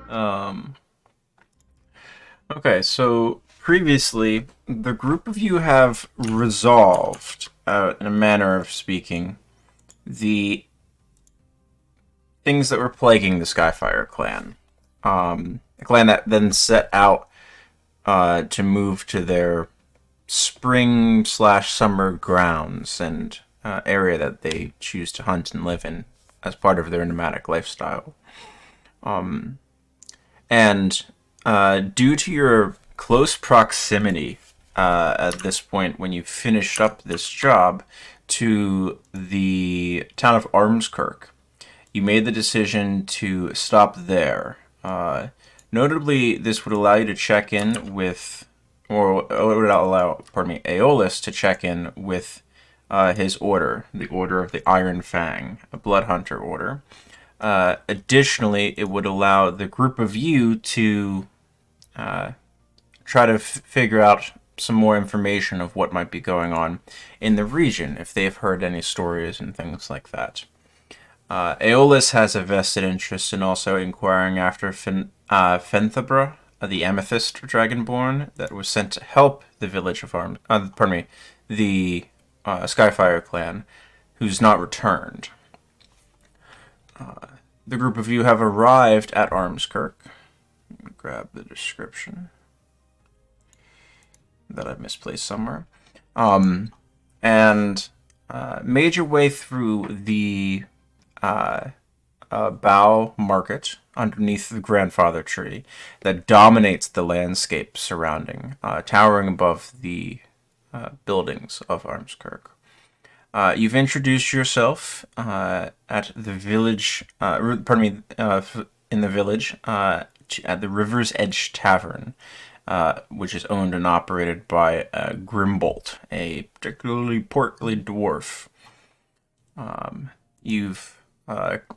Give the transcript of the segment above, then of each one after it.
Um, okay, so previously, the group of you have resolved, in a manner of speaking, the things that were plaguing the Skyfire clan. A clan that then set out to move to their spring slash summer grounds and area that they choose to hunt and live in as part of their nomadic lifestyle. And due to your close proximity at this point, when you finished up this job to the town of Armskirk, you made the decision to stop there. Notably, this would allow you to check in with, or it would allow, pardon me, Aeolus to check in with his order, the Order of the Iron Fang, a blood hunter order. Additionally, it would allow the group of you to try to figure out some more information of what might be going on in the region, if they've heard any stories and things like that. Aeolus has a vested interest in also inquiring after Fenthabra, the Amethyst Dragonborn that was sent to help the village of the Skyfire clan, who's not returned. The group of you have arrived at Armskirk. Let me grab the description that I've misplaced somewhere. And made your way through the bough market underneath the grandfather tree that dominates the landscape surrounding, towering above the buildings of Armskirk. You've introduced yourself at the village, in the village, at the River's Edge Tavern, which is owned and operated by Grimbolt, a particularly portly dwarf. You've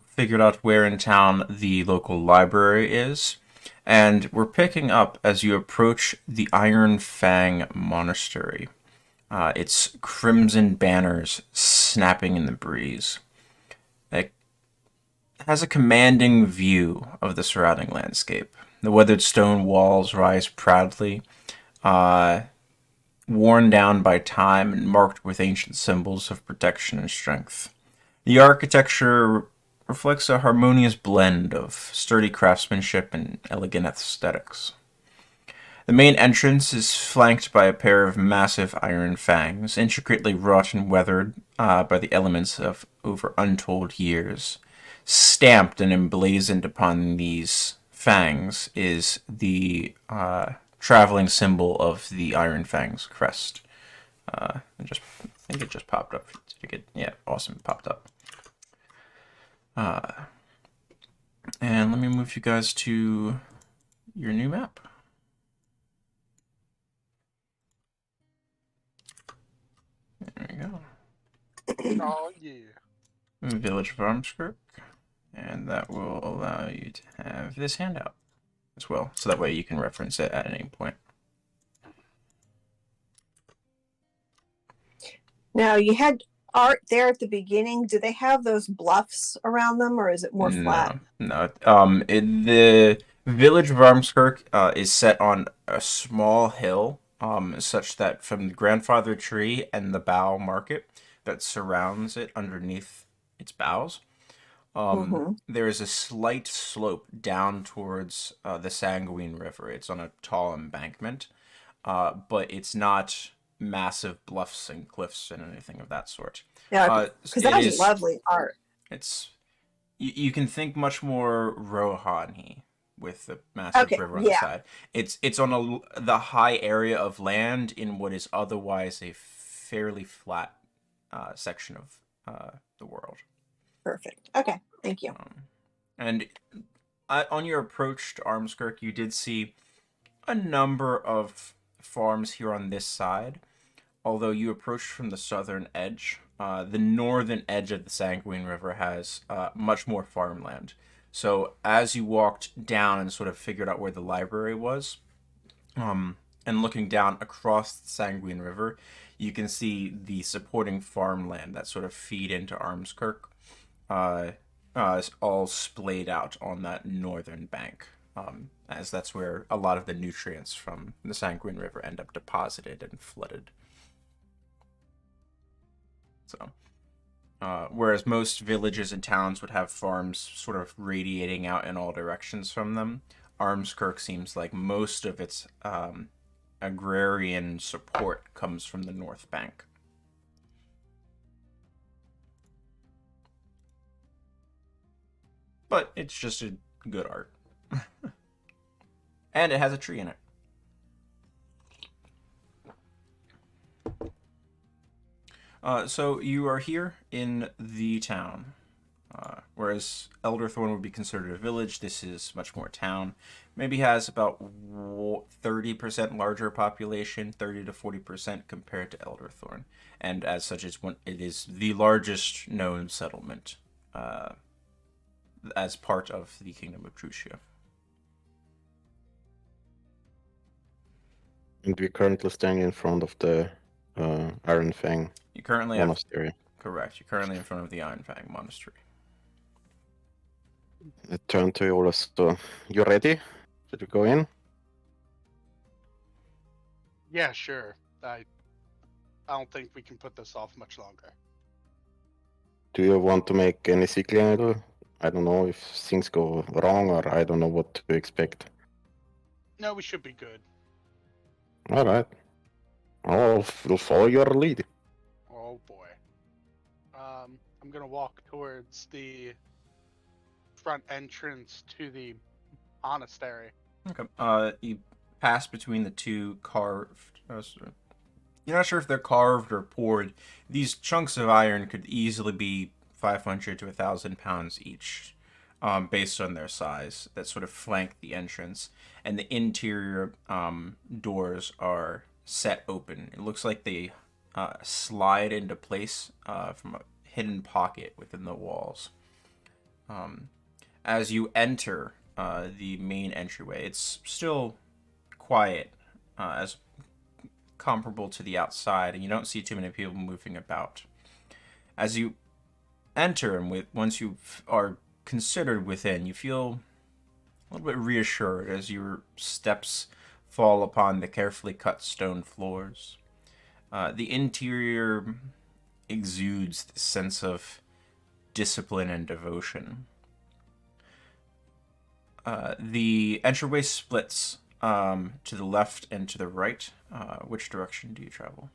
figured out where in town the local library is, and we're picking up as you approach the Iron Fang Monastery. Its crimson banners snapping in the breeze. It has a commanding view of the surrounding landscape. The weathered stone walls rise proudly, worn down by time and marked with ancient symbols of protection and strength. The architecture reflects a harmonious blend of sturdy craftsmanship and elegant aesthetics. The main entrance is flanked by a pair of massive iron fangs, intricately wrought and weathered by the elements of over untold years. Stamped and emblazoned upon these fangs is the traveling symbol of the Iron Fang's crest. I think it just popped up. Yeah, awesome, it popped up. And let me move you guys to your new map. There we go. Oh yeah. Village of Armskirk. And that will allow you to have this handout as well. So that way you can reference it at any point. Now, you had art there at the beginning. Do they have those bluffs around them, or is it more flat? No. The village of Armskirk is set on a small hill, such that from the grandfather tree and the bough market that surrounds it underneath its boughs, there is a slight slope down towards the Sanguine River. It's on a tall embankment, but it's not massive bluffs and cliffs and anything of that sort. Yeah, because It that's is. lovely art. It's you can think much more Rohani with the massive Okay, river on the yeah, side. It's on the high area of land in what is otherwise a fairly flat section of the world. perfect. Okay, thank you. And on your approach to Armskirk, you did see a number of farms here on this side. Although you approached from the southern edge, the northern edge of the Sanguine River has much more farmland. So as you walked down and sort of figured out where the library was, and looking down across the Sanguine River, you can see the supporting farmland that sort of feed into Armskirk, is all splayed out on that northern bank as that's where a lot of the nutrients from the Sanguine River end up deposited and flooded. So, whereas most villages and towns would have farms sort of radiating out in all directions from them, Armskirk seems like most of its agrarian support comes from the North Bank. But it's just a good art. And it has a tree in it. So you are here in the town. Whereas Elderthorn would be considered a village, this is much more town. Maybe has about 30% larger population, 30 to 40% compared to Elderthorn. And as such, it is the largest known settlement as part of the Kingdom of Droucia. And we're currently standing in front of the Iron Fang You currently monastery. Correct. You're currently in front of the Iron Fang Monastery. I turn to Eolus. You ready? Should we go in? Yeah, sure. I don't think we can put this off much longer. Do you want to make any signal? I don't know if things go wrong, or I don't know what to expect. No, we should be good. All right. I'll follow your lead. Oh boy. I'm gonna walk towards the front entrance to the monastery. Okay. You pass between the two carved. You're not sure if they're carved or poured. These chunks of iron could easily be 500 to 1,000 pounds each, based on their size. That sort of flank the entrance, and the interior doors are set open. It looks like they slide into place from a hidden pocket within the walls. As you enter the main entryway, it's still quiet, as comparable to the outside, and you don't see too many people moving about. As you enter, and once you are considered within, you feel a little bit reassured as your steps fall upon the carefully cut stone floors. The interior exudes this sense of discipline and devotion. The entryway splits to the left and to the right. Which direction do you travel?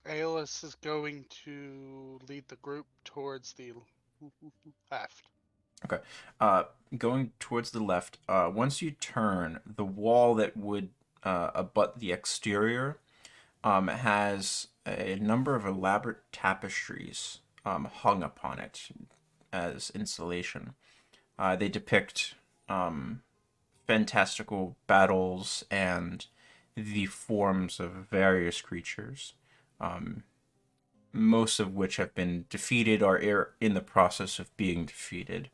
Aeolus is going to lead the group towards the left. Okay. Going towards the left, once you turn, the wall that would abut the exterior has a number of elaborate tapestries hung upon it as installation. They depict fantastical battles and the forms of various creatures, most of which have been defeated or are in the process of being defeated.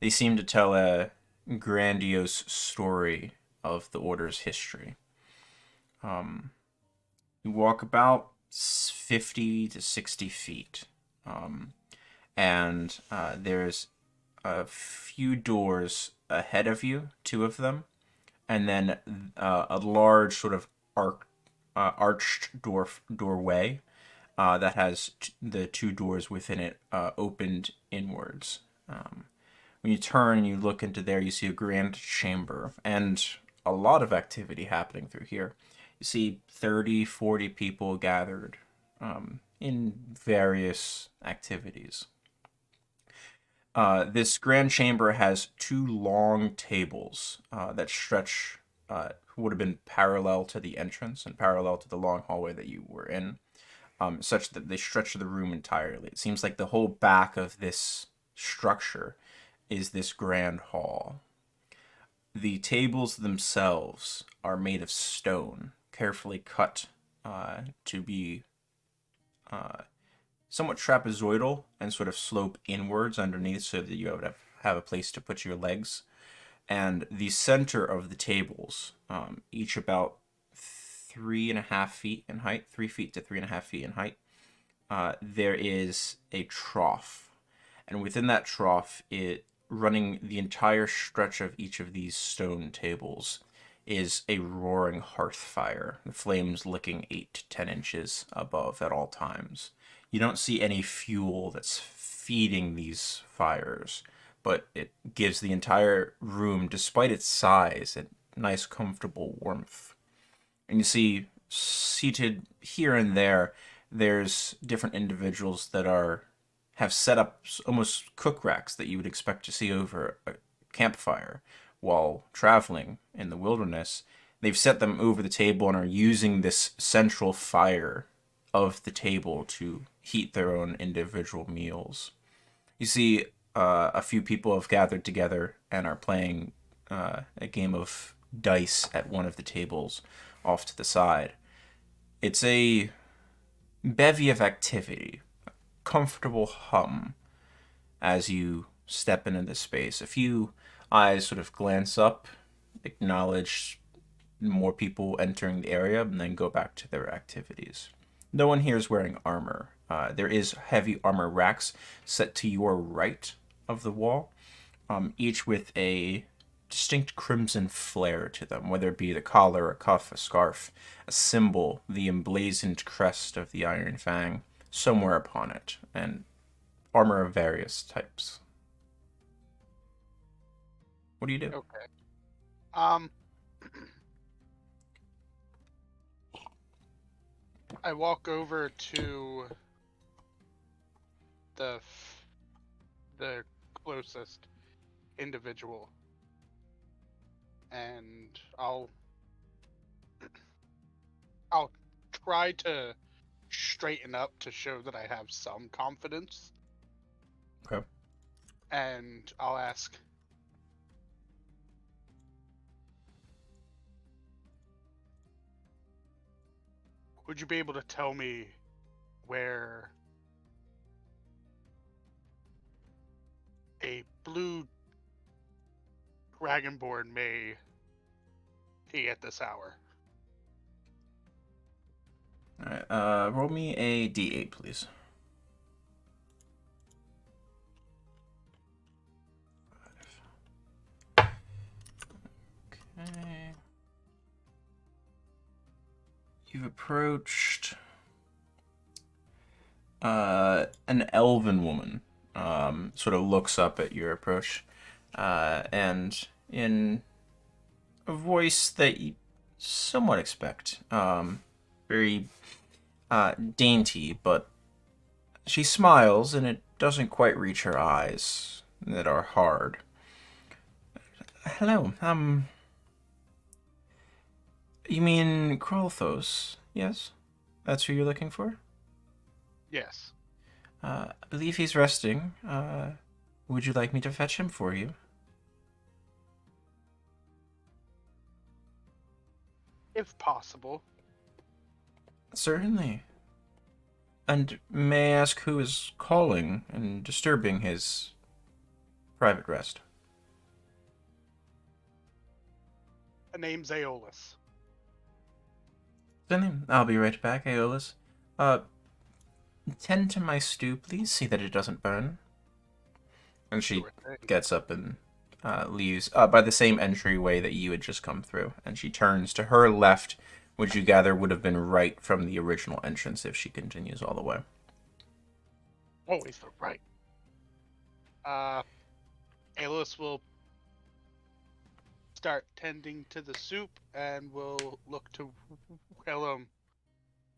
They seem to tell a grandiose story of the Order's history. You walk about 50 to 60 feet, and there's a few doors ahead of you, two of them, and then a large sort of arched doorway that has the two doors within it opened inwards. When you turn and you look into there, you see a grand chamber and a lot of activity happening through here. You see 30, 40 people gathered in various activities. This grand chamber has two long tables that stretch, would have been parallel to the entrance and parallel to the long hallway that you were in, such that they stretch the room entirely. It seems like the whole back of this structure is this grand hall. The tables themselves are made of stone, carefully cut to be somewhat trapezoidal and sort of slope inwards underneath so that you would have a place to put your legs. And the center of the tables, each about 3.5 feet in height, 3 feet to 3.5 feet in height, there is a trough. And within that trough, running the entire stretch of each of these stone tables is a roaring hearth fire, the flames licking 8 to 10 inches above at all times. You don't see any fuel that's feeding these fires, but it gives the entire room, despite its size, a nice, comfortable warmth. And you see, seated here and there, there's different individuals that have set up almost cook racks that you would expect to see over a campfire while traveling in the wilderness. They've set them over the table and are using this central fire of the table to heat their own individual meals. You see, a few people have gathered together and are playing a game of dice at one of the tables off to the side. It's a bevy of activity, a comfortable hum as you step into the space. A few eyes sort of glance up, acknowledge more people entering the area, and then go back to their activities. No one here is wearing armor. There is heavy armor racks set to your right of the wall, each with a distinct crimson flare to them, whether it be the collar, a cuff, a scarf, a symbol, the emblazoned crest of the Iron Fang somewhere upon it, and armor of various types. What do you do? Okay. I walk over to the closest individual, and I'll try to straighten up to show that I have some confidence. Okay. And I'll ask, would you be able to tell me where a blue dragonborn may be at this hour? Alright, roll me a d8, please. Okay. You've approached an elven woman. Sort of looks up at your approach, and in a voice that you somewhat expect, very dainty, but she smiles, and it doesn't quite reach her eyes that are hard. Hello, you mean Krolthos, yes? That's who you're looking for? Yes. I believe he's resting. Would you like me to fetch him for you? If possible. Certainly. And may I ask who is calling and disturbing his private rest? The name's Aeolus. Certainly. I'll be right back, Aeolus. Tend to my stew, please. See that it doesn't burn. And she Sure thing. gets up and leaves by the same entryway that you had just come through. And she turns to her left, which you gather would have been right from the original entrance if she continues all the way. Always the right. Aeolus will start tending to the soup, and will look to Willem,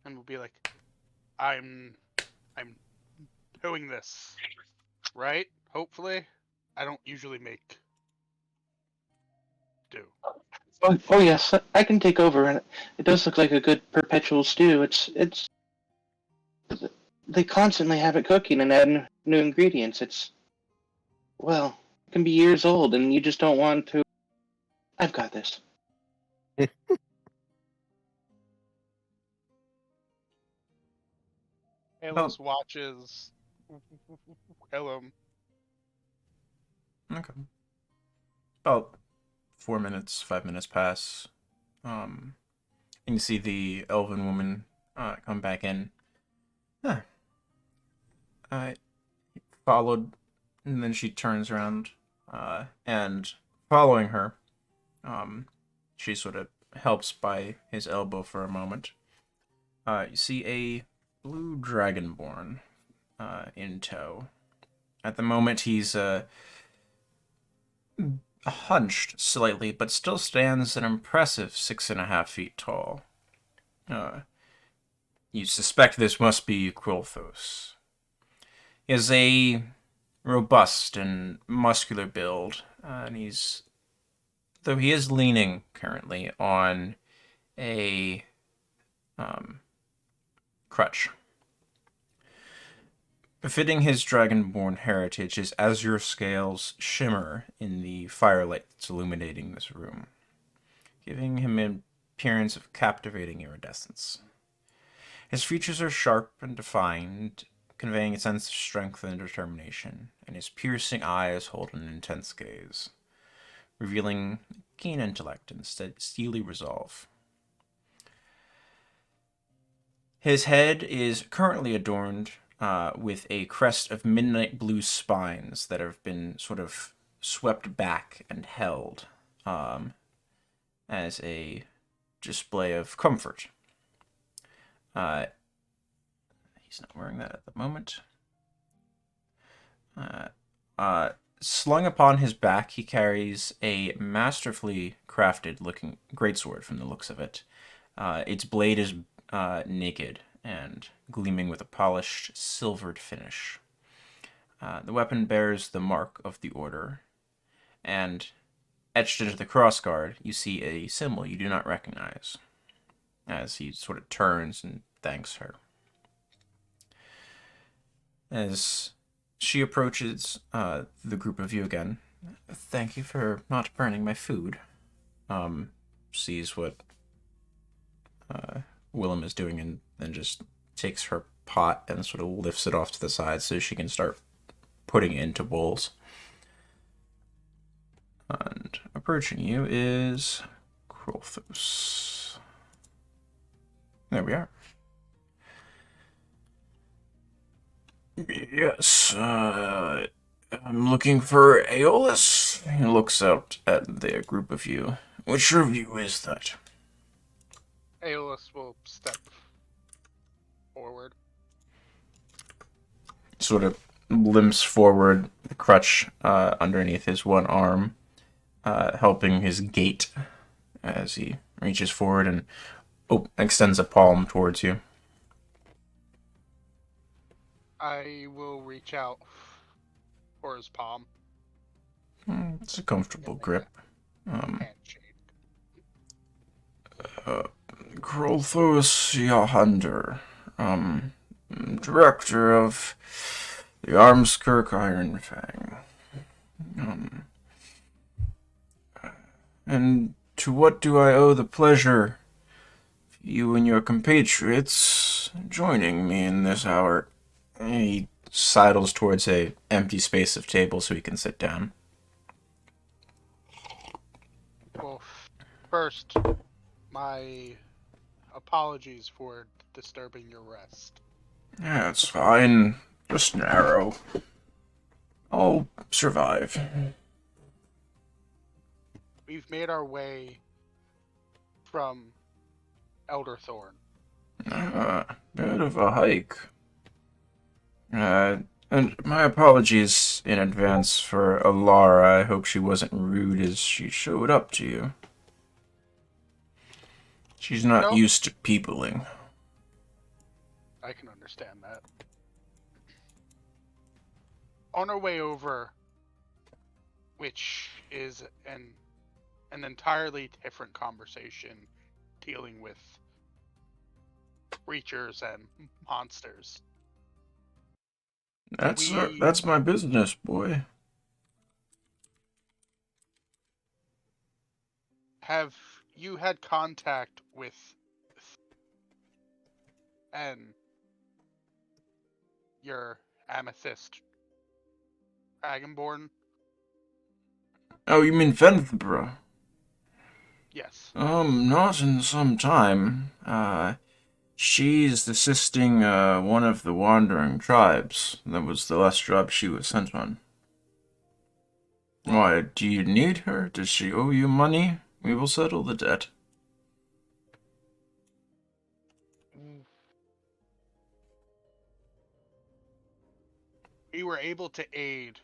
and will be like, I'm doing this, right? Hopefully. I don't usually make do. Oh yes, I can take over, and it does look like a good perpetual stew. It's they constantly have it cooking and add new ingredients. It can be years old, and you just don't want to. I've got this. Aeolus watches Willem. Okay. About 4 minutes, 5 minutes pass. And you see the elven woman come back in. I followed And then she turns around, and following her, she sort of helps by his elbow for a moment. You see a blue dragonborn in tow. At the moment, he's hunched slightly, but still stands an impressive 6.5 feet tall. You suspect this must be Quilthos. He has a robust and muscular build, and though he is leaning currently on a crutch. Befitting his dragonborn heritage, his azure scales shimmer in the firelight that's illuminating this room, giving him an appearance of captivating iridescence. His features are sharp and defined, conveying a sense of strength and determination, and his piercing eyes hold an intense gaze, revealing keen intellect and steely resolve. His head is currently adorned with a crest of midnight blue spines that have been sort of swept back and held as a display of comfort. He's not wearing that at the moment. Slung upon his back, he carries a masterfully crafted-looking greatsword from the looks of it. Its blade is naked and gleaming with a polished, silvered finish. The weapon bears the mark of the order, and etched into the crossguard, you see a symbol you do not recognize, as he sort of turns and thanks her. As she approaches the group of you again, thank you for not burning my food. Sees what Willem is doing and then just takes her pot and sort of lifts it off to the side so she can start putting it into bowls. And approaching you is Krolthos. There we are. Yes, I'm looking for Aeolus. He looks out at the group of you. Which of you is that? Aeolus will step forward. Sort of limps forward, the crutch underneath his one arm, helping his gait as he reaches forward and extends a palm towards you. I will reach out for his palm. It's a comfortable grip. Handshake. Krolthos Yahander, director of the Armskirk Iron Fang. And to what do I owe the pleasure of you and your compatriots joining me in this hour? He sidles towards a empty space of table so he can sit down. Well, first, my apologies for disturbing your rest. Yeah, it's fine. Just an arrow. I'll survive. We've made our way from Elderthorn. Bit of a hike. And my apologies in advance for Alara. I hope she wasn't rude as she showed up to you. She's not Nope. used to peopling. I can understand that. On our way over, which is an entirely different conversation dealing with creatures and monsters. That's my business, boy. Have you had contact with your amethyst dragonborn? Oh, you mean Fenthbra? Yes. Not in some time. She's assisting one of the wandering tribes. That was the last job she was sent on. Why, do you need her? Does she owe you money? We will settle the debt. We were able to aid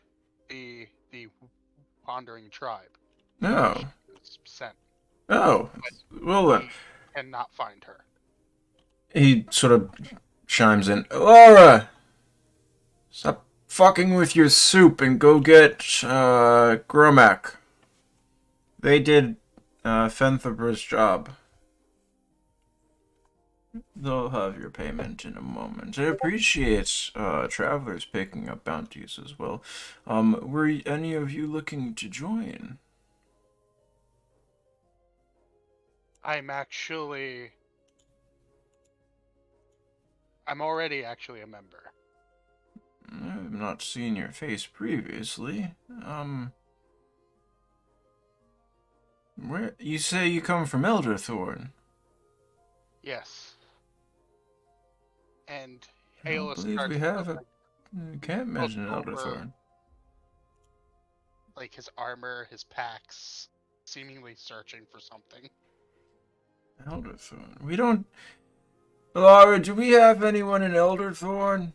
the wandering tribe. Oh. She was sent. Oh. Well then. We cannot find her. He sort of chimes in. Laura! Stop fucking with your soup and go get, Gromac. They did, Fenthor's job. They'll have your payment in a moment. I appreciate, travelers picking up bounties as well. Were any of you looking to join? I'm already actually a member. I've not seen your face previously. Where you say you come from Elderthorn? Yes. And I don't Aeolus believe starts we to have look a can't mention over- Elderthorn. like his armor, his packs, seemingly searching for something. Elderthorn. We don't. Laura, do we have anyone in Elderthorn?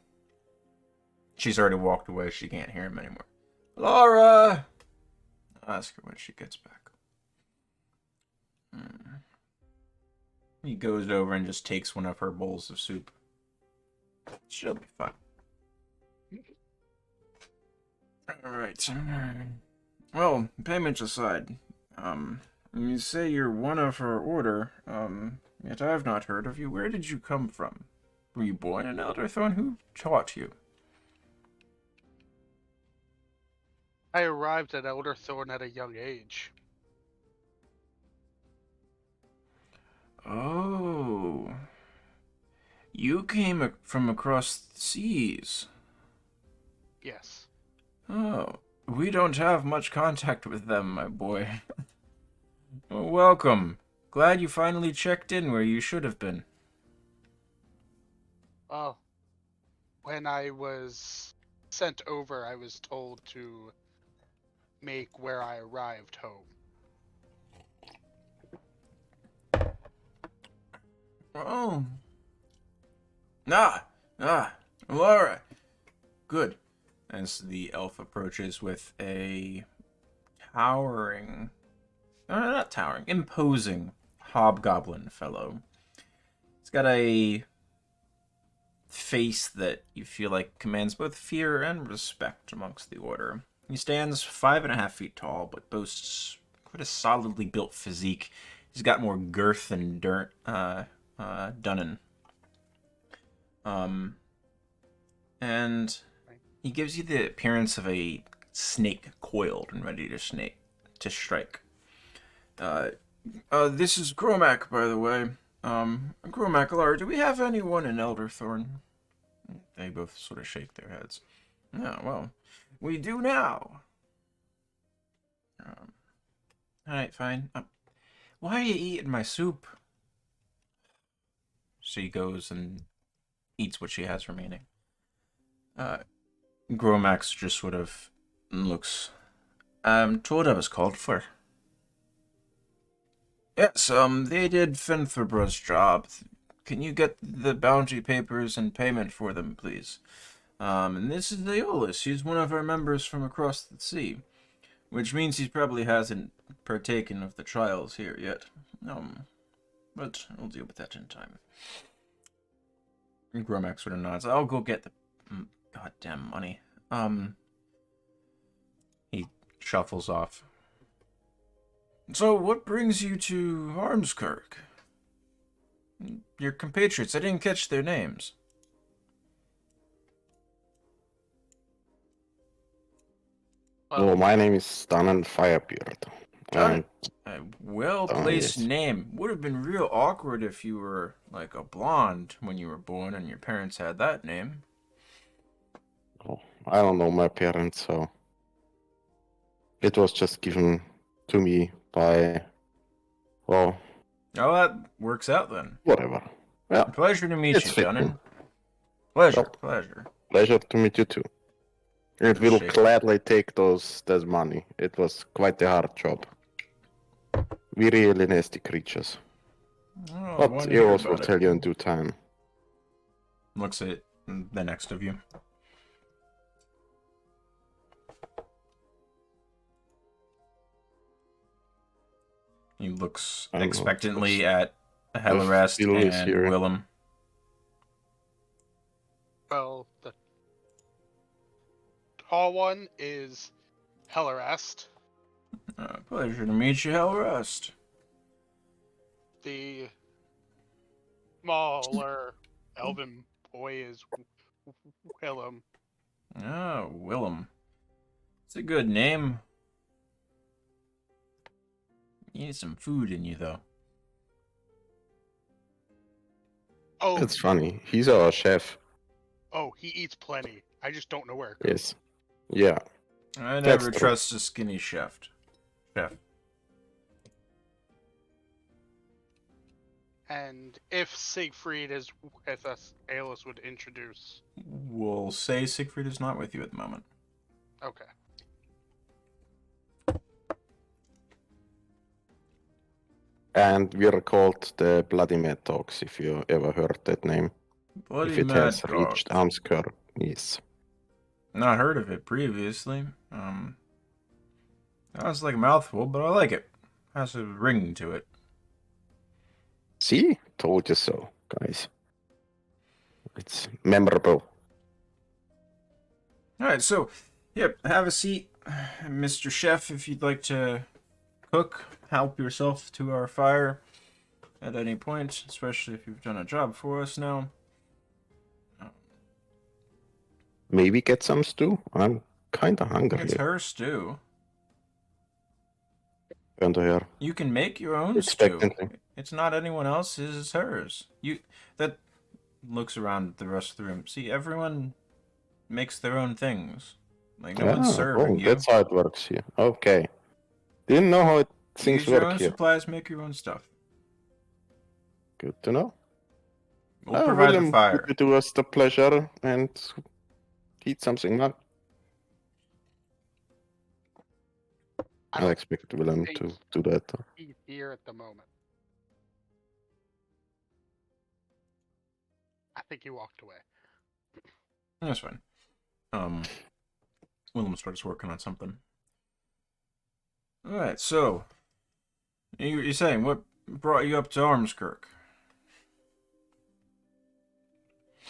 She's already walked away. She can't hear him anymore. Laura! I'll ask her when she gets back. He goes over and just takes one of her bowls of soup. She'll be fine. Alright. Well, payments aside, you say you're one of her order, yet I have not heard of you. Where did you come from? Were you born in Elderthorn? Who taught you? I arrived at Elderthorn at a young age. Oh. You came from across the seas. Yes. Oh. We don't have much contact with them, my boy. Well, welcome. Glad you finally checked in where you should have been. Well, when I was sent over, I was told to make where I arrived home. Oh. Laura. Good. As the elf approaches with a towering, not towering, imposing hobgoblin fellow. He's got a face that you feel like commands both fear and respect amongst the order. He stands 5.5 feet tall, but boasts quite a solidly built physique. He's got more girth than Dunnan. And he gives you the appearance of a snake coiled and ready to strike. This is Gromac, by the way. Gromac, Laura, do we have anyone in Elderthorn? They both sort of shake their heads. Yeah, well, we do now. Alright, fine. Why are you eating my soup? She goes and eats what she has remaining. Gromax just sort of looks. I'm told I was called for. Yes, they did Fenthor's job. Can you get the bounty papers and payment for them, please? And this is Aeolus. He's one of our members from across the sea. Which means he probably hasn't partaken of the trials here yet. But I'll deal with that in time. Gromax sort of nods. I'll go get the goddamn money. He shuffles off. So, what brings you to Armskirk? Your compatriots, I didn't catch their names. Oh, my name is Stanan Firebeard. And A well-placed yes. name. Would have been real awkward if you were, like, a blonde when you were born and your parents had that name. oh, I don't know my parents, so it was just given to me by, well, Oh, that works out then. whatever. Yeah, Pleasure to meet It's you, fitting. Dunnan. Pleasure, Yep. pleasure. pleasure to meet you too. It will Shake. gladly take that money. It was quite a hard job. We really nasty creatures. Oh, I But want to hear Eros will about it. tell you in due time. Looks at the next of you. He looks I don't know, expectantly at Hellarest still is and here. Willem. Well, the tall one is Hellarest. Pleasure to meet you, Hellarest. The smaller elven boy is Willem. Oh, Willem. It's a good name. You need some food in you, though. Oh, It's funny. He's our chef. oh, he eats plenty. I just don't know where. Yes. Yeah. I That's never true. trust a skinny chef. And if Siegfried is with us, Aeolus would introduce. We'll say Siegfried is not with you at the moment. Okay. And we're called the Bloody Mad Dogs, if you ever heard that name. Bloody if it Mad has Dog. reached Amskar, yes. Not heard of it previously. Sounds like a mouthful, but I like it. Has a ring to it. See? Told you so, guys. It's memorable. Alright, so, yep, have a seat, Mr. Chef, if you'd like to cook, help yourself to our fire at any point, especially if you've done a job for us now. Maybe get some stew? I'm kinda hungry. It's her stew. Under here. You can make your own stew. Expectantly. It's not anyone else's, it's hers. That looks around the rest of the room. See, everyone makes their own things. Like, no one's serving you. That's how it works here. Okay. Didn't know how things Use your work own here. supplies, make your own stuff. Good to know. We'll provide William, the fire. could you do us the pleasure and heat something up? I I don't expect Willem think to do that. he's here at the moment. I think he walked away. That's fine. Willem starts working on something. Alright, so you're saying what brought you up to Armskirk?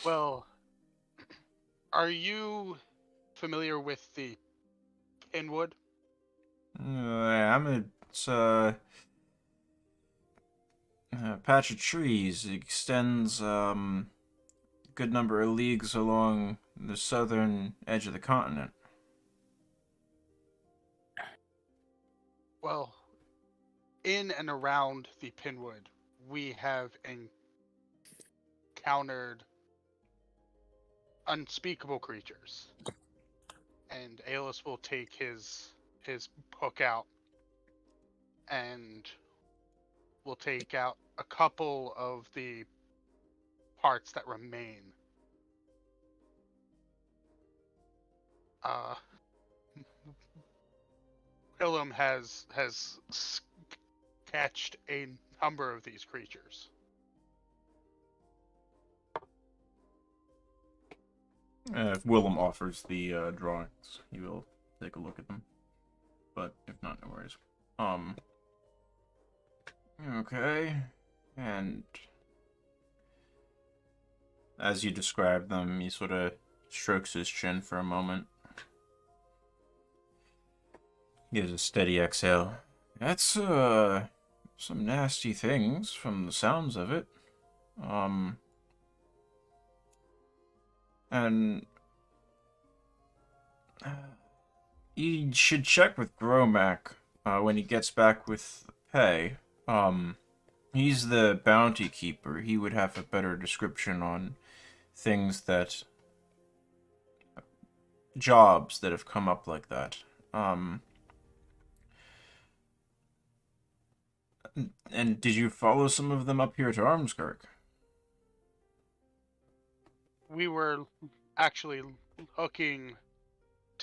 Well, are you familiar with the Pinwood? It's a patch of trees. It extends a good number of leagues along the southern edge of the continent. Well, in and around the Pinwood, we have encountered unspeakable creatures. And Aeolus will take his hook out and will take out a couple of the parts that remain. Willem has sketched a number of these creatures. If Willem offers the drawings, he will take a look at them. But if not, no worries. Okay. And as you describe them, he sort of strokes his chin for a moment. Gives a steady exhale. That's, some nasty things from the sounds of it. And you should check with Gromac when he gets back with pay. He's the bounty keeper. He would have a better description on things that... jobs that have come up like that. And did you follow some of them up here to Armskirk? We were actually looking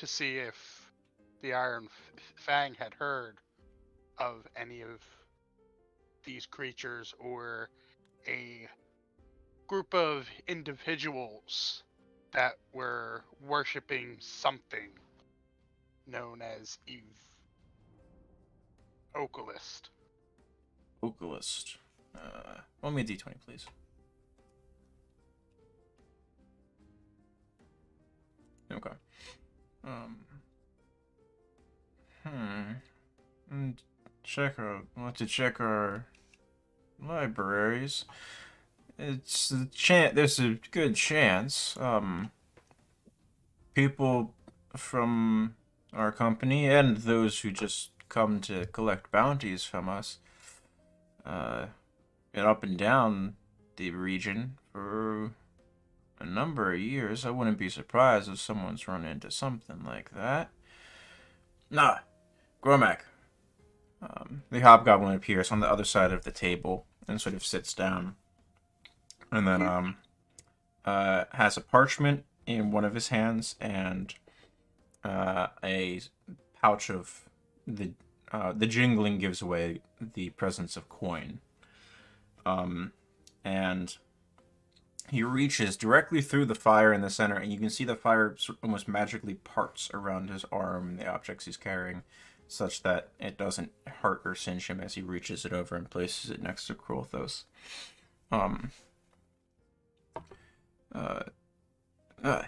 to see if the Iron Fang had heard of any of these creatures or a group of individuals that were worshipping something known as Ocalist. Vocalist. Roll me a d20, please. Okay. We'll have to check our libraries. It's a chance. There's a good chance. People from our company and those who just come to collect bounties from us, get up and down the region for a number of years. I wouldn't be surprised if someone's run into something like that. Nah, Gromac. The hobgoblin appears on the other side of the table and sort of sits down. And then has a parchment in one of his hands and a pouch of the jingling gives away the presence of coin. And he reaches directly through the fire in the center, and you can see the fire almost magically parts around his arm and the objects he's carrying, such that it doesn't hurt or singe him as he reaches it over and places it next to Krolthos.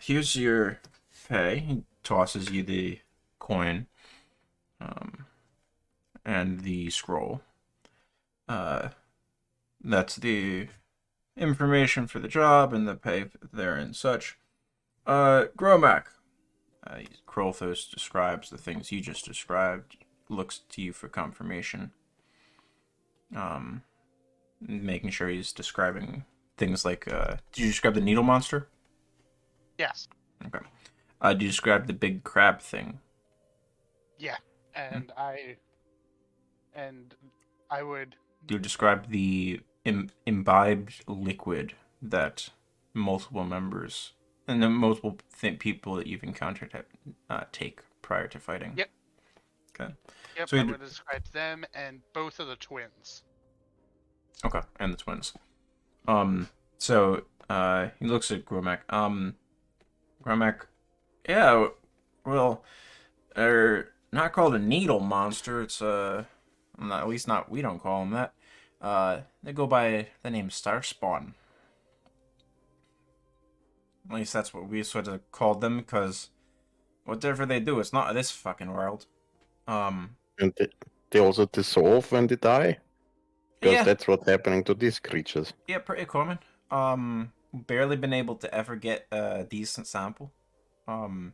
Here's your pay. He tosses you the coin, and the scroll. That's the information for the job and the pay there and such. Gromac. Krolthos describes the things you just described, looks to you for confirmation. Making sure he's describing things like, did you describe the needle monster? Yes. Okay. Did you describe the big crab thing? Yeah. And I would. Do you describe the imbibed liquid that multiple members and the multiple people that you've encountered take prior to fighting? Yep. Okay. Yep, So I would describe them and both of the twins. Okay, and the twins. So he looks at Gromac. Gromac, yeah, well, they're not called a needle monster. It's at least not we don't call them that. They go by the name Starspawn. At least that's what we sort of called them, because whatever they do, it's not this fucking world. And they also dissolve when they die? Because Yeah. that's what's happening to these creatures. Yeah, pretty common. Barely been able to ever get a decent sample. I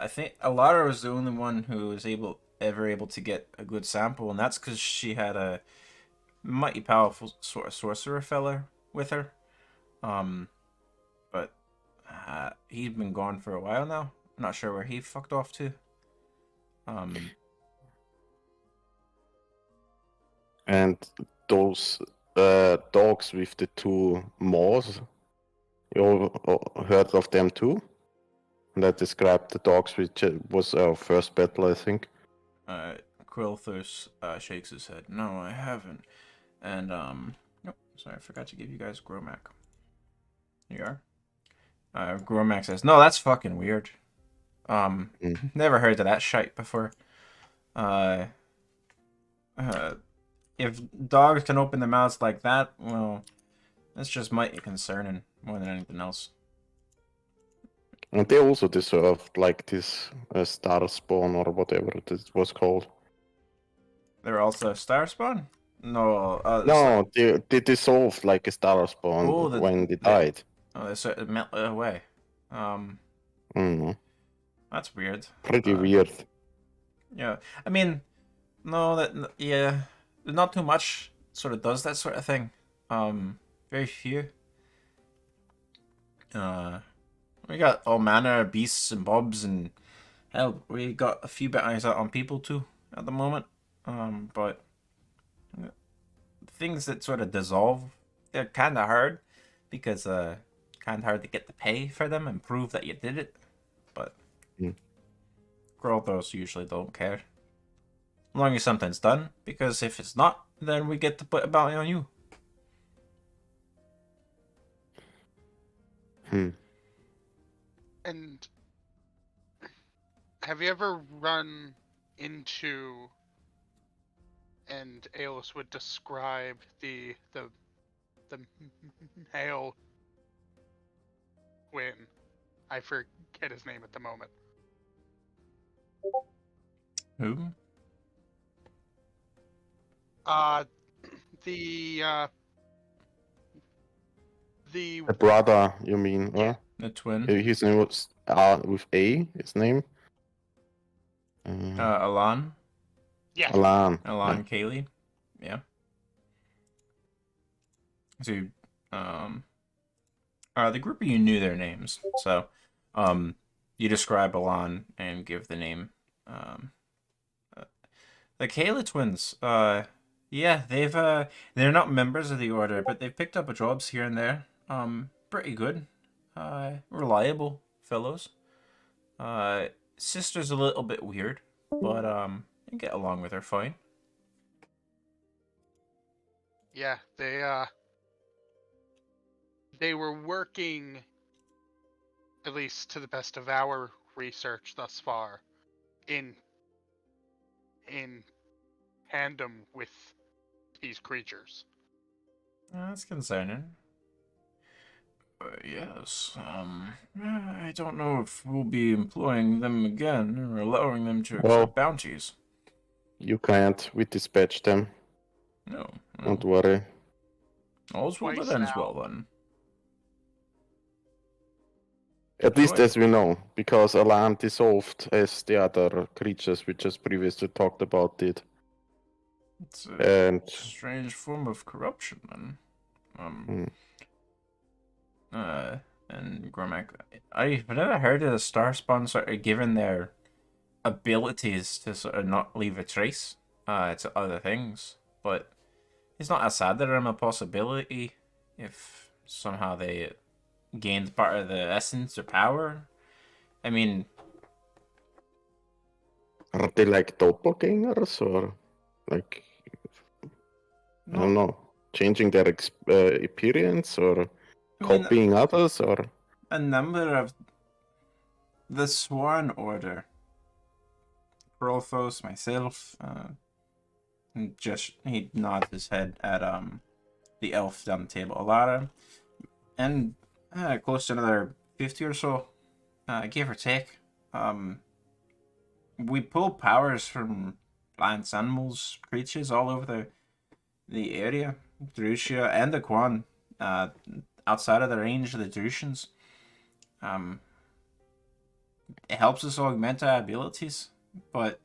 think Alara was the only one who was ever able to get a good sample, and that's because she had a mighty powerful sort of sorcerer fella with her. But he's been gone for a while now. I'm not sure where he fucked off to. And those dogs with the two maws, you all heard of them too? That described the dogs, which was our first battle, I think. Krolthos shakes his head. No, I haven't. And nope, sorry, I forgot to give you guys Gromac. Here you are. Gromac says, "No, that's fucking weird. Never heard of that shite before. If dogs can open their mouths like that, well, that's just mighty concerning more than anything else." And they also deserved like this star spawn or whatever it was called. They're also a star spawn? No, No, they dissolved like a star spawn Oh, when they died. Oh, they sort of melted away. That's weird. Pretty weird. Yeah, I mean, no, yeah, not too much sort of does that sort of thing. Very few. We got all manner of beasts and bobs, and hell, we got a few bounties out on people too at the moment. But things that sort of dissolve, they're kind of hard because kind of hard to get the pay for them and prove that you did it. but Mm. Grottos usually don't care. As long as something's done, because if it's not, then we get to put a bounty on you. And have you ever run into, and Aeolus would describe the male twin. I forget his name at the moment. Who? The A brother, you mean? Yeah. The twin? His name was with A. His name. Alan? yes. Alan. Alan Kaylee? Yeah. So, the group of you knew their names, so, you describe Alan and give the name. The Kayla twins, yeah, they're not members of the order, but they've picked up jobs here and there. Pretty good. Reliable fellows. Sister's a little bit weird, but, I get along with her fine. Yeah, they were working, at least to the best of our research thus far, in tandem with these creatures. That's concerning. Yes, I don't know if we'll be employing them again or allowing them to accept Well- bounties. You can't. We dispatch them. No. Don't worry. All's well that Twice ends now. well then. At least Joy. as we know, because Alan dissolved as the other creatures we just previously talked about did. It's a And strange form of corruption then. And Gromac, I've never heard of the Starspawn sort of given their abilities to sort of not leave a trace to other things, but it's not a sad that I'm a possibility if somehow they gained part of the essence or power. I mean, are they like doppelgangers or like I don't know, changing their appearance or I mean, copying others or a number of the Sworn Order, Prothos, myself, and just he nods his head at the elf down the table, Alara, and close to another 50 or so, give or take. We pull powers from plants, animals, creatures all over the area, Droucia and the Quan, outside of the range of the Drutians. It helps us augment our abilities, but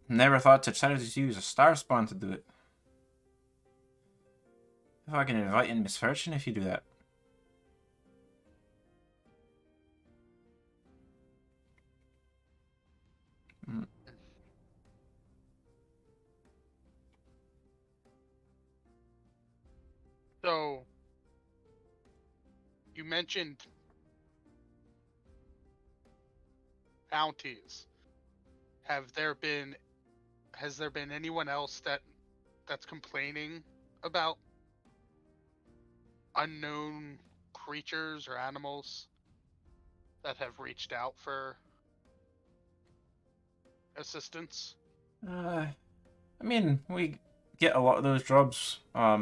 never thought to try to use a star spawn to do it. If I can invite in misfortune if you do that. So, you mentioned bounties. Has there been anyone else that's complaining about unknown creatures or animals that have reached out for assistance? I mean, we get a lot of those jobs. I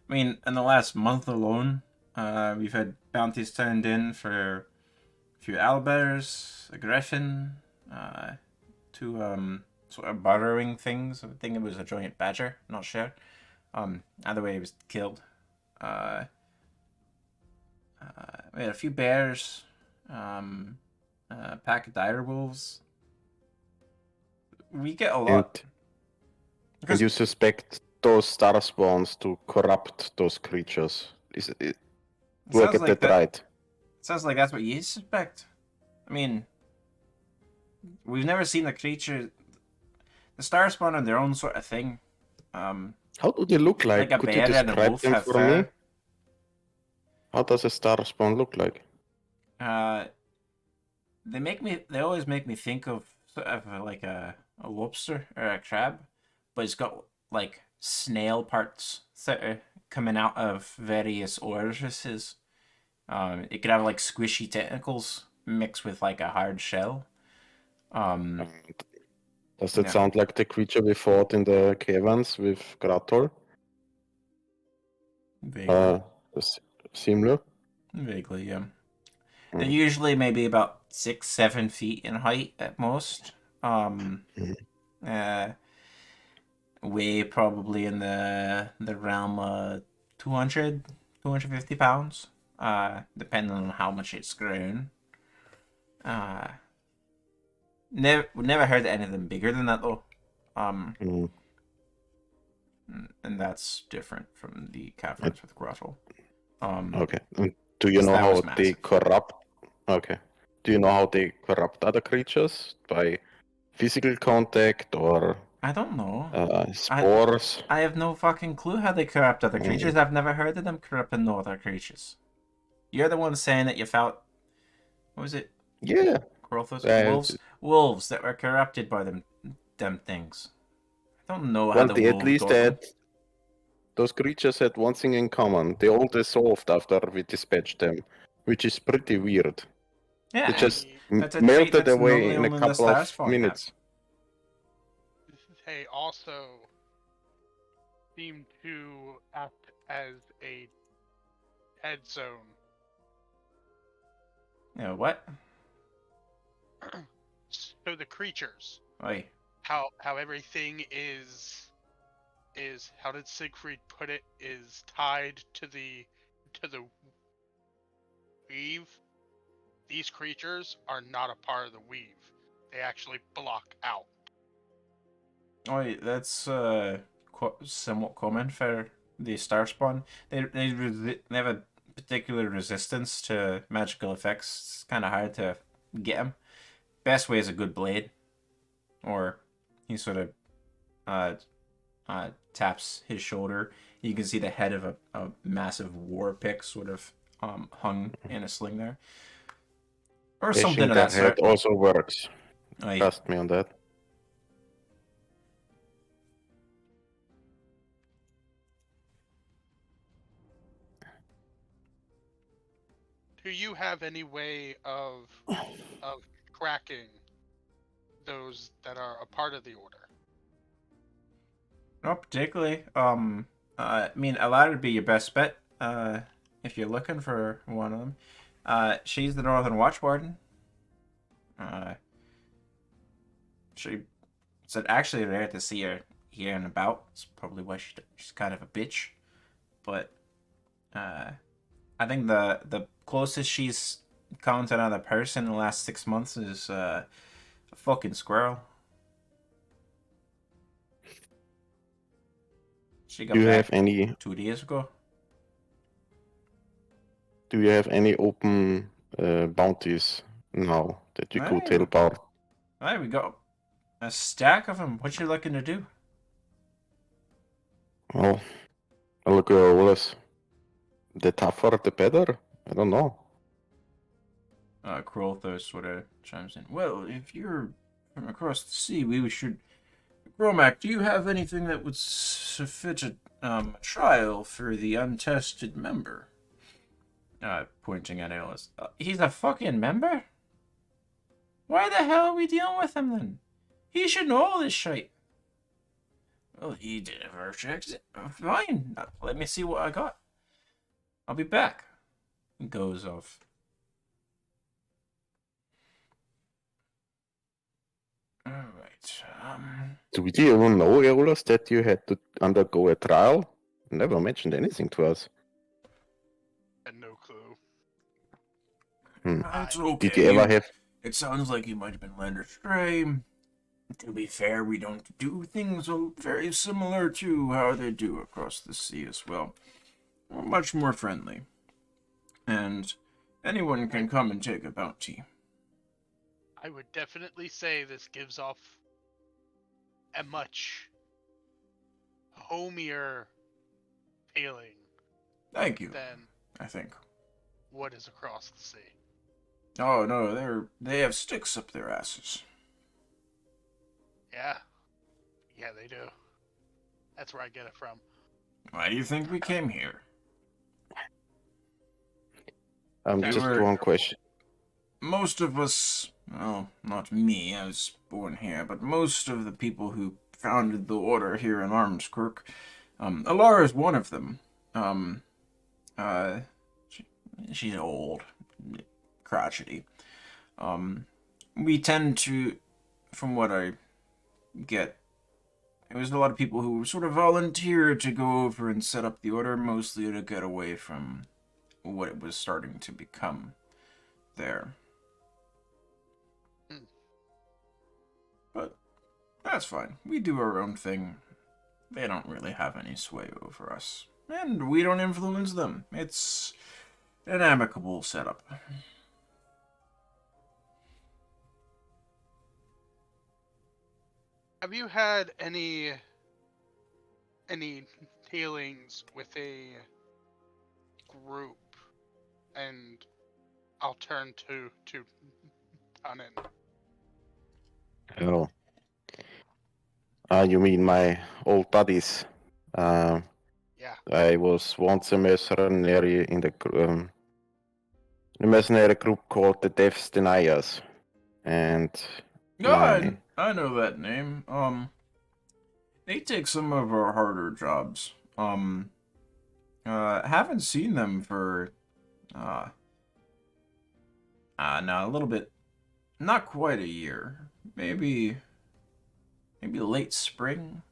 mean, in the last month alone, we've had bounties turned in for a few owlbears, a griffin, two sort of burrowing things. I think it was a giant badger, not sure. Either way, he was killed. We had a few bears, a pack of dire wolves. We get a lot. And you suspect those star spawns to corrupt those creatures. Do I get that right? Sounds like that's what you suspect. I mean, we've never seen a creature. The star spawn are their own sort of thing. How do they look like? Like a Could you bear and a describe wolf them have for fur. me? How does a star spawn look like? They always make me think of sort of like a lobster or a crab, but it's got like snail parts that are coming out of various orifices. It could have like squishy tentacles mixed with like a hard shell. And does that Yeah, sound like the creature we fought in the caverns with Grator? vaguely, S- Similar? vaguely, yeah. They're Mm. usually maybe about 6, 7 feet in height at most. Um, Mhm. uh, weigh probably in the realm of 200, 250 pounds, depending on how much it's grown. Uh, never heard of anything bigger than that though. Um, Mm. and that's different from the And- caverns with grotto. Okay. And do you 'Cause know that was how they massive. corrupt? Okay. Do you know how they corrupt other creatures? By physical contact or I don't know. spores? I have no fucking clue how they corrupt other creatures. Mm. I've never heard of them corrupting no other creatures. You're the one saying that you found, what was it? Yeah. Grothos? Uh, Wolves that were corrupted by them things. I don't know how well, the at wolves least got them. those creatures had one thing in common. They all dissolved after we dispatched them, which is pretty weird. They Yeah, just that's a trait melted that's away normally in a only the couple star of spawn have. minutes. They also seem to act as a head zone. You know what? So the creatures, Oi. how everything is how did Siegfried put it, is tied to the weave. These creatures are not a part of the weave. They actually block out. Oi, that's somewhat common for the star spawn. They have a particular resistance to magical effects. It's kind of hard to get them. Best way is a good blade, or he sort of uh, taps his shoulder. You can see the head of a massive war pick sort of hung in a sling there, or something Bashing of their that head sort. also works. Aye. Trust me on that. Do you have any way of tracking those that are a part of the order? Not particularly. I mean, Alana would be your best bet. If you're looking for one of them. She's the Northern Watch Warden. Uh, she said actually rare to see her here and about. It's probably why she's kind of a bitch. But I think the closest she's come to another person in the last 6 months is a fucking squirrel. She got Do you back have any 2 days ago. Do you have any open bounties now that you could Aye. help out? Aye, we got a stack of them. What you looking to do? Well, I look at all this. The tougher, the better. I don't know. Crowthos sort of chimes in. Well, if you're from across the sea, we should. Gromac, do you have anything that would fit a trial for the untested member? Pointing at Alice. He's a fucking member? Why the hell are we dealing with him then? He should know all this shit. Well, he did a first check. Fine. Let me see what I got. I'll be back. He goes off. Alright, Do we even know, Eolus, that you had to undergo a trial? Never mentioned anything to us. And no clue. it's okay. Did you ever have? It sounds like you might have been led astray. To be fair, we don't do things very similar to how they do across the sea as well. We're much more friendly. And anyone can come and take a bounty. I would definitely say this gives off a much homier feeling Thank you, than I think. what is across the sea. Oh no, they have sticks up their asses. Yeah. Yeah, they do. That's where I get it from. Why do you think we came here? They Just were one question. most of us. Well, not me. I was born here, but most of the people who founded the order here in Armskirk, Alara is one of them. Um, uh, she's old, crotchety. We tend to, from what I get, it was a lot of people who sort of volunteered to go over and set up the order, mostly to get away from what it was starting to become there. Hmm. But that's fine. We do our own thing. They don't really have any sway over us. And we don't influence them. It's an amicable setup. Have you had any dealings with a group? And I'll turn to Tannen. Oh. You mean my old buddies? Uh, Yeah. I was once a mercenary in the mercenary group called the Death's Deniers, and No, my I know that name. They take some of our harder jobs. Haven't seen them for, uh, no, a little bit, not quite a year. Maybe late spring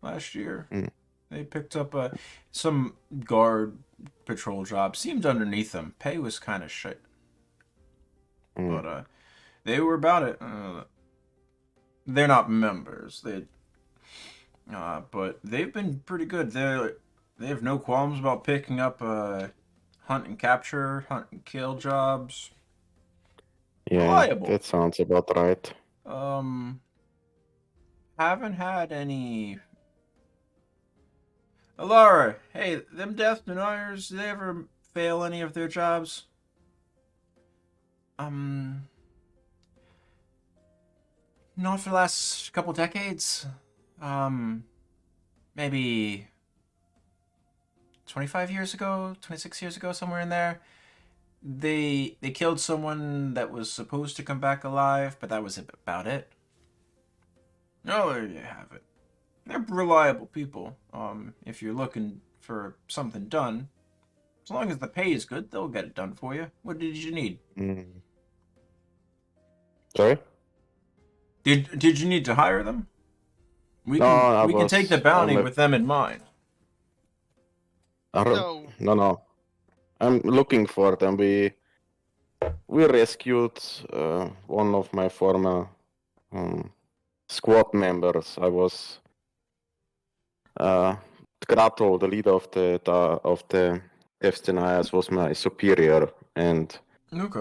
last year. Mm. They picked up some guard patrol job. Seemed underneath them. Pay was kind of shit, but they were about it. They're not members. But they've been pretty good. They have no qualms about picking up hunt and capture, hunt and kill jobs. yeah, Reliable. that sounds about right. Haven't had any. Alara, hey, them death deniers, do they ever fail any of their jobs? Not for the last couple decades. Maybe 25 years ago, 26 years ago, somewhere in there. They killed someone that was supposed to come back alive, but that was about it. Oh, there you have it. They're reliable people. If you're looking for something done, as long as the pay is good, they'll get it done for you. What did you need? Mm. Sorry? Did you need to hire them? We No, can take the bounty with them in mind. So No. I'm looking for them. We rescued one of my former squad members. I was Grato, the leader of the Death Deniers, was my superior, and Okay.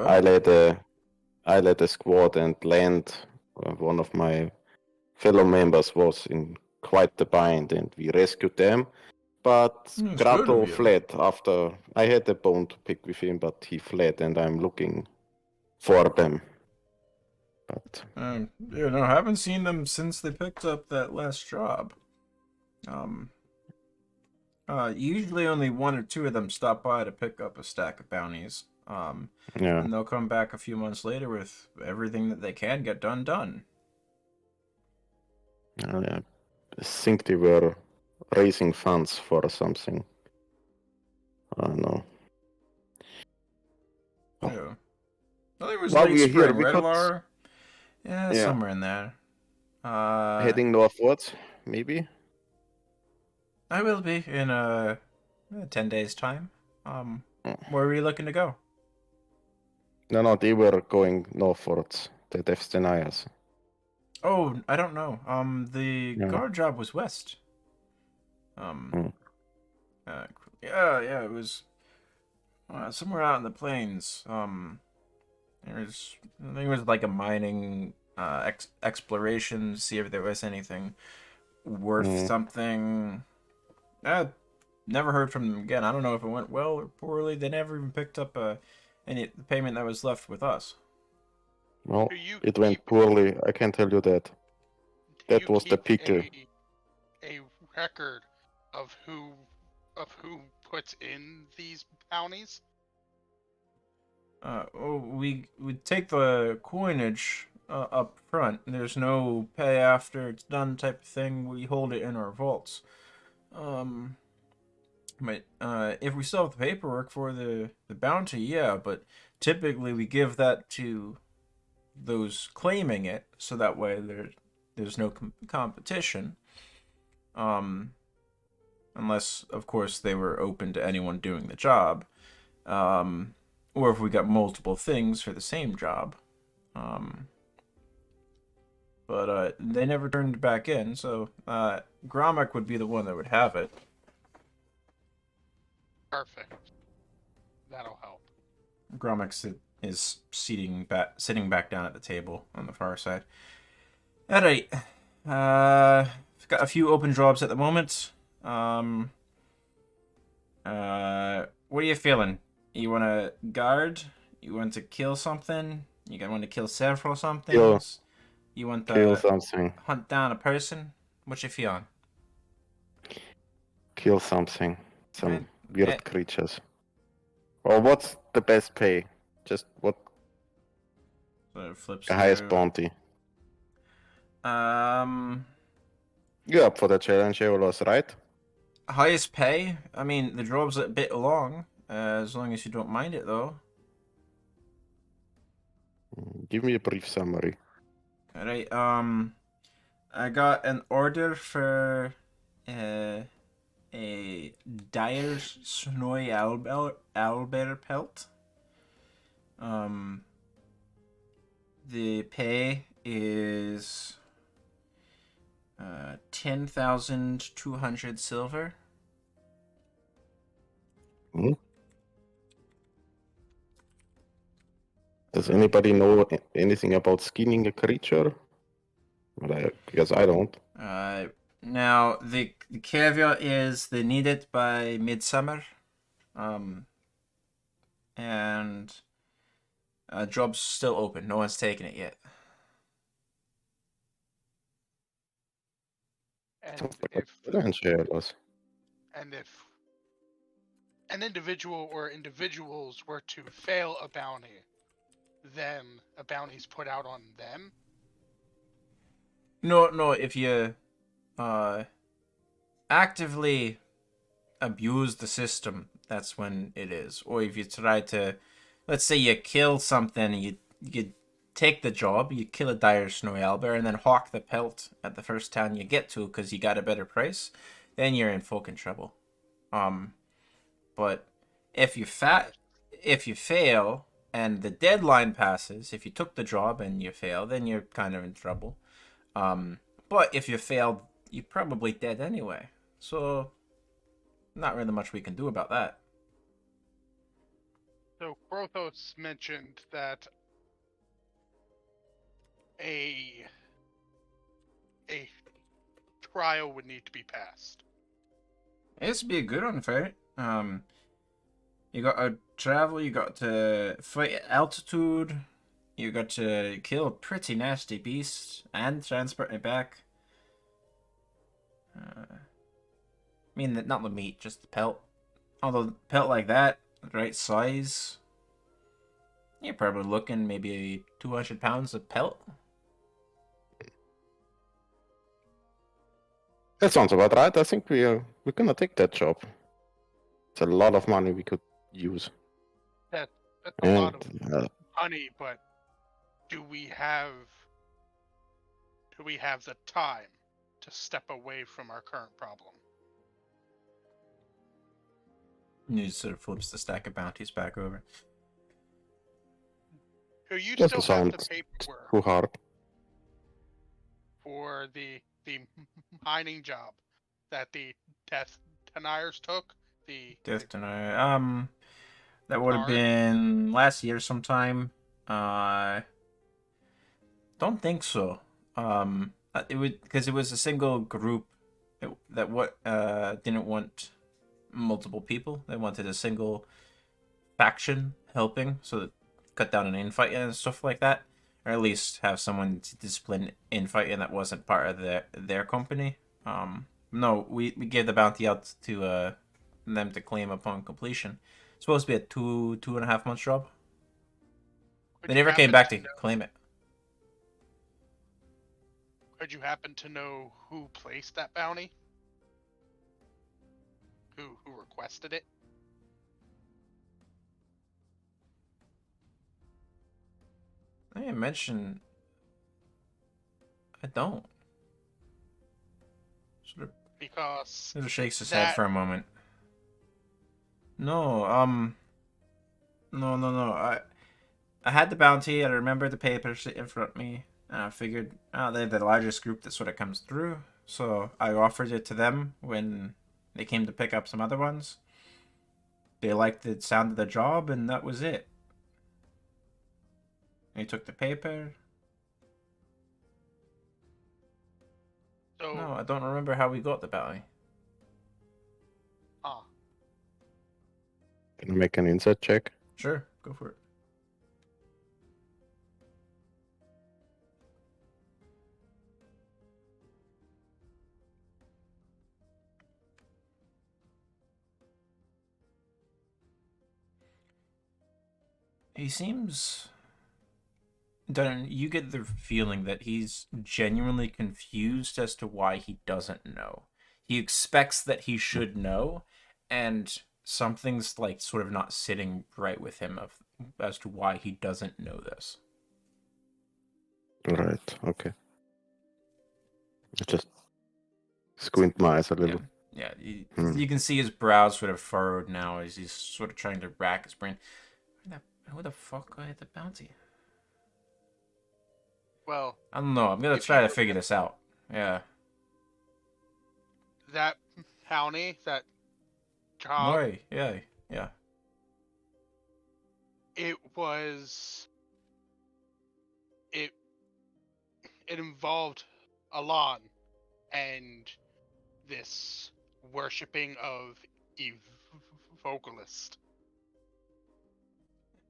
I led a squad, and Land, one of my fellow members, was in quite the bind, and we rescued them. But That's good Grato of you. fled after I had a bone to pick with him, but he fled, and I'm looking for them. But haven't seen them since they picked up that last job. Usually only one or two of them stop by to pick up a stack of bounties. yeah, And they'll come back a few months later with everything that they can get done. I think they were raising funds for something. I don't know. Oh. Yeah. Well, it was While late we're here, spring, we right, could Alara? Yeah, Yeah. somewhere in there. heading northwards, maybe. I will be in 10 days time. Oh. Where are you looking to go? No, they were going northwards. The Death Deniers. Oh, I don't know. The Yeah. guard job was west. Yeah, it was somewhere out in the plains. I think it was like a mining exploration, see if there was anything worth something. Never heard from them again. I don't know if it went well or poorly. They never even picked up any payment that was left with us. No, Do you it went keep- poorly. I can tell you that. do That you was the keep picker. a record of who puts in these bounties? We take the coinage up front. There's no pay after it's done type of thing. We hold it in our vaults. But if we still have the paperwork for the bounty, yeah. But typically we give that to those claiming it, so that way there's no competition. Unless of course they were open to anyone doing the job. Or if we got multiple things for the same job. But they never turned back in, so Gromek would be the one that would have it. Perfect. That'll help. Gromek is sitting back down at the table on the far side. Alright. We've got a few open jobs at the moment. What are you feeling? You want to guard? You want to kill something? You want to kill several somethings? You want Kill to something. hunt down a person? What you feeling? Kill something. Some Right. weird creatures. Or what's the best pay? Just what So it flips the highest through. bounty? Um, You're up for the challenge, Eolos, right? highest pay? I mean, the job's a bit long. As long as you don't mind it, though. Give me a brief summary. Alright, I got an order for a dire snowy owlbear pelt. The pay is 10,200 silver. Does anybody know anything about skinning a creature? Well, I guess I don't. Now the caveat is they need it by midsummer. And job's still open. No one's taken it yet. And Sounds like a if challenge, Eolos. and if an individual or individuals were to fail a bounty, then a bounty's put out on them. No. If you actively abuse the system, that's when it is. Or if you try to, let's say you kill something, you take the job, you kill a dire snowy owlbear, and then hawk the pelt at the first town you get to because you got a better price, then you're in fucking trouble. But if you fail and the deadline passes, if you took the job and you fail, then you're kind of in trouble. But if you failed, you're probably dead anyway. So, not really much we can do about that. So Brothos mentioned that a trial would need to be passed. This would be a good one for it. You got to travel, you got to fight at altitude, you got to kill a pretty nasty beast and transport it back. I mean, not the meat, just the pelt. Although, pelt like that, the right size, you're probably looking maybe 200 pounds of pelt. That sounds about right. I think we're gonna take that job. It's a lot of money we could use. That's a lot of And money, but do we have the time to step away from our current problem? And he sort of flips the stack of bounties back over. So you Doesn't still have the sound paperwork too hard. for the mining job that the Death Deniers took? Death Denier. That would have Card? been last year sometime. Don't think so. It would because it was a single group that didn't want multiple people. They wanted a single faction helping, so that cut down an infight and stuff like that. or at least have someone to discipline infighting that wasn't part of their company. No, we gave the bounty out to them to claim upon completion. It's supposed to be a 2.5 month job. Would They you never came happen back to to know- claim it. Would you happen to know who placed that bounty? Who requested it? I didn't mention. I don't. Because Sort of shakes his head that for a moment. No, no. I had the bounty. I remember the papers in front of me. And I figured, they're the largest group that sort of comes through. So I offered it to them when they came to pick up some other ones. They liked the sound of the job, and that was it. They took the paper. so No, I don't remember how we got the bounty. Can I make an insight check? Sure, go for it. He seems... Dunn, you get the feeling that he's genuinely confused as to why he doesn't know. He expects that he should know, and something's like sort of not sitting right with him as to why he doesn't know this. Right, okay. Just squint my eyes a little. Yeah, Hmm. you can see his brows sort of furrowed now as he's sort of trying to rack his brain. Who the fuck got the bounty? well, I don't know. I'm gonna If try you to figure this out. Yeah. that bounty, that job, Right. Yeah. it was it involved Alon and this worshipping of vocalist.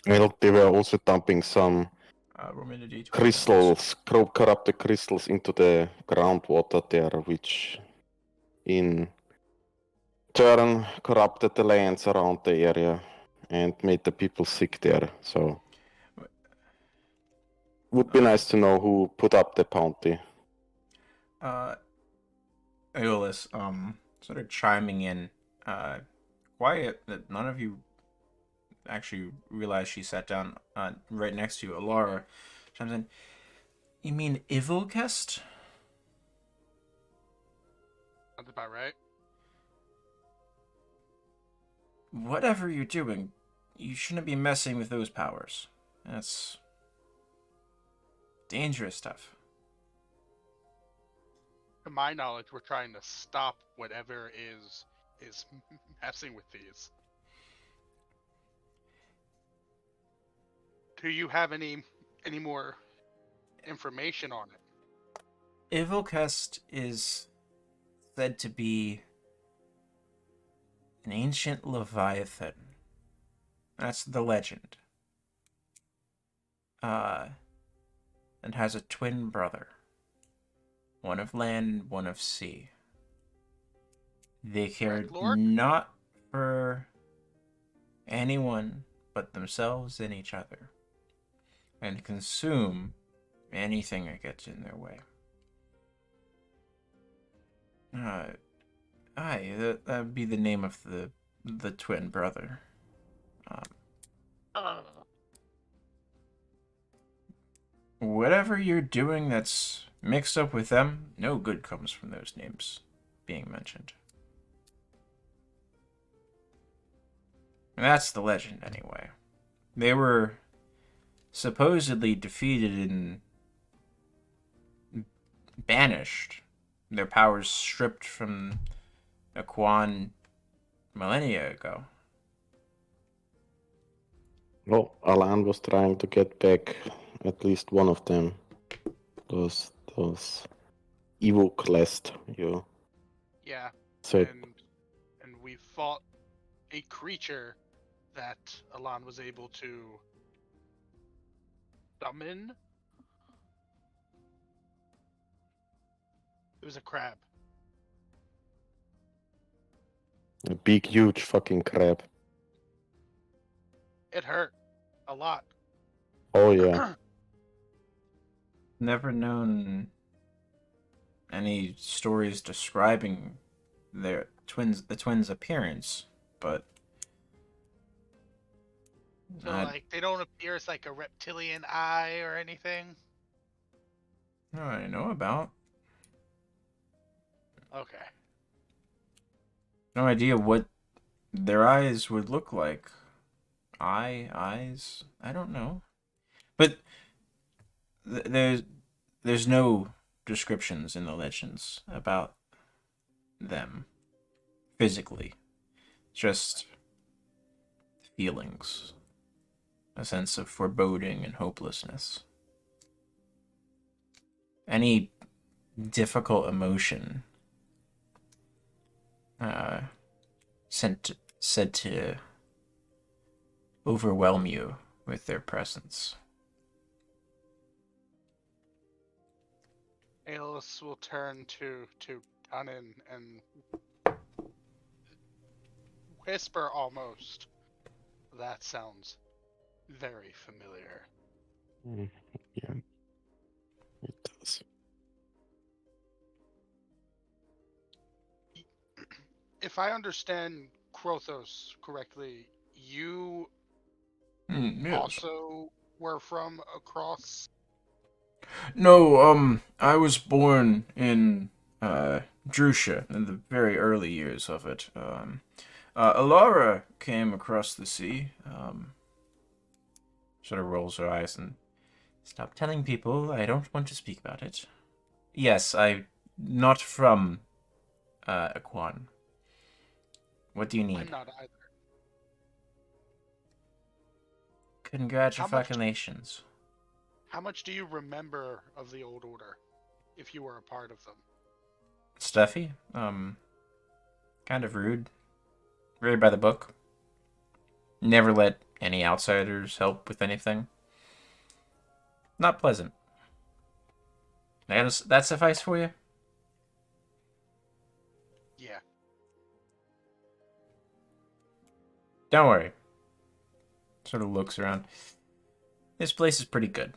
Well, they were also dumping some Roll me the D20. crystals, corrupted crystals into the groundwater there, which in turn corrupted the lands around the area and made the people sick there. So would be nice to know who put up the bounty. Aeolus, sort of chiming in, quiet that none of you actually realized she sat down right next to you. Alara chimes in. You mean Ivilcest? That's about right. Whatever you're doing, you shouldn't be messing with those powers. That's dangerous stuff. To my knowledge, we're trying to stop whatever is messing with these. Do you have any more information on it? Ivilcest is said to be an ancient leviathan. That's the legend. And has a twin brother. One of land, one of sea. They cared Lord? not for anyone but themselves and each other, and consume anything that gets in their way. That would be the name of the twin brother. Whatever you're doing that's mixed up with them, no good comes from those names being mentioned. And that's the legend, anyway. They were supposedly defeated and banished. Their powers stripped from Aquan millennia ago. Well, Alan was trying to get back at least one of them. Those evil classed, you Yeah, said. and we fought a creature that Alon was able to summon was a crab. A big, huge fucking crab. It hurt a lot. Oh yeah. Never known any stories describing the twins' appearance, but So like they don't appear as like a reptilian eye or anything. I know about. Okay. No idea what their eyes would look like. Eyes? I don't know. But there's no descriptions in the legends about them physically. Just feelings. A sense of foreboding and hopelessness. Any difficult emotion said to overwhelm you with their presence. Aeolus will turn to Tunin and whisper almost. That sounds very familiar. Yeah. It does. If I understand Krothos correctly, you Yes. also were from across. No, I was born in Droucia in the very early years of it. Alara came across the sea. Sort of rolls her eyes and stop telling people. I don't want to speak about it. Yes, I'm not from Aquan. What do you need? I'm not either. Congratulations. How much do you remember of the Old Order, if you were a part of them? Stuffy. Kind of rude. Very by the book. Never let any outsiders help with anything. Not pleasant. That suffice for you? Yeah. Don't worry. Sort of looks around. This place is pretty good.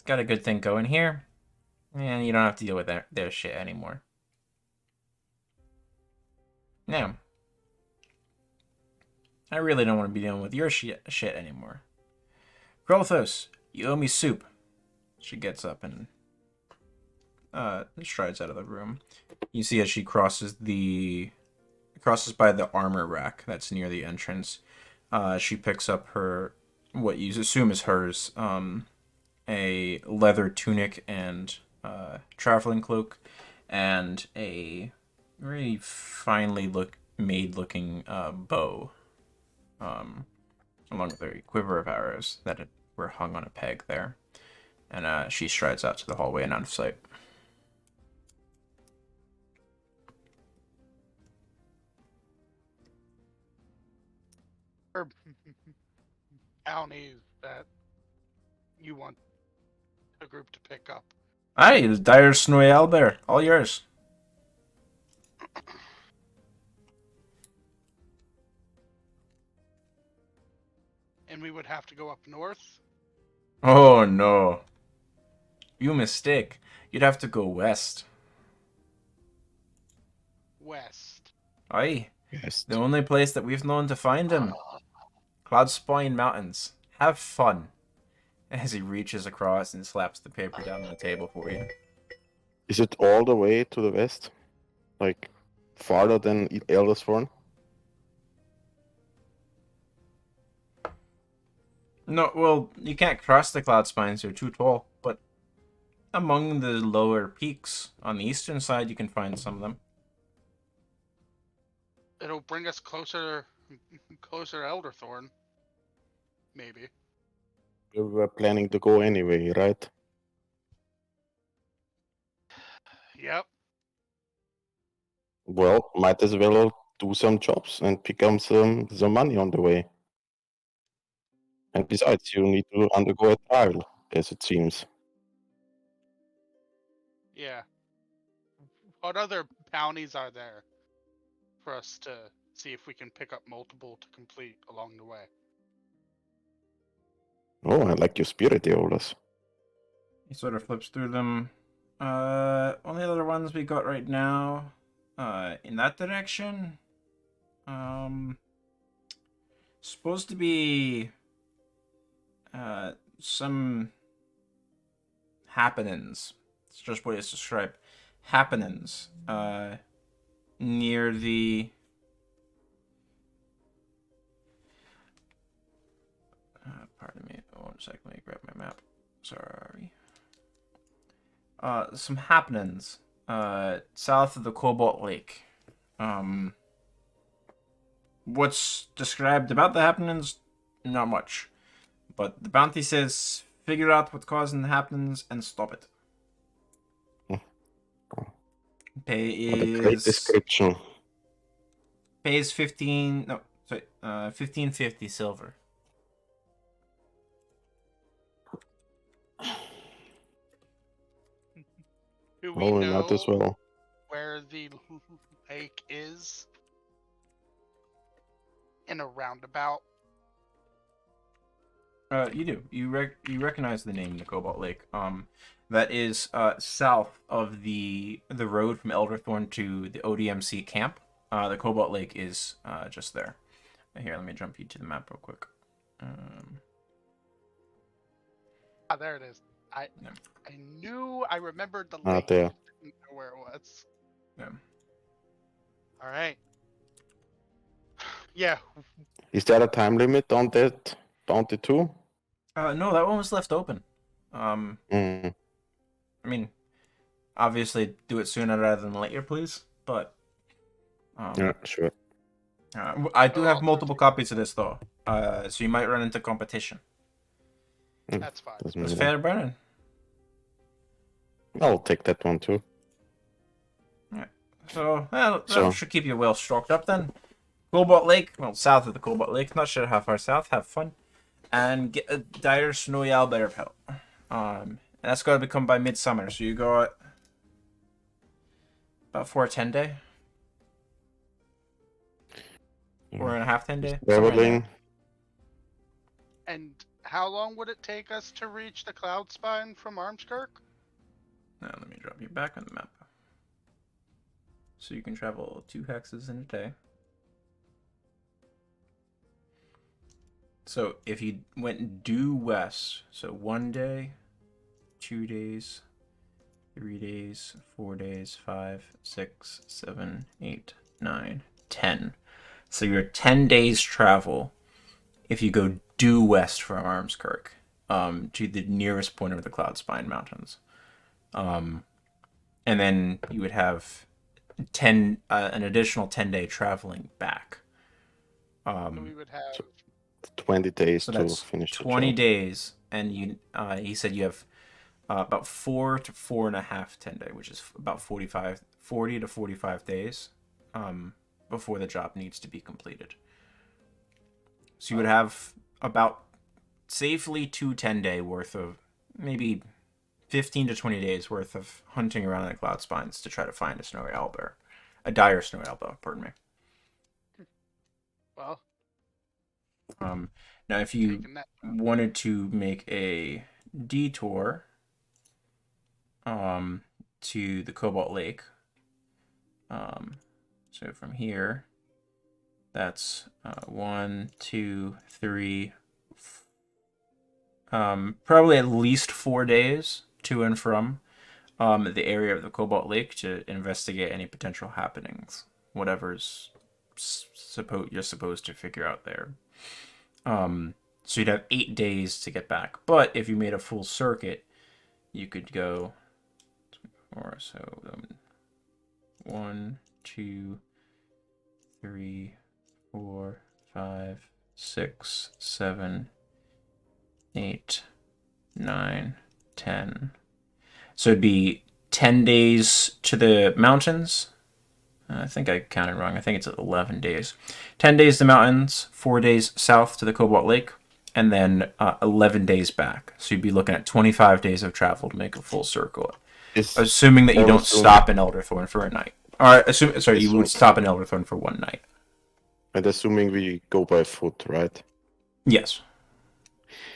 Got a good thing going here. And you don't have to deal with their shit anymore. Now, I really don't want to be dealing with your shit anymore. Krothos, you owe me soup. She gets up and strides out of the room. You see as she crosses by the armor rack that's near the entrance. She picks up what you assume is hers, a leather tunic and traveling cloak, and a very finely made looking bow, along with a quiver of arrows that were hung on a peg there. And she strides out to the hallway and out of sight. Or bounties that you want a group to pick up. Aye, the Dire Snowy Owlbear, all yours. And we would have to go up north? Oh no. You mistake. You'd have to go west. West. Aye. Yes. The only place that we've known to find him. Cloud Spine Mountains. Have fun. As he reaches across and slaps the paper down on the table for you. Is it all the way to the west? Like farther than Eldersworn? No, well, you can't cross the Cloud Spines, they're too tall, but among the lower peaks on the eastern side, you can find some of them. It'll bring us closer to Elderthorn. Maybe. We were planning to go anyway, right? Yep. Well, might as well do some jobs and pick up some money on the way. And besides, you need to undergo a trial, as it seems. Yeah. What other bounties are there for us to see if we can pick up multiple to complete along the way? Oh, I like your spirit, Eolus. He sort of flips through them. Only other ones we got right now, in that direction, supposed to be, some happenings. It's just what it's described. Happenings, near the, pardon me, one second, let me grab my map. Sorry. Some happenings south of the Cobalt Lake. What's described about the happenings? Not much. But the bounty says figure out what's causing the happenings and stop it. Pay What a great is description. 1550 silver. Do we Oh, know not as well. where the lake is? In a roundabout? You do. You recognize the name, the Cobalt Lake. That is south of the road from Elderthorn to the ODMC camp. The Cobalt Lake is just there. Here, let me jump you to the map real quick. Ah, there it is. I knew I remembered the Ah, lake. there. I didn't know where it was. Yeah. All right. Yeah. Is there a time limit on that bounty too? No, that one was left open. Mm. I mean, obviously, do it sooner rather than later, please. But Yeah, sure. I do have multiple copies of this though, so you might run into competition. That's fine. Doesn't It's matter. fair, Brennan. I'll take that one too. So that So- should keep you well stocked up then. Cobalt Lake, well, south of the Cobalt Lake. Not sure how far south. Have fun, and get a dire snowy owlbear pelt. And that's got to become by midsummer. So you go out about 4:10 day, 4.5 10 day. somewhere in there. Traveling. And how long would it take us to reach the cloud spine from Armskirk? Now let me drop you back on the map. So you can travel 2 hexes in a day. So if you went due west, so 1 day, 2 days, 3 days, 4 days, 5, 6, 7, 8, 9, 10. So you're 10 days travel if you go due west from Armskirk, to the nearest point of the Cloud Spine Mountains. And then you would have an additional 10-day traveling back. So we would have 20 days So to that's finish the 20 job. days, and he said you have about 4 to 4.5 10-day, which is about 40 to 45 days before the job needs to be completed. So you would have about safely 2 10-day worth of, maybe 15 to 20 days worth of hunting around the cloud spines to try to find a snowy owlbear. A dire snowy owlbear, pardon me. well Now, if you taking that. wanted to make a detour to the Cobalt Lake, so from here, that's 1, 2, 3, probably at least 4 days to and from the area of the Cobalt Lake to investigate any potential happenings, whatever's you're supposed to figure out there. So you'd have 8 days to get back. But if you made a full circuit, you could go, or so 1, 2, 3, 4, 5, 6, 7, 8, 9, 10. So it'd be 10 days to the mountains. I think I counted wrong. I think it's 11 days. 10 days to the mountains, 4 days south to the Cobalt Lake, and then 11 days back. So you'd be looking at 25 days of travel to make a full circle. Assuming that you all don't assuming- stop in Elderthorn for a night. Or sorry, you would Assuming- stop in Elderthorn for one night. And assuming we go by foot, right? Yes.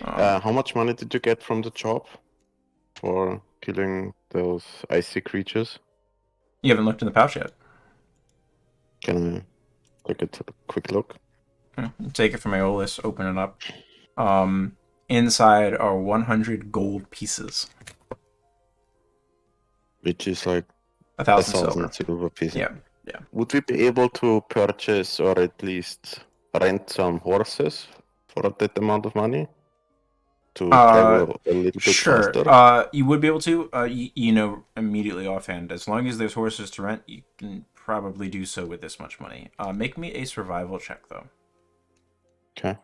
How much money did you get from the job for killing those icy creatures? You haven't looked in the pouch yet. Can I take a quick look? Take it from Aeolus, open it up. Inside are 100 gold pieces. Which is like 1,000 1,000 silver. silver pieces. Yeah. Would we be able to purchase or at least rent some horses for that amount of money? To travel a little bit Sure. faster? You would be able to. You know, immediately offhand, as long as there's horses to rent, you can probably do so with this much money. Make me a survival check, though. Okay.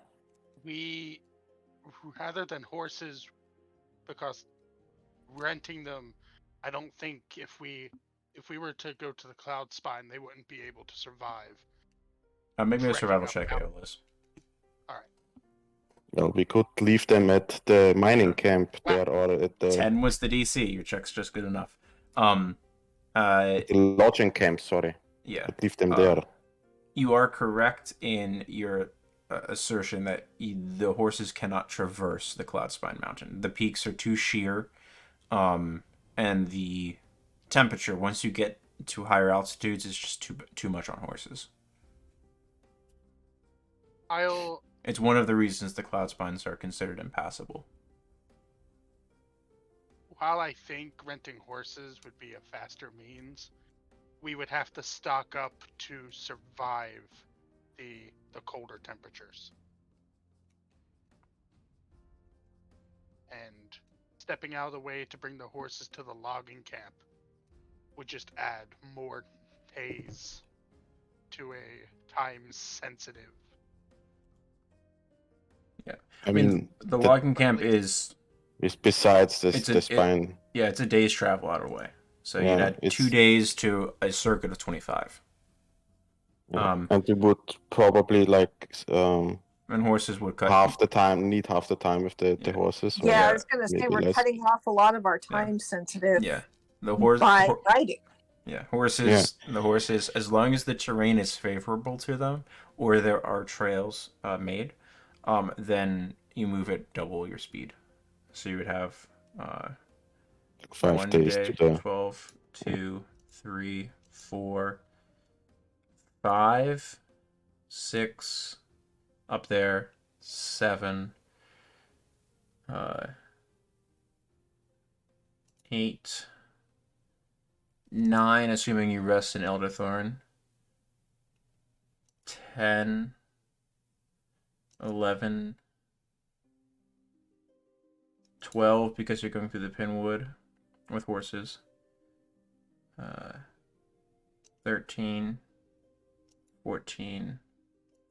We, rather than horses, because renting them, I don't think if we were to go to the Cloud Spine, they wouldn't be able to survive. Make me a Trekking survival up check, mountains. Aeolus. Well, we could leave them at the mining camp there or at the 10 was the DC. Your check's just good enough. the lodging camp, sorry. Yeah. Could leave them there. You are correct in your assertion that the horses cannot traverse the Cloudspine Mountain. The peaks are too sheer, and the temperature, once you get to higher altitudes, is just too much on horses. It's one of the reasons the Cloudspines are considered impassable. While I think renting horses would be a faster means, we would have to stock up to survive the colder temperatures. And stepping out of the way to bring the horses to the logging camp would just add more days to a time-sensitive. Yeah. I mean, the logging camp is besides it's the spine. it's a day's travel out of the way. So Yeah, you'd add it's- 2 days to a circuit of 25. And we would probably like And horses would cut half the time with the Yeah. horses. or Yeah, I was going to say maybe we're less. cutting off a lot of our time sensitive Yeah. The horse by riding. Yeah, the horses, as long as the terrain is favorable to them or there are trails made, then you move at double your speed. So you would have 5 1 days day, to the 12, 2, 3, 4, 5, 6, up there, 7, 8, 9, assuming you rest in Elderthorn, 10, 11, 12 because you're going through the Pinwood with horses, 13, 14,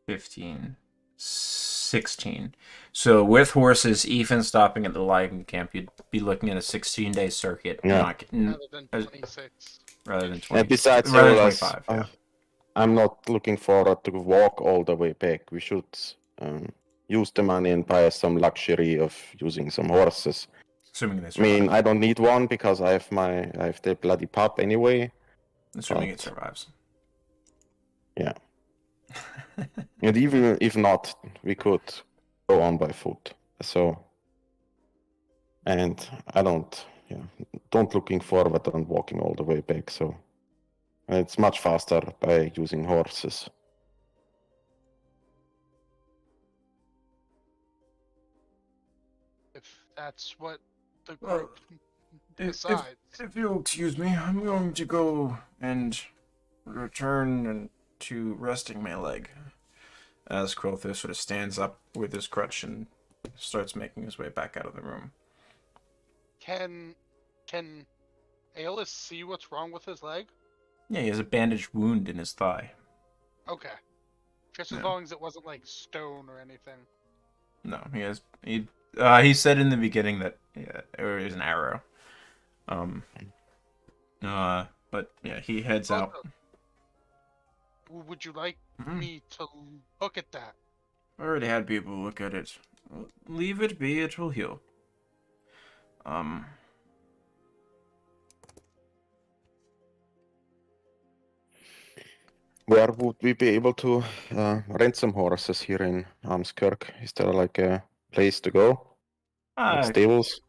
15, 16. So with horses, even stopping at the logging camp, you'd be looking at a 16-day circuit, Yeah. Rather than 26. rather than 20. And besides, rather than all us, 25. Yeah. I'm not looking forward to walk all the way back. We should use the money and buy some luxury of using some horses. Assuming they I survive. mean, I don't need one because I have the bloody pup anyway. Assuming it but- survives. Yeah. And even if not, we could go on by foot. So, and I don't looking forward on walking all the way back. So, it's much faster by using horses. If that's what the Well, group decides. If you'll excuse me, I'm going to go and return to resting my leg. As Quilthus sort of stands up with his crutch and starts making his way back out of the room. Can Aeolus see what's wrong with his leg? Yeah, he has a bandaged wound in his thigh. Okay. Just as Yeah. long as it wasn't like stone or anything. No, he said in the beginning that it was an arrow. But yeah, he heads out. Would you like Mhm. me to look at that? I already had people look at it. Leave it be, it will heal. Where would we be able to rent some horses here in Armskirk? Is there like a place to go? Like stables?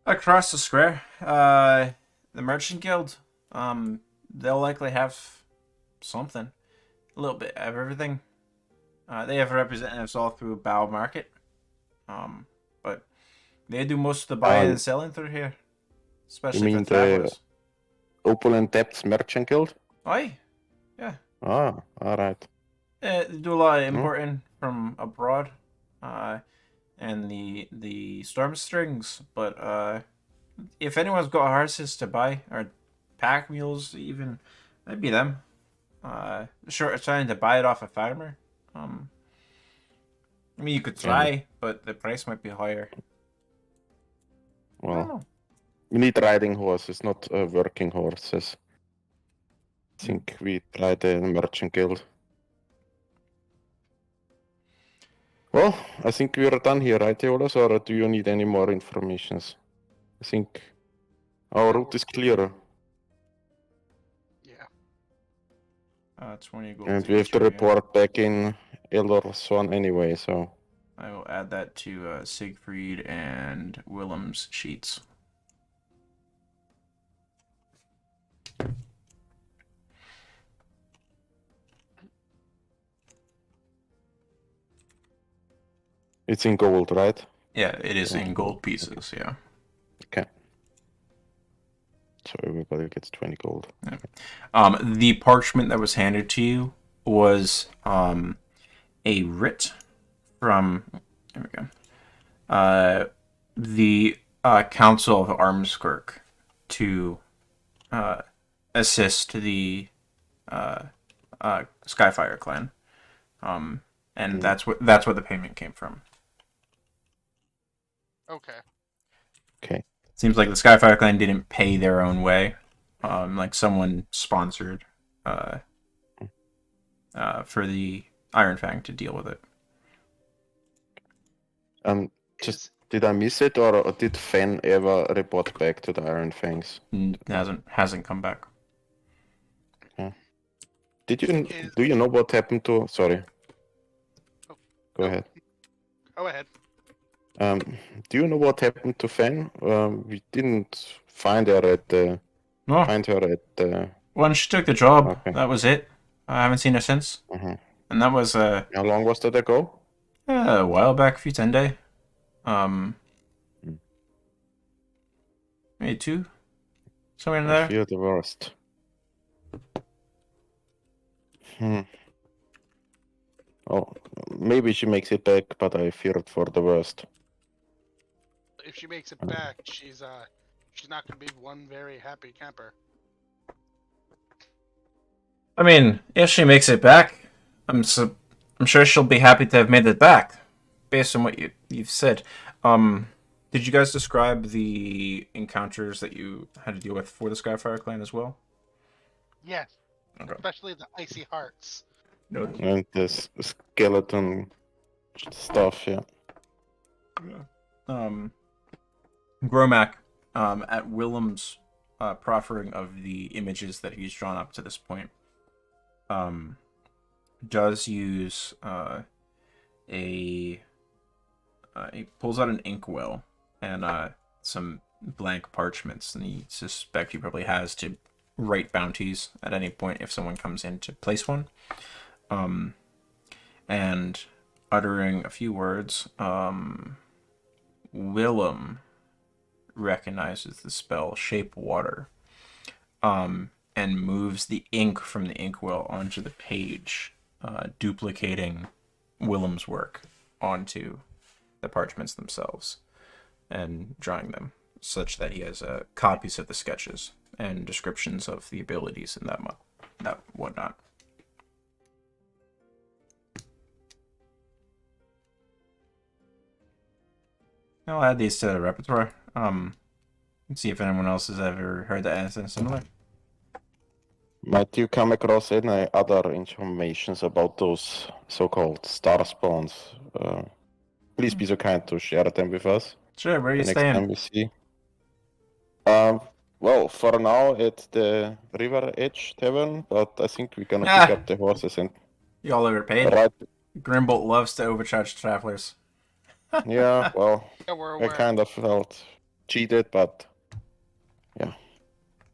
Across the square, the Merchant Guild, they'll likely have something, a little bit of everything. They have representatives all through Bow Market, but they do most of the buying and selling through here, especially mean for travelers. Opulent Depths Merchant Guild? Aye, yeah. Ah, alright. They do a lot of importing from abroad, and the storm strings. But if anyone's got horses to buy or pack mules, even that'd be them. Short of trying to buy it off a farmer. I mean, you could try, but the price might be higher. I don't Well, know. we need riding horses, not working horses. I think we try the Merchant Guild. Well, I think we are done here, right, Eolas? Or do you need any more informations? I think our route is clear. Yeah. 20 gold. And to we have each to of you. report back in Elder Swan anyway, so... I will add that to Siegfried and Willem's sheets. It's in gold, right? Yeah, it is in gold pieces, yeah. Okay. So everybody gets 20 gold. The parchment that was handed to you was a writ from there we go. The Council of Armskirk to assist the Skyfire clan. And that's what the payment came from. Okay. Okay. Seems like the Skyfire clan didn't pay their own way. Like someone sponsored for the Iron Fang to deal with it. Just did I miss it, or did Fen ever report back to the Iron Fangs? Hasn't come back. Did you do you know what happened to? Sorry. Go ahead. Go ahead. Do you know what happened to Fen? We didn't find her at the. No. Find her at the. When she took the job, Okay. that was it. I haven't seen her since. And that was How long was that ago? a while back, a few 10 days. Maybe 2. Somewhere in I there. fear the worst. Oh, maybe she makes it back, but I feared for the worst. If she makes it back, she's not gonna be one very happy camper. I mean, if she makes it back, I'm sure she'll be happy to have made it back, based on what you've said. Did you guys describe the encounters that you had to deal with for the Skyfire clan as well? Yes. Okay. Especially the icy hearts. No. And this skeleton stuff, yeah. Gromack, at Willem's proffering of the images that he's drawn up to this point, does use he pulls out an inkwell and some blank parchments, and he suspects he probably has to write bounties at any point if someone comes in to place one. And uttering a few words, Willem recognizes the spell Shape Water, and moves the ink from the inkwell onto the page, duplicating Willem's work onto the parchments themselves and drawing them such that he has copies of the sketches and descriptions of the abilities and that whatnot. I'll add these to the repertoire. Let's see if anyone else has ever heard that anything similar. Might you come across any other informations about those so-called star spawns? Please be so kind to share them with us. Sure, where are you The next time staying? we see. Well, for now at the River Edge Tavern, but I think we're gonna pick Ah. up the horses and You all overpaid. ride. Grimbolt loves to overcharge travelers. Yeah, well, Yeah, we're I aware. kind of felt cheated, but yeah.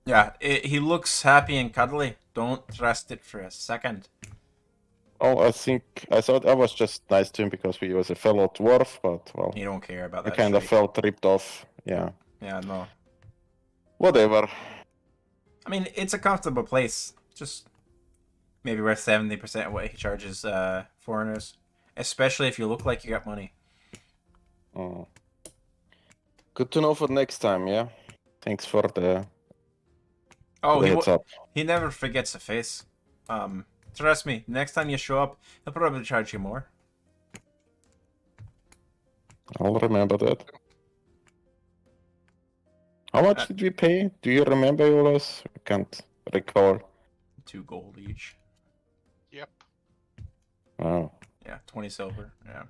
Yeah, he looks happy and cuddly. Don't trust it for a second. Oh, I thought I was just nice to him because he was a fellow dwarf, but well, You don't care about I that kind of shit. felt ripped off. Yeah, Yeah, no. whatever. I mean, it's a comfortable place. Just maybe worth 70% of what he charges foreigners. Especially if you look like you got money. Mm. Good to know for next time. Yeah, thanks for the Oh, heads up. he never forgets a face. Trust me, next time you show up, he'll probably charge you more. I'll remember that. How much did we pay? Do you remember, Jonas? I can't recall. 2 gold each. Yep. Oh. Yeah, 20 silver. Yeah.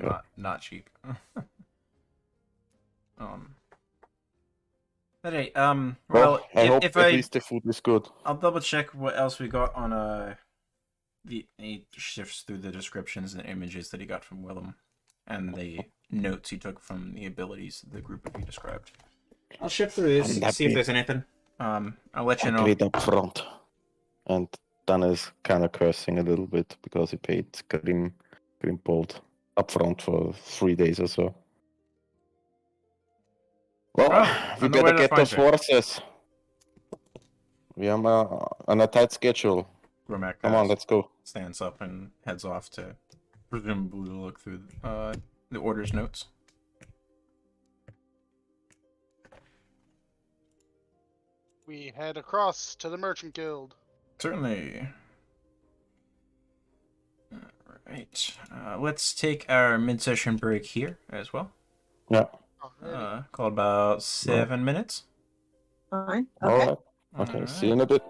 Yeah. Not cheap. Alright, well, I hope if at least the food is good. I'll double check what else we got on he shifts through the descriptions and images that he got from Willem and the notes he took from the abilities the group of you described. I'll shift through this, see if there's anything. I'll let you know. Paid up front. And Dan is kind of cursing a little bit because he paid Grimbold up front for 3 days or so. Well, I we know where better to get find those you. horses. We are on a tight schedule. Gromac Come on, let's go. stands up and heads off to presumably look through the order's notes. We head across to the Merchant Guild. Certainly. Alright. Let's take our mid-session break here as well. Yeah. Called about 7 minutes. Fine. All Okay. right. Okay, Alright. see you in a bit.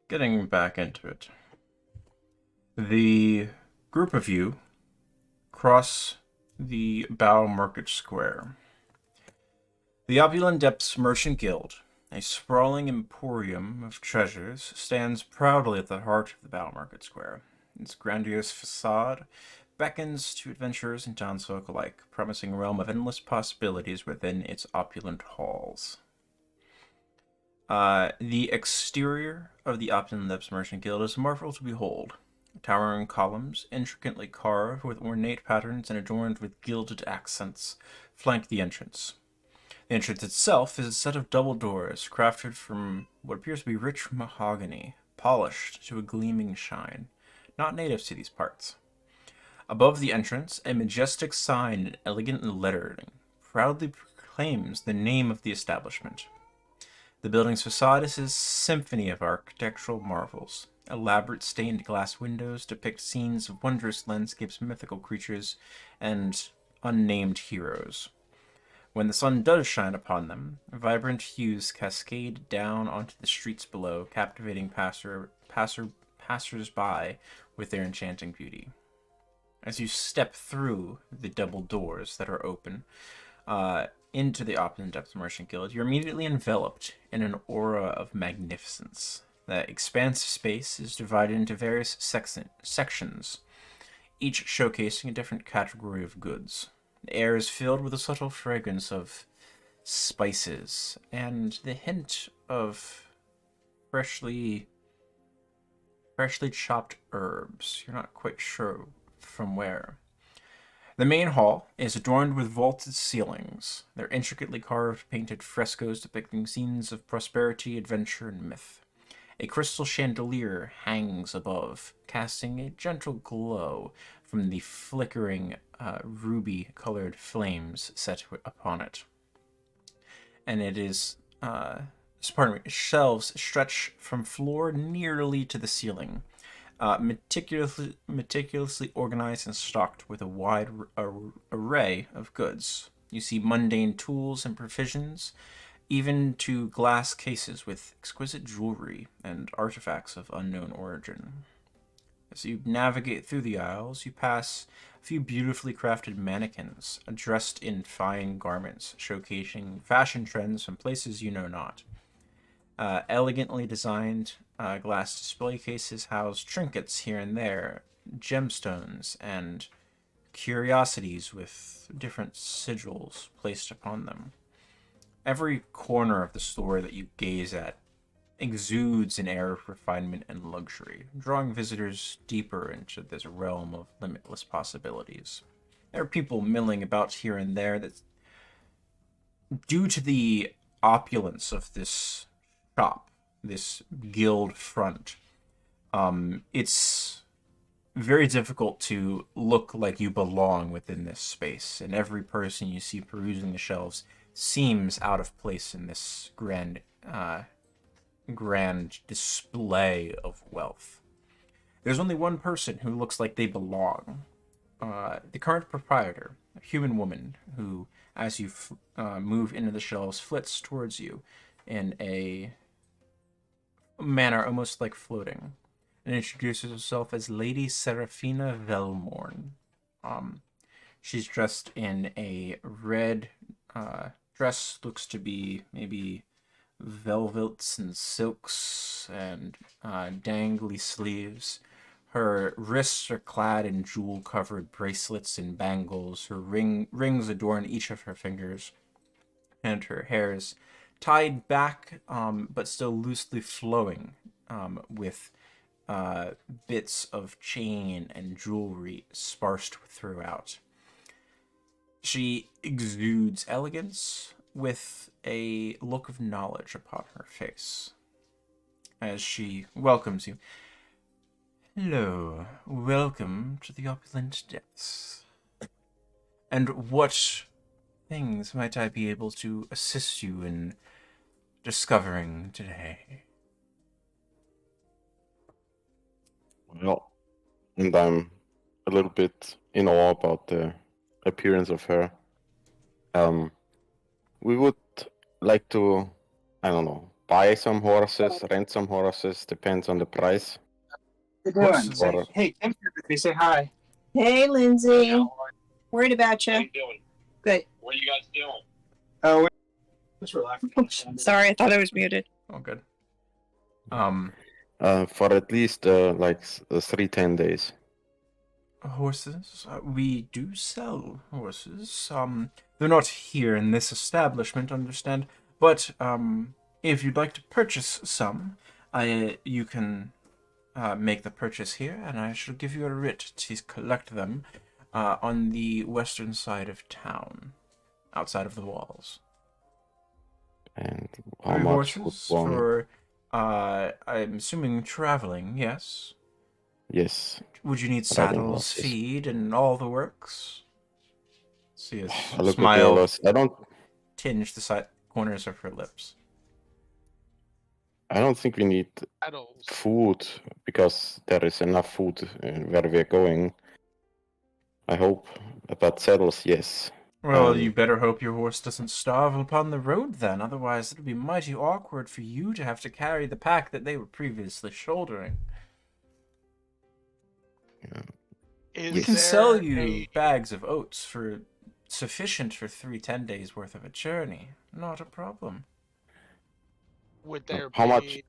Getting back into it. The group of you cross the Bow Market Square. The Opulent Depths Merchant Guild, a sprawling emporium of treasures, stands proudly at the heart of the Bow Market Square. Its grandiose facade beckons to adventurers and townsfolk alike, promising a realm of endless possibilities within its opulent halls. The exterior of the Opulent Depths Merchant Guild is marvelous to behold. Towering columns, intricately carved with ornate patterns and adorned with gilded accents, flank the entrance. The entrance itself is a set of double doors crafted from what appears to be rich mahogany, polished to a gleaming shine, not native to these parts. Above the entrance, a majestic sign in elegant lettering proudly proclaims the name of the establishment. The building's facade is a symphony of architectural marvels. Elaborate stained glass windows depict scenes of wondrous landscapes, mythical creatures, and unnamed heroes. When the sun does shine upon them, vibrant hues cascade down onto the streets below, captivating passers-by with their enchanting beauty. As you step through the double doors that are open into the Opulent Depths Merchant Guild, you're immediately enveloped in an aura of magnificence. The expansive space is divided into various sections, each showcasing a different category of goods. The air is filled with a subtle fragrance of spices and the hint of freshly chopped herbs. You're not quite sure from where. The main hall is adorned with vaulted ceilings, their intricately carved painted frescoes depicting scenes of prosperity, adventure, and myth. A crystal chandelier hangs above, casting a gentle glow from the flickering ruby-colored flames set upon it. And it is, shelves stretch from floor nearly to the ceiling, meticulously organized and stocked with a wide array of goods. You see mundane tools and provisions, even to glass cases with exquisite jewelry and artifacts of unknown origin. As you navigate through the aisles, you pass a few beautifully crafted mannequins dressed in fine garments, showcasing fashion trends from places you know not. Elegantly designed glass display cases house trinkets here and there, gemstones, and curiosities with different sigils placed upon them. Every corner of the store that you gaze at exudes an air of refinement and luxury, drawing visitors deeper into this realm of limitless possibilities. There are people milling about here and there that, due to the opulence of this shop, this guild front, it's very difficult to look like you belong within this space, and every person you see perusing the shelves seems out of place in this grand display of wealth. There's only one person who looks like they belong. The current proprietor, a human woman who, as you move into the shelves, flits towards you in a manner almost like floating, and introduces herself as Lady Seraphina Velmorn. She's dressed in a red dress, looks to be maybe velvets and silks and dangly sleeves. Her wrists are clad in jewel-covered bracelets and bangles. Her rings adorn each of her fingers, and her hair is tied back, but still loosely flowing, with bits of chain and jewelry sparsed throughout. She exudes elegance with a look of knowledge upon her face as she welcomes you. Hello, welcome to the Opulent Depths. And what things might I be able to assist you in discovering today? Well, and I'm a little bit in awe about the appearance of her. We would like to, I don't know, buy some horses, rent some horses, depends on the price. Good doing. Horses. Say, hey, Tim's here with me. Say hi. Hey, Lindsay. Yeah, Worried about how you. you doing? Good. What are you guys doing? Oh, just relax. Sorry, I thought I was muted. Oh, good. For at least like 3-10 days. Horses? We do sell horses. They're not here in this establishment, understand? But, if you'd like to purchase some, you can make the purchase here, and I shall give you a writ to collect them on the western side of town, outside of the walls. And how 3 much would horses one? for, I'm assuming traveling, yes? Yes, Would you need riding saddles, horses. feed, and all the works? See a I look at smile Golos. tinge the side corners of her lips. I don't think we need Adults. food because there is enough food where we're going. I hope, but saddles, yes. Well, you better hope your horse doesn't starve upon the road then, otherwise it'll be mighty awkward for you to have to carry the pack that they were previously shouldering. Is We can there sell you a- bags of oats for sufficient for 3 10 days worth of a journey. Not a problem. Would there How be much?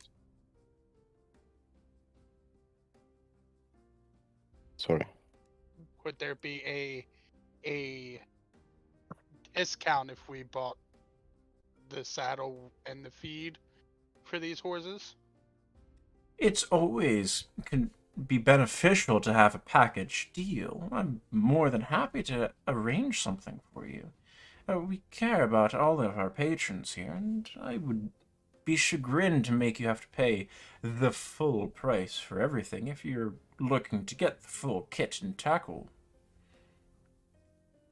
Sorry. would there be a discount if we bought the saddle and the feed for these horses? It's always can be beneficial to have a package deal. I'm more than happy to arrange something for you. We care about all of our patrons here, and I would be chagrined to make you have to pay the full price for everything if you're looking to get the full kit and tackle.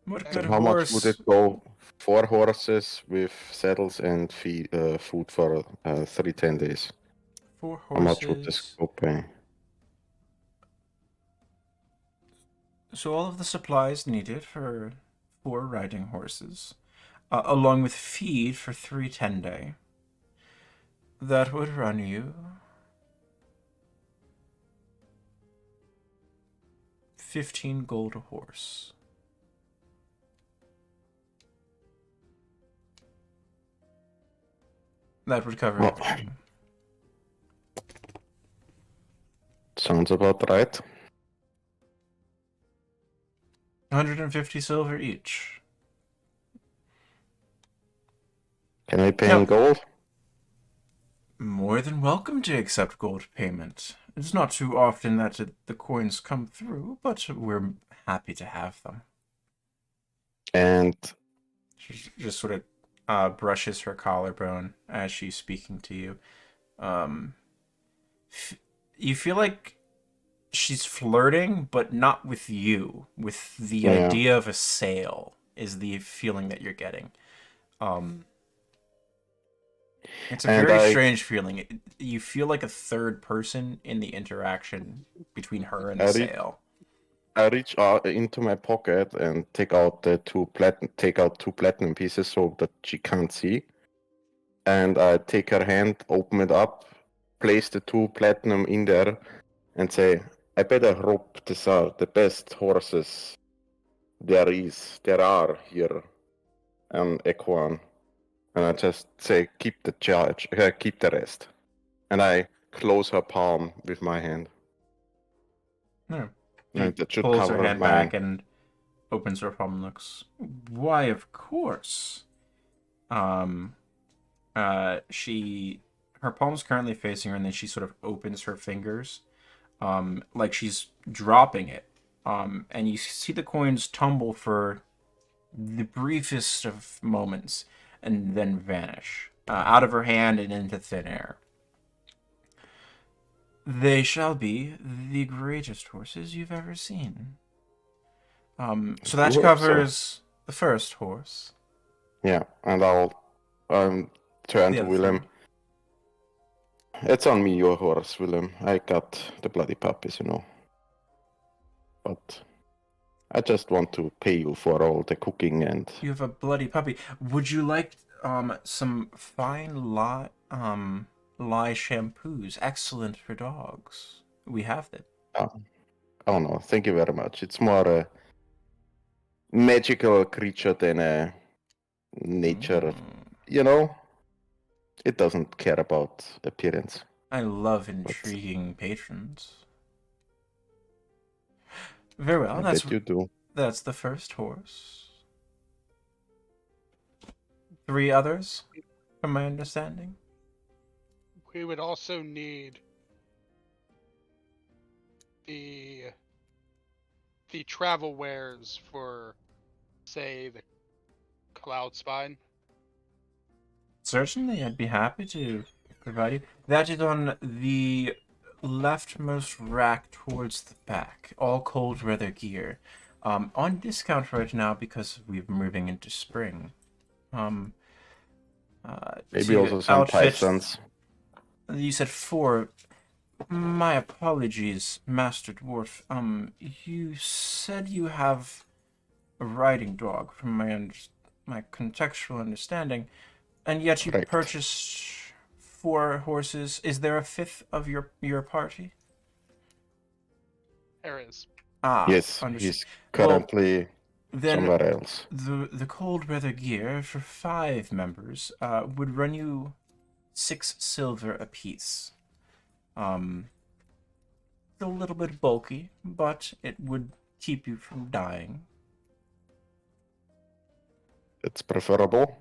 What And good How much would horse? it go? 4 horses with saddles and food for 3 10 days. 4 How much would this horses. go pay? So all of the supplies needed for 4 riding horses, along with feed for 3 10 day. That would run you 15 gold a horse. That would cover Well, everything. sounds about right. 150 silver each. Can I pay No. in gold? More than welcome to accept gold payment. It's not too often that the coins come through, but we're happy to have them. And She just sort of brushes her collarbone as she's speaking to you. You feel like she's flirting, but not with you. With the idea of a sale is the feeling that you're getting. It's a very strange feeling. You feel like a third person in the interaction between her and the sale. I reach out into my pocket and take out 2 platinum pieces so that she can't see. And I take her hand, open it up, place the 2 platinum in there, and say, I better hope these are the best horses there are here on Equan. And I just say, keep the charge, keep the rest. And I close her palm with my hand. No. And that should Pulls her cover hand mine. back and opens her palm and looks. Why, of course. Her palm's currently facing her, and then she sort of opens her fingers, like she's dropping it. And you see the coins tumble for the briefest of moments, and then vanish out of her hand and into thin air. They shall be the greatest horses you've ever seen. So that covers the first horse. Yeah, and I'll turn to Willem. It's on me, your horse, Willem. I got the bloody puppies, But I just want to pay you for all the cooking and... You have a bloody puppy. Would you like some fine lye shampoos? Excellent for dogs. We have them. Oh no, thank you very much. It's more a magical creature than a nature, It doesn't care about appearance. I love intriguing patrons. Very well, I bet you do. That's the first horse. 3 others, from my understanding. We would also need the travel wares for, say, the Cloud Spine. Certainly, I'd be happy to provide you. That is on the leftmost rack towards the back. All cold weather gear. On discount right now because we're moving into spring. Maybe To also some outfit. pythons. You said 4. My apologies, Master Dwarf. You said you have a riding dog, from my contextual understanding, and yet you Correct. purchased 4 horses. Is there a 5th of your party? There is. Ah, Yes, understood. he's currently Then somewhere else. the cold weather gear for 5 members would run you 6 silver apiece. It's a little bit bulky, but it would keep you from dying. It's preferable.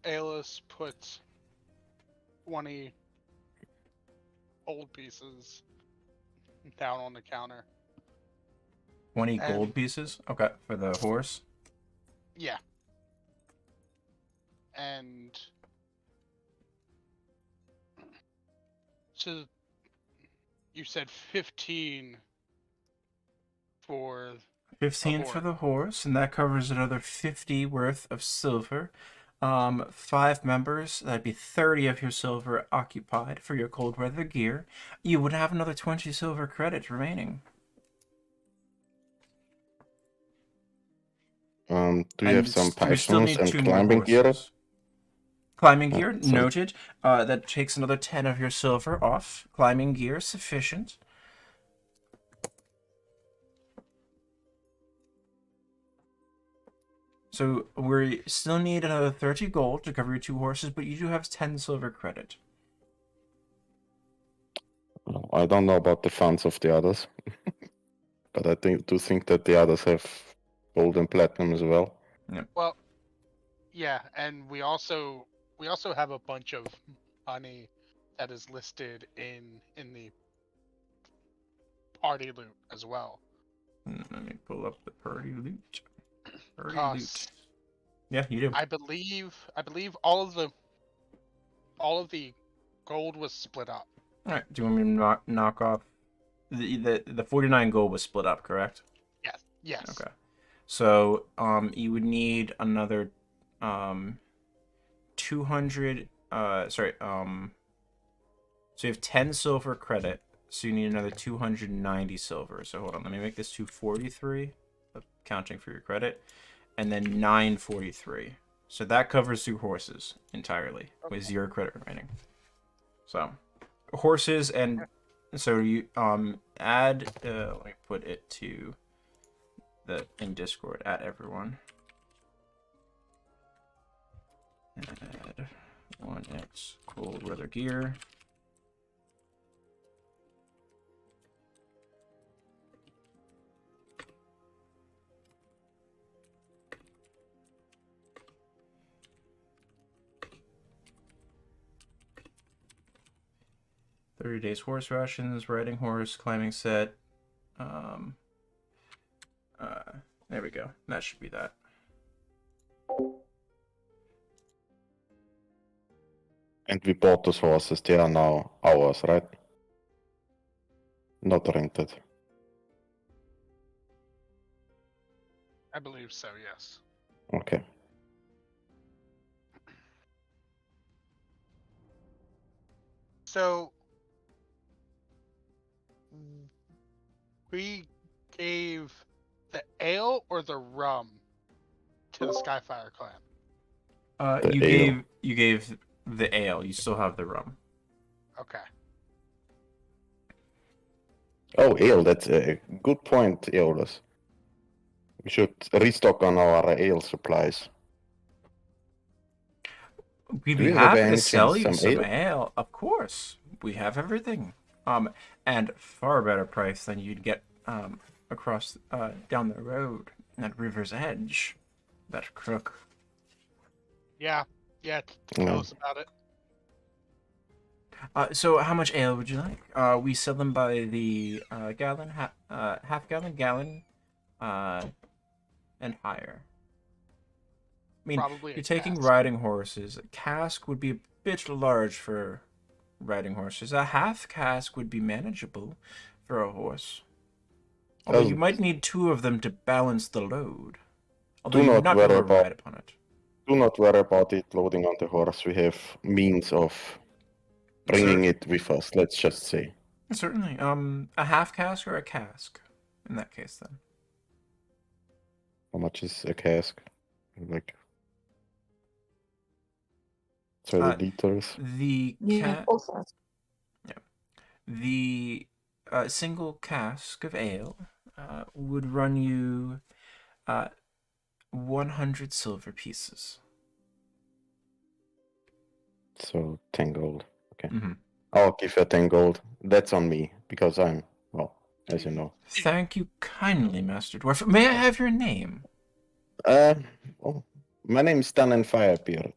Aeolus puts 20 gold pieces down on the counter. 20 And- gold pieces? Okay, for the horse. Yeah. And so you said 15 for 15 for the horse, and that covers another 50 worth of silver. 5 members, that'd be 30 of your silver occupied for your cold weather gear. You would have another 20 silver credits remaining. Do you have some You still pythons need and 2 more climbing gear? horses. Climbing gear, so- noted. That takes another 10 of your silver off. Climbing gear, sufficient. So we still need another 30 gold to cover your 2 horses, but you do have 10 silver credit. Well, I don't know about the funds of the others, but I do think that the others have gold and platinum as well. Well, yeah, and we also have a bunch of money that is listed in the party loot as well. Let me pull up the party loot. Party Costs. loot. Yeah, you do. I believe all of the gold was split up. All right. Do you want me to knock off the 49 gold was split up, correct? Yes. Yes. Okay. So you would need another 200 so you have 10 silver credit, so you need another 290 silver. So hold on, let me make this 243, counting for your credit, and then 943. So that covers 2 horses entirely with 0 credit remaining. So horses, and so you add let me put it to in Discord at everyone. Add 1x cold weather gear. "30 days horse rations, riding horse, climbing set." There we go. That should be that. And we bought those horses. They are now ours, right? Not rented. I believe so. Yes. Okay. So we gave the ale or the rum to the Skyfire clan. The You ale. gave the ale. You still have the rum. Okay. Oh, ale. That's a good point, Aeolus. We should restock on our ale supplies. We'd Do be we have happy any to sell chance you some some ale? ale. Of course, we have everything. And far better price than you'd get across down the road at River's Edge. That crook. Yeah. Yeah. Tell us about it. So how much ale would you like? We sell them by the gallon, half gallon, and higher. mean, Probably a you're taking cask. riding horses. A cask would be a bit large for riding horses. A half cask would be manageable for a horse. Although you might need 2 of them to balance the load. Although Do you would not not be able worry to about ride upon it. Do not worry about it loading on the horse. We have means of bringing it with us, let's just say. Certainly. A half cask or a cask? In that case, then. How much is a cask? Like 30 liters. The Yeah, both sides. the single cask of ale would run you 100 silver pieces. So 10 gold. Okay. Mm-hmm. I'll give you 10 gold. That's on me, because I'm, well, as you know. Thank you kindly, Master Dwarf. May I have your name? Oh, my name is Dun and Firebeard.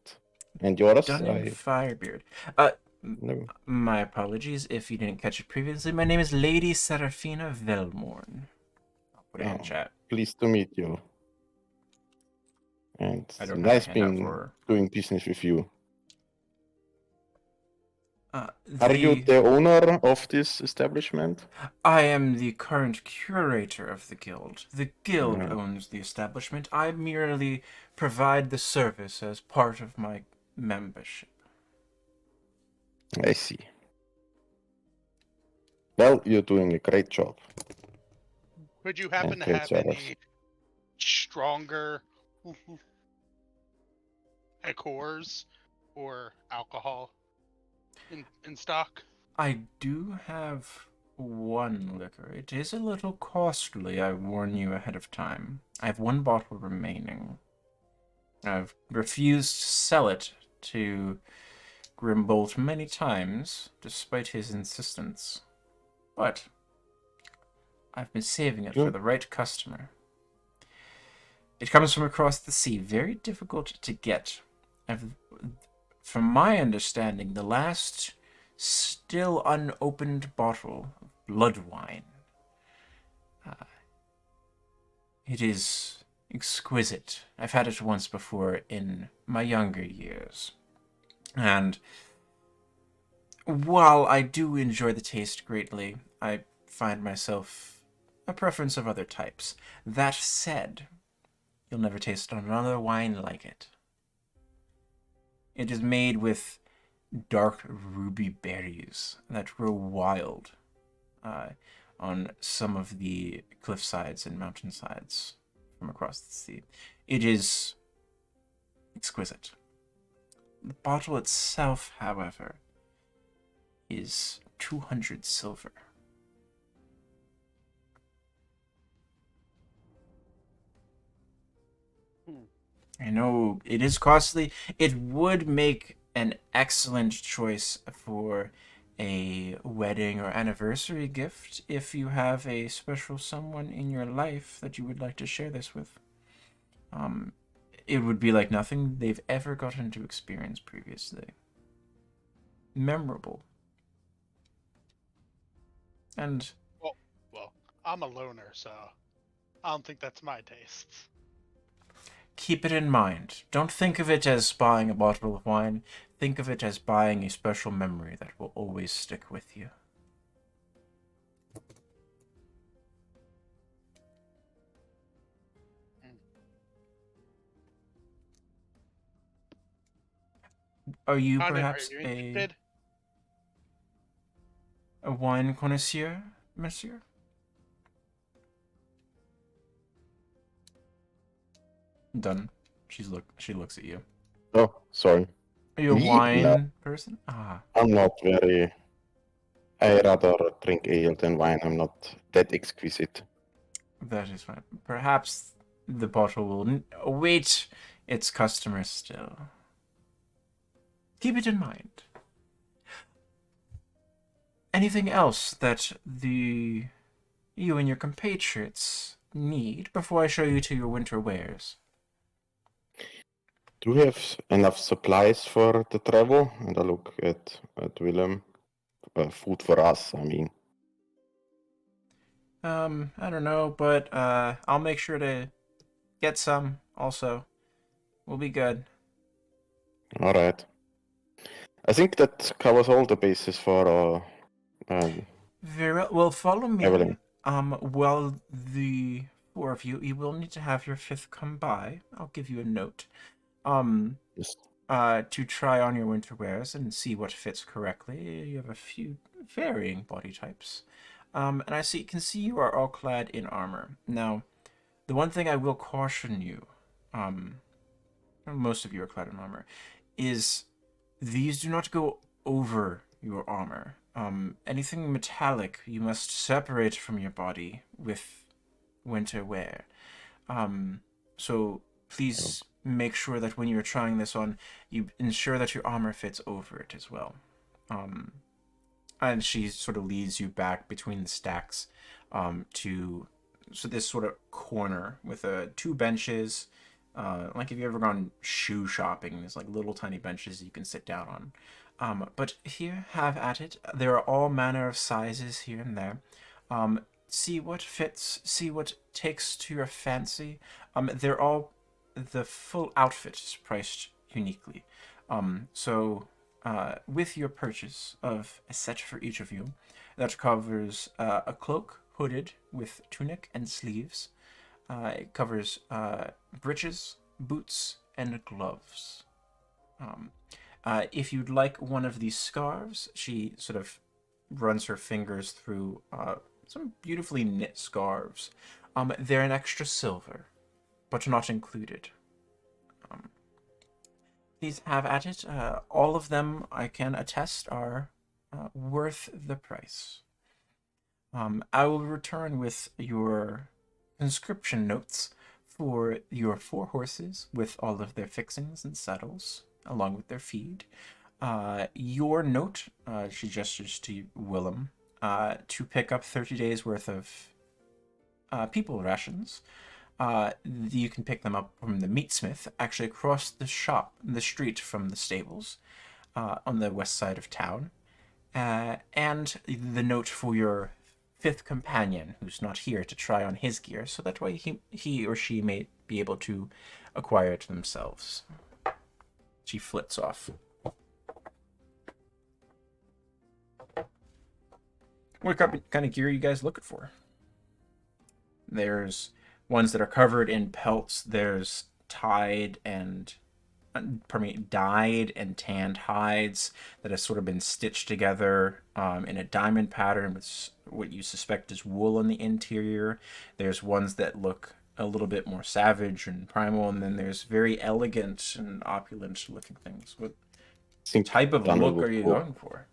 And yours? Dunnan Firebeard. No. My apologies if you didn't catch it previously. My name is Lady Seraphina Velmorn. I'll put it in chat. Pleased to meet you. And I don't nice have a handout being for doing business with you. her. Are you the owner of this establishment? I am the current curator of the guild. The guild Right. owns the establishment. I merely provide the service as part of my membership. I see. Well, you're doing a great job. Would you happen And to great have service. any stronger liqueurs or alcohol in stock? I do have one liquor. It is a little costly, I warn you ahead of time. I have 1 bottle remaining. I've refused to sell it to Grimbolt many times, despite his insistence. But I've been saving it for Good. the right customer. It comes from across the sea, very difficult to get. From my understanding, the last still unopened bottle of blood wine. It is exquisite. I've had it once before in my younger years. And while I do enjoy the taste greatly, I find myself a preference of other types. That said, you'll never taste another wine like it. It is made with dark ruby berries that grow wild on some of the cliffsides and mountainsides from across the sea. It is exquisite. The bottle itself, however, is 200 silver. I know it is costly. It would make an excellent choice for a wedding or anniversary gift if you have a special someone in your life that you would like to share this with. It would be like nothing they've ever gotten to experience previously. Memorable. And Well, I'm a loner, so I don't think that's my tastes. keep it in mind. Don't think of it as buying a bottle of wine. Think of it as buying a special memory that will always stick with you. Are you Condon, perhaps are you interested? a wine connoisseur, monsieur? Done. She looks at you. Oh, sorry. Are you a Me? wine No. person? Ah, I'm not very... I rather drink ale than wine. I'm not that exquisite. that is fine. Perhaps the bottle will await its customers still. Keep it in mind. Anything else that you and your compatriots need before I show you to your winter wares? Do we have enough supplies for the travel? And I look at Willem. Food for us, I mean. I don't know, but I'll make sure to get some also. We'll be good. All right. I think that covers all the bases for Very well. Well, follow me. Evelyn. Well, the four of you, you will need to have your fifth come by. I'll give you a note. Yes. To try on your winter wears and see what fits correctly. You have a few varying body types. And I can see you are all clad in armor. Now, the one thing I will caution you, most of you are clad in armor, is these do not go over your armor. Anything metallic you must separate from your body with winter wear. So please make sure that when you're trying this on, you ensure that your armor fits over it as well. And she sort of leads you back between the stacks to this sort of corner with two benches. Like if you've ever gone shoe shopping, there's like little tiny benches you can sit down on. But here, have at it. There are all manner of sizes here and there. See what fits, see what takes to your fancy. They're all, the full outfit is priced uniquely. So with your purchase of a set for each of you, that covers a cloak hooded with tunic and sleeves. It covers breeches, boots, and gloves. If you'd like one of these scarves, she sort of runs her fingers through some beautifully knit scarves. They're an extra silver, but not included. Please have at it. All of them, I can attest, are worth the price. I will return with your conscription notes for your 4 horses with all of their fixings and saddles, along with their feed. Your note, she gestures to Willem, to pick up 30 days worth of people rations. You can pick them up from the meatsmith, actually across the street from the stables, on the west side of town. And the note for your 5th companion, who's not here to try on his gear, so that way he or she may be able to acquire it themselves. She flits off. What kind of gear are you guys looking for? There's ones that are covered in pelts. There's dyed and tanned hides that have sort of been stitched together in a diamond pattern with what you suspect is wool on the interior. There's ones that look a little bit more savage and primal, and then there's very elegant and opulent looking things. What type of look are you going for?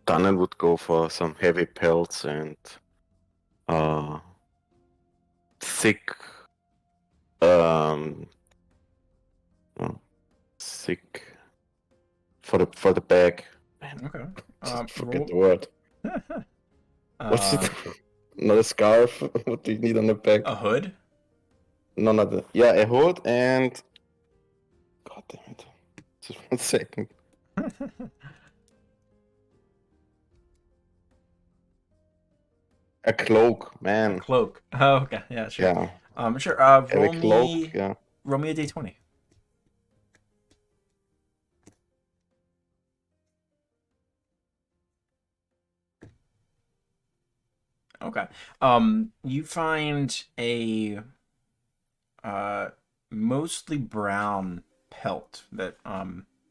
Dunnan would go for some heavy pelts and thick thick for the bag. Man, Okay. forget the word. What's it? Not a scarf. What do you need on the back? A hood? No, not the. Yeah, a hood and. God damn it! Just 1 second. A cloak, man. A cloak. Oh, okay. Yeah, sure. Yeah. Sure. Roll me. Yeah. Roll me a d20. Okay. You find a mostly brown pelt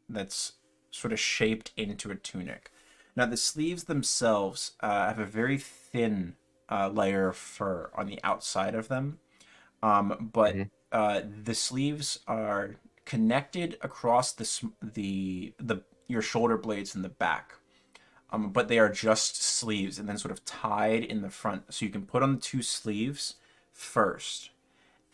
that's sort of shaped into a tunic. Now the sleeves themselves have a very thin layer of fur on the outside of them, but the sleeves are connected across your shoulder blades in the back. But they are just sleeves and then sort of tied in the front. So you can put on the 2 sleeves first,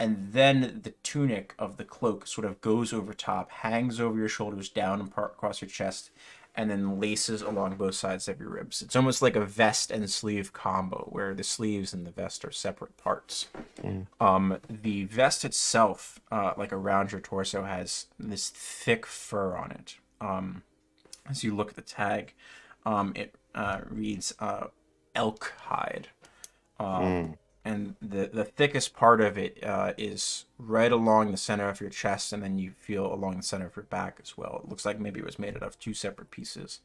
and then the tunic of the cloak sort of goes over top, hangs over your shoulders, down and across your chest, and then laces along both sides of your ribs. It's almost like a vest and sleeve combo, where the sleeves and the vest are separate parts. The vest itself, like around your torso, has this thick fur on it. As you look at the tag, it reads elk hide. and the thickest part of it is right along the center of your chest, and then you feel along the center of your back as well. It looks like maybe it was made out of two separate pieces.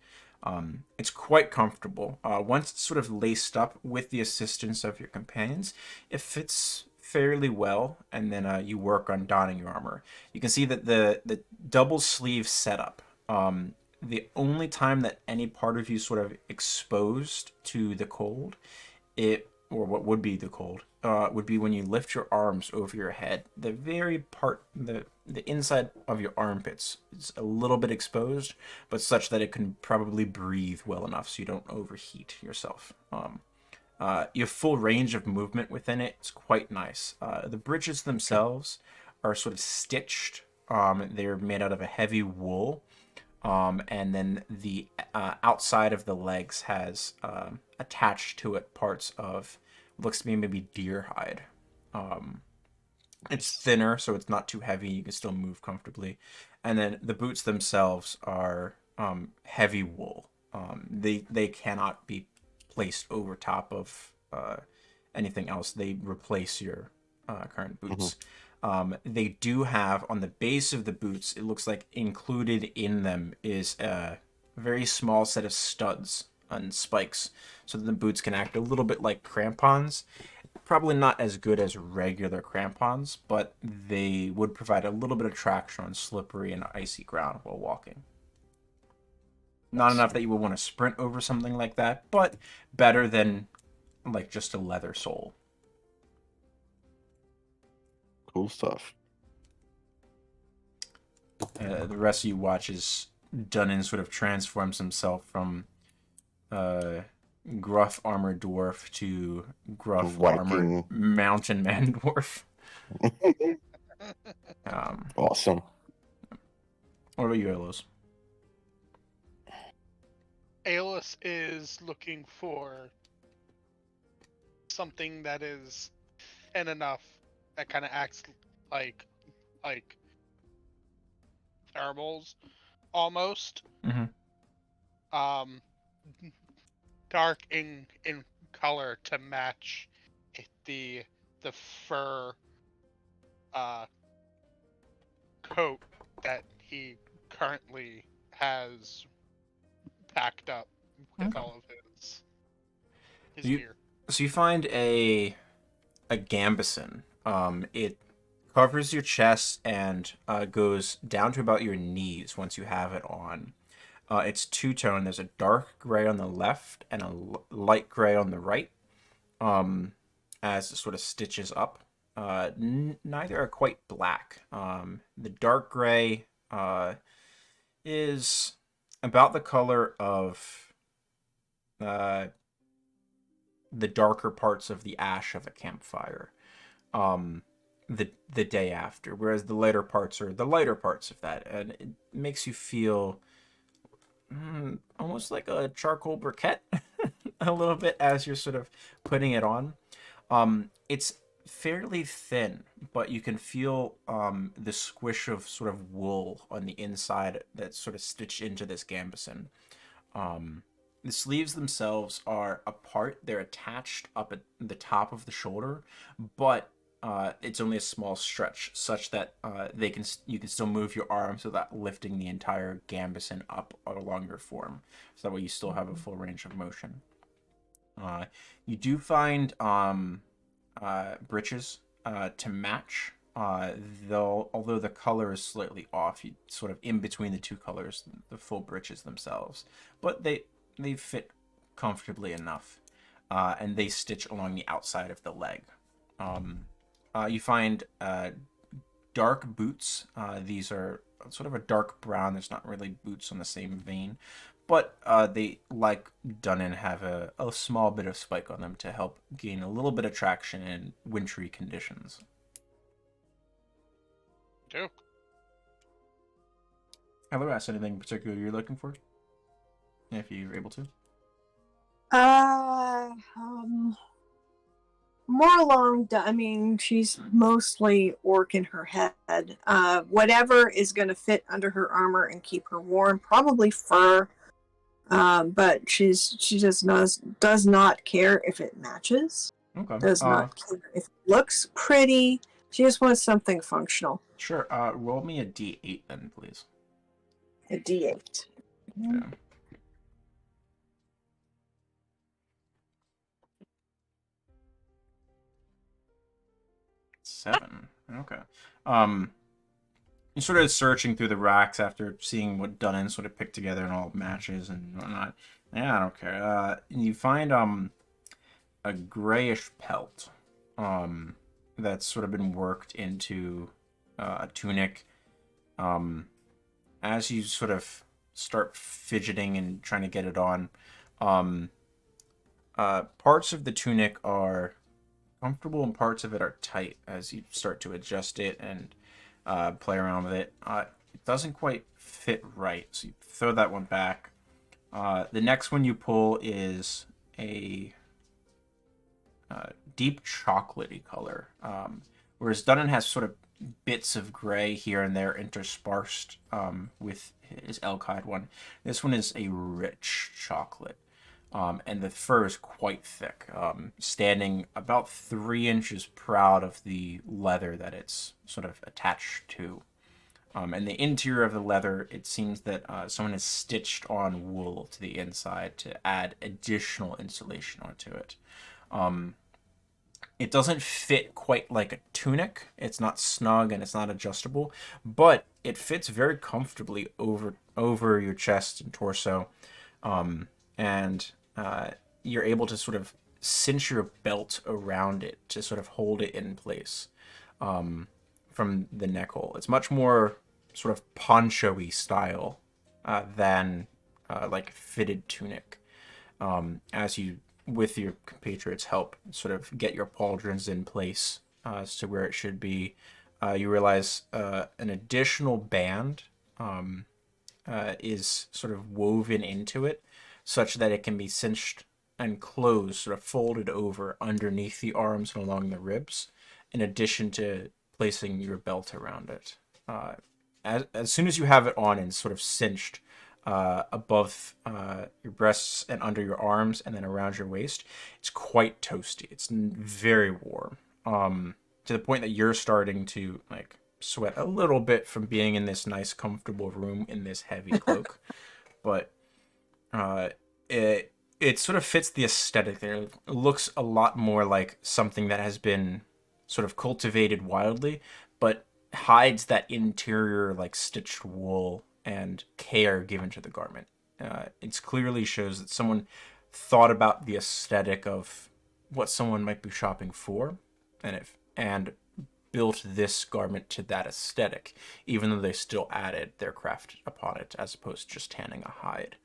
It's quite comfortable. Once it's sort of laced up with the assistance of your companions, it fits fairly well, and then you work on donning your armor. You can see that the double sleeve setup, the only time that any part of you sort of exposed to the cold, or what would be the cold, would be when you lift your arms over your head. The very part, the inside of your armpits is a little bit exposed, but such that it can probably breathe well enough so you don't overheat yourself. You have full range of movement within it. It's quite nice. The breeches themselves are sort of stitched. They're made out of a heavy wool. And then the outside of the legs has attached to it parts of, looks to me maybe deer hide. It's thinner, so it's not too heavy. You can still move comfortably. And then the boots themselves are heavy wool. They cannot be placed over top of anything else. They replace your current boots. They do have, on the base of the boots, it looks like included in them is a very small set of studs and spikes, so that the boots can act a little bit like crampons. Probably not as good as regular crampons, but they would provide a little bit of traction on slippery and icy ground while walking. Not enough that you would want to sprint over something like that, but better than like just a leather sole. Cool stuff. The rest of you watch as Dunnan sort of transforms himself from gruff armored dwarf to gruff Viking. armored mountain man dwarf. Awesome. What about you, Elos? Aeolus is looking for something that is thin enough that kind of acts like thermals almost. Dark in color to match the fur coat that he currently has packed up with all of his gear. So you find a gambeson. It covers your chest and goes down to about your knees once you have it on. It's two-tone. There's a dark gray on the left and a light gray on the right, as it sort of stitches up. Neither are quite black. The dark gray is about the color of the darker parts of the ash of a campfire the day after, whereas the lighter parts are the lighter parts of that, and it makes you feel almost like a charcoal briquette a little bit as you're sort of putting it on. It's fairly thin, but you can feel the squish of sort of wool on the inside that's sort of stitched into this gambeson. The sleeves themselves are apart. They're attached up at the top of the shoulder, but it's only a small stretch, such that you can still move your arms without lifting the entire gambeson up along your form. So that way you still have a full range of motion. You do find breeches to match, although the color is slightly off. You sort of in between the two colors, the full breeches themselves, but they fit comfortably enough, and they stitch along the outside of the leg. You find dark boots. These are sort of a dark brown. There's not really boots on the same vein, but they, like Dunnan, have a small bit of spike on them to help gain a little bit of traction in wintry conditions. Dope. Heather, ask anything in particular you're looking for? If you're able to. More along, I mean, she's mostly orc in her head. Whatever is going to fit under her armor and keep her warm, probably fur. But she just does not care if it matches. Okay. Does not care if it looks pretty. She just wants something functional. Sure. Roll me a d8 then, please. A D8. Yeah. Seven. Okay. You're sort of searching through the racks after seeing what Dunnan sort of picked together and all matches and whatnot. Yeah, I don't care. You find a grayish pelt that's sort of been worked into a tunic. As you sort of start fidgeting and trying to get it on, parts of the tunic are comfortable and parts of it are tight as you start to adjust it and play around with it. It doesn't quite fit right, so you throw that one back. The next one you pull is a deep chocolatey color, whereas Dunnan has sort of bits of gray here and there interspersed with his elk hide one. This one is a rich chocolate. And the fur is quite thick, standing about 3 inches proud of the leather that it's sort of attached to. And the interior of the leather, it seems that someone has stitched on wool to the inside to add additional insulation onto it. It doesn't fit quite like a tunic. It's not snug and it's not adjustable, but it fits very comfortably over your chest and torso. And you're able to sort of cinch your belt around it to sort of hold it in place from the neck hole. It's much more sort of poncho-y style than like fitted tunic. As you, with your compatriots' help, sort of get your pauldrons in place as to where it should be, you realize an additional band is sort of woven into it, such that it can be cinched and closed, sort of folded over underneath the arms and along the ribs, in addition to placing your belt around it. As soon as you have it on and sort of cinched above your breasts and under your arms and then around your waist, it's quite toasty. It's very warm, to the point that you're starting to like sweat a little bit from being in this nice, comfortable room in this heavy cloak. But it sort of fits the aesthetic there. It looks a lot more like something that has been sort of cultivated wildly, but hides that interior like stitched wool and care given to the garment. It clearly shows that someone thought about the aesthetic of what someone might be shopping for, and built this garment to that aesthetic, even though they still added their craft upon it, as opposed to just tanning a hide.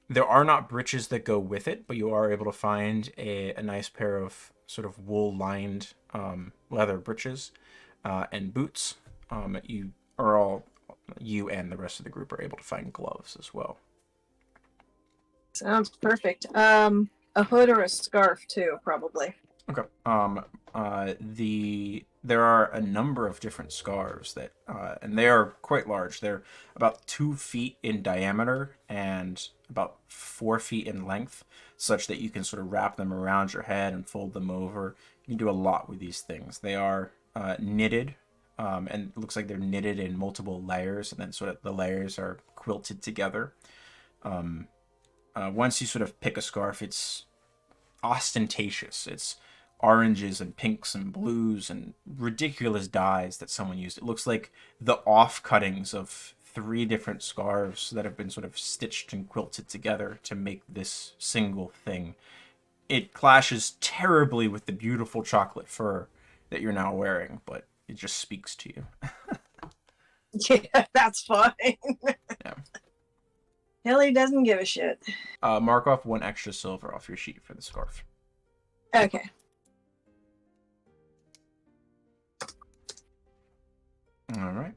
There are not breeches that go with it, but you are able to find a nice pair of sort of wool-lined leather breeches and boots. You and the rest of the group are able to find gloves as well. Sounds perfect. A hood or a scarf too, probably. Okay. There are a number of different scarves that, and they are quite large. They're about 2 feet in diameter and about 4 feet in length, such that you can sort of wrap them around your head and fold them over. You can do a lot with these things. They are knitted, and it looks like they're knitted in multiple layers, and then sort of the layers are quilted together. Once you sort of pick a scarf, it's ostentatious. It's oranges and pinks and blues and ridiculous dyes that someone used. It looks like the off-cuttings of 3 different scarves that have been sort of stitched and quilted together to make this single thing. It clashes terribly with the beautiful chocolate fur that you're now wearing, but it just speaks to you. Yeah, that's fine. Yeah. Hilly doesn't give a shit. Mark off 1 extra silver off your sheet for the scarf. Okay. All right.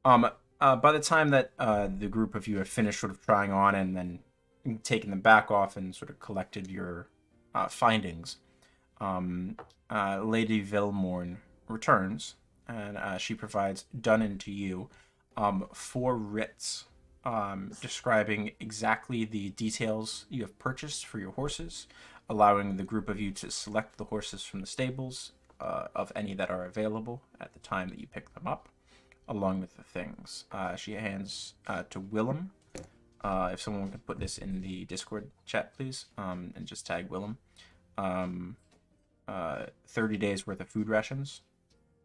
By the time that the group of you have finished sort of trying on and then taking them back off and sort of collected your findings, Lady Vilmorn returns, and she provides Dunnan to you 4 writs describing exactly the details you have purchased for your horses, allowing the group of you to select the horses from the stables, of any that are available at the time that you pick them up, along with the things. She hands to Willem. If someone could put this in the Discord chat, please, and just tag Willem. 30 days worth of food rations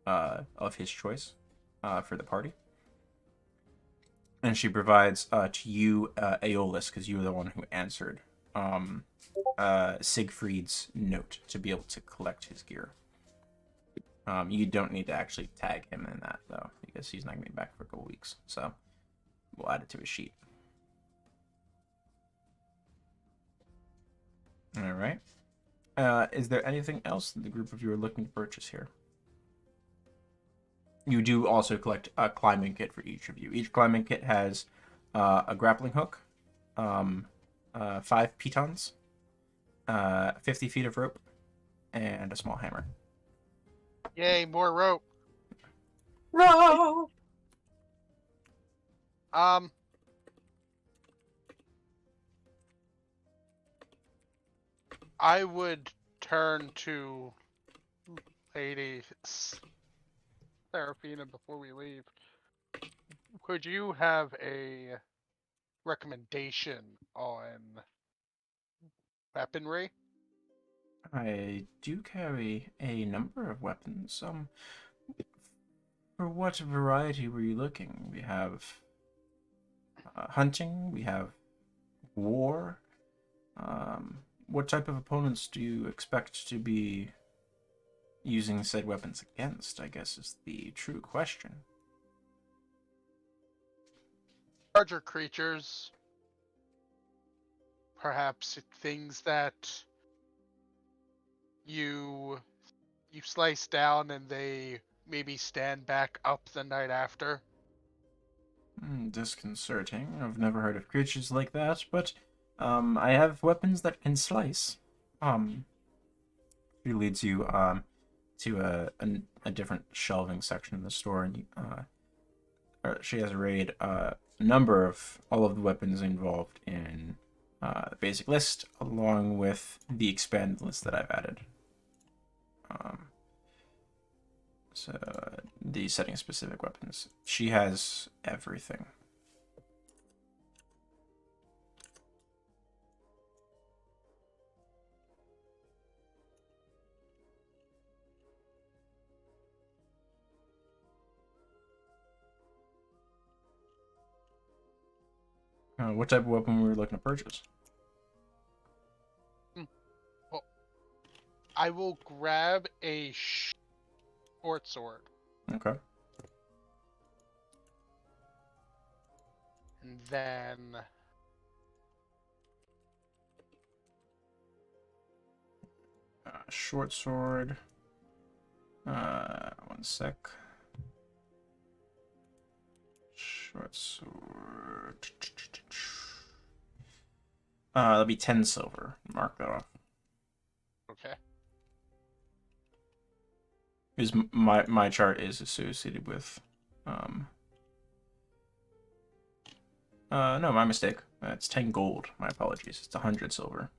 of his choice for the party. And she provides to you Aeolus, because you were the one who answered Siegfried's note to be able to collect his gear. You don't need to actually tag him in that, though, because he's not going to be back for a couple weeks. So we'll add it to his sheet. All right. Is there anything else that the group of you are looking to purchase here? You do also collect a climbing kit for each of you. Each climbing kit has a grappling hook, 5 pitons, 50 feet of rope, and a small hammer. Yay, more rope. Row! I would turn to Lady Serafina before we leave. Could you have a recommendation on weaponry? I do carry a number of weapons. For what variety were you looking? We have hunting, we have war. What type of opponents do you expect to be using said weapons against, I guess, is the true question. Larger creatures. Perhaps things that you slice down and they maybe stand back up the night after. Disconcerting. I've never heard of creatures like that, but I have weapons that can slice. She leads you to a different shelving section of the store, and she has arrayed a number of all of the weapons involved in the basic list, along with the expanded list that I've added. So the setting specific weapons. She has everything. What type of weapon were we looking to purchase? Well, I will grab a short sword. Okay. And then Short sword. One sec. Short sword. That'll be 10 silver. Mark that off. okay. Because my chart is associated with no, my mistake. It's 10 gold. My apologies. It's 100 silver.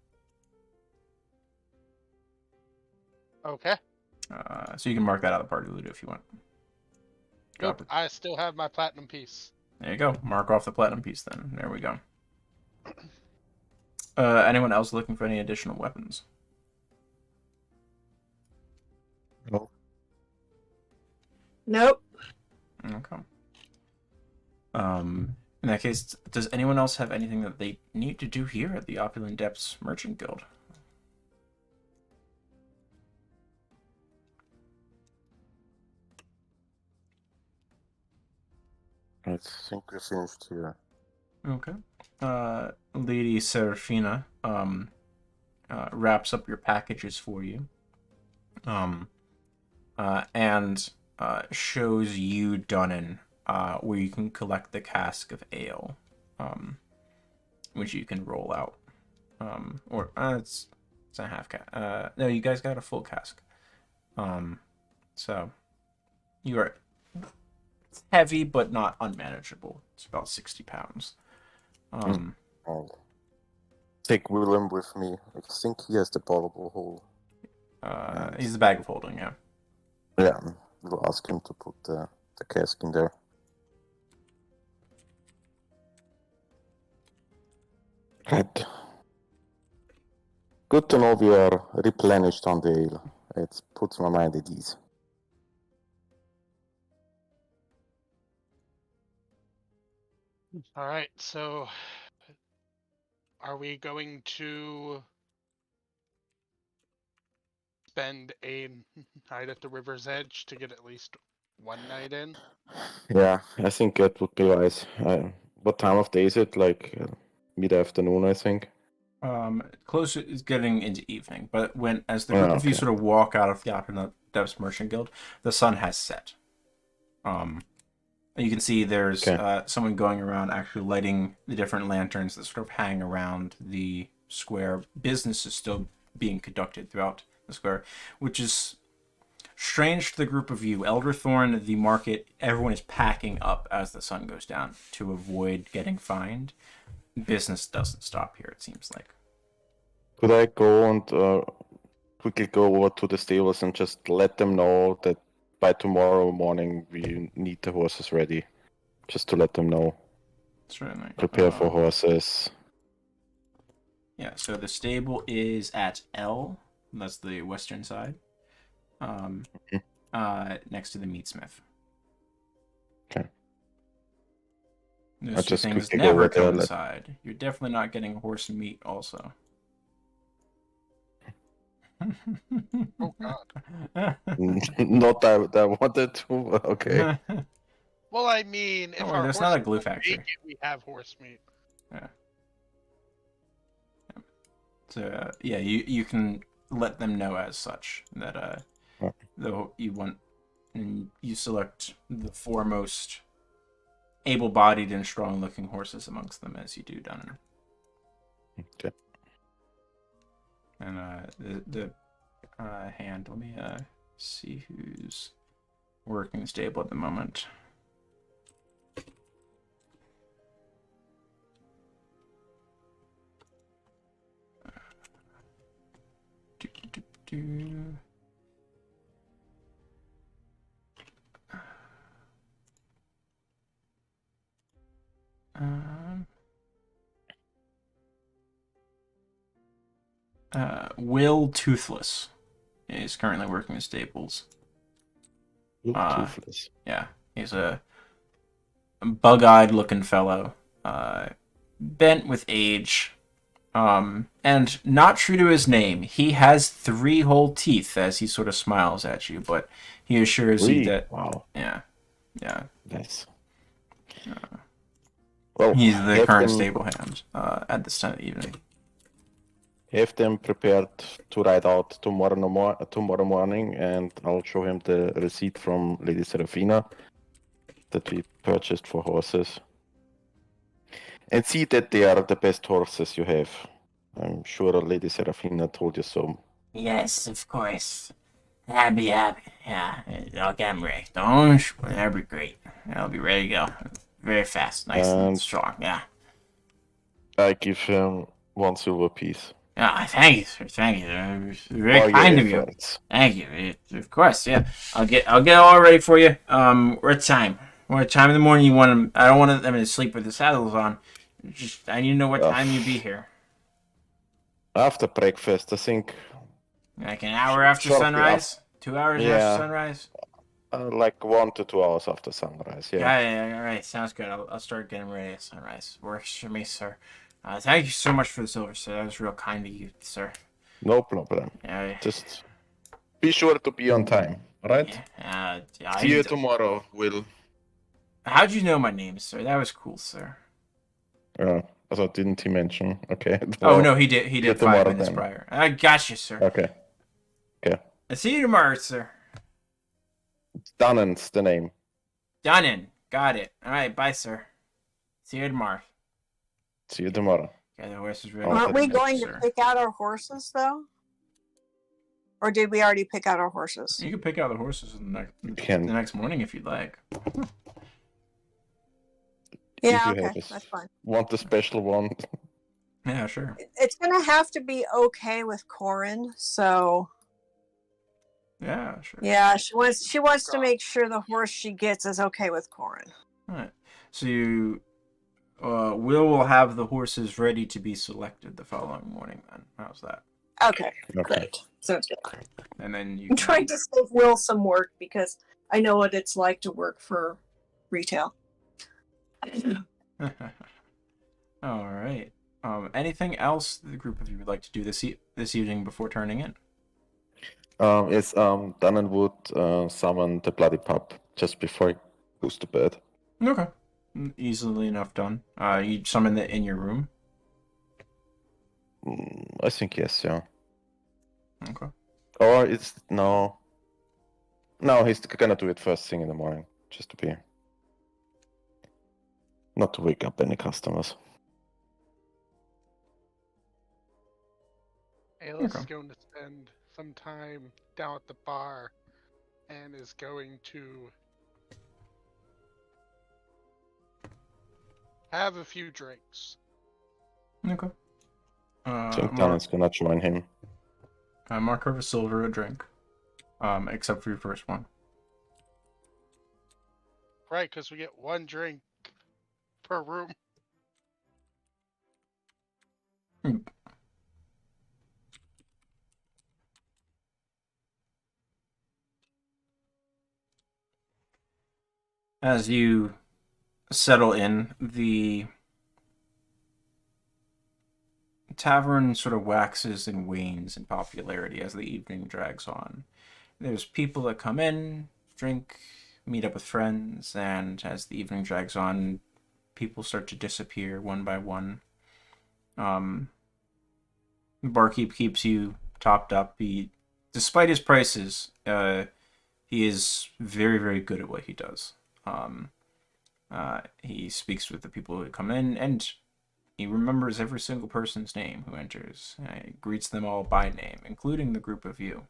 Okay. So you can mark that out of the party loot if you want. Nope, Drop it. I still have my platinum piece. There you go. Mark off the platinum piece then. There we go. Anyone else looking for any additional weapons? No. Nope. Okay. In that case, does anyone else have anything that they need to do here at the Opulent Depths Merchant Guild? I think we finished here. Okay. Lady Serafina wraps up your packages for you. And shows you Dunnan where you can collect the cask of ale, which you can roll out. Or it's a half cask. No, you guys got a full cask. So you are heavy but not unmanageable. It's about 60 pounds. Oh. take Willem with me. I think he has the portable hole. He's the bag of holding, yeah. Yeah, we'll ask him to put the cask in there. Right. Good to know we are replenished on the ale. It puts my mind at ease. All right, so are we going to spend a night at the river's edge to get at least one night in? Yeah, I think that would be wise. What time of day is it? Like mid-afternoon, I think. Close is getting into evening, but as the Oh, group of you okay. sort of walk out of the Opera Depths Merchant Guild, the sun has set. You can see there's someone going around actually lighting the different lanterns that sort of hang around the square. Business is still being conducted throughout the square, which is strange to the group of you. Elderthorn, the market, everyone is packing up as the sun goes down to avoid getting fined. Business doesn't stop here, it seems like. Could I go and quickly go over to the stables and just let them know that by tomorrow morning we need the horses ready? Just to let them know. Certainly. Prepare for horses. Yeah, so the stable is at L. That's the western side. Next to the meatsmith. Okay. Those I'll two just things quickly go never over there, coincide. You're definitely not getting horse meat also. Oh God. Not that I wanted to. Okay. Well, I mean, if Don't worry, our there's horse not a glue factory. we have horse meat. Yeah. So yeah, you can let them know as such that though you want, and you select the foremost able-bodied and strong-looking horses amongst them as you do, Dunnan. Okay. And the hand. Let me see who's working the stable at the moment. Will Toothless is currently working the stables. Toothless. Yeah, he's a bug-eyed looking fellow, bent with age, and not true to his name. He has 3 whole teeth as he sort of smiles at you, but he assures you that Wow. yeah. Nice. Well, He's the current them, stable hand at this time of the evening. Have them prepared to ride out tomorrow morning, and I'll show him the receipt from Lady Serafina that we purchased for horses. And see that they are the best horses you have. I'm sure Lady Serafina told you so. Yes, of course. I'd be happy. Yeah, I'll get him ready. Don't. That'll be great. I'll be ready to go. Very fast, nice and strong. Yeah. I give him 1 silver piece. Ah, thank you, sir. Thank you. Very kind of you. Thank you. Of course, yeah. I'll get all ready for you. What time? What time in the morning you want them? I don't want them to sleep with the saddles on. Just I need to know what time you'll be here. After breakfast, I think. Like an hour after sunrise? 2 hours after sunrise? Like 1 to 2 hours after sunrise, yeah. Got it. All right, sounds good. I'll start getting ready at sunrise. Works for me, sir. Thank you so much for the silver, sir. That was real kind of you, sir. No problem. Just be sure to be on time, alright? See you tomorrow, Will. How'd you know my name, sir? That was cool, sir. Also, didn't he mention? Okay. Oh, no, he did. He did 5 minutes then. prior. I got you, sir. Okay. I'll see you tomorrow, sir. Dunnan's the name. Dunnan. Got it. All right, bye, sir. See you tomorrow. See you tomorrow. Yeah, the horse is ready. Aren't we going to pick out our horses, though? Or did we already pick out our horses? You can pick out the horses the next morning if you'd like. Yeah, okay, that's fine. Want the special one? Yeah, sure. It's gonna have to be okay with Corin. So Yeah, sure. yeah, she wants to make sure the horse she gets is okay with Corin. All right. So you will have the horses ready to be selected the following morning. Then how's that? Okay, Okay. great. Sounds good. And then you I'm can... trying to save Will some work because I know what it's like to work for retail. All right. Anything else the group of you would like to do this evening before turning in? Yes, Dunnan would summon the bloody pup just before he goes to bed. Okay. Easily enough done. You summon it in your room. I think yes, yeah. Okay. Or it's no. No, he's gonna do it first thing in the morning, just to be not to wake up any customers. Ayla is Okay. going to spend some time down at the bar and is going to have a few drinks. Okay. I think Dunnan's gonna join him. Mark over silver a drink. Except for your first one. Right, because we get one drink per room. As you settle in, the tavern sort of waxes and wanes in popularity as the evening drags on. There's people that come in, drink, meet up with friends, and as the evening drags on, people start to disappear one by one. The barkeep keeps you topped up. Despite his prices, he is very, very good at what he does. He speaks with the people who come in, and he remembers every single person's name who enters. He greets them all by name, including the group of you.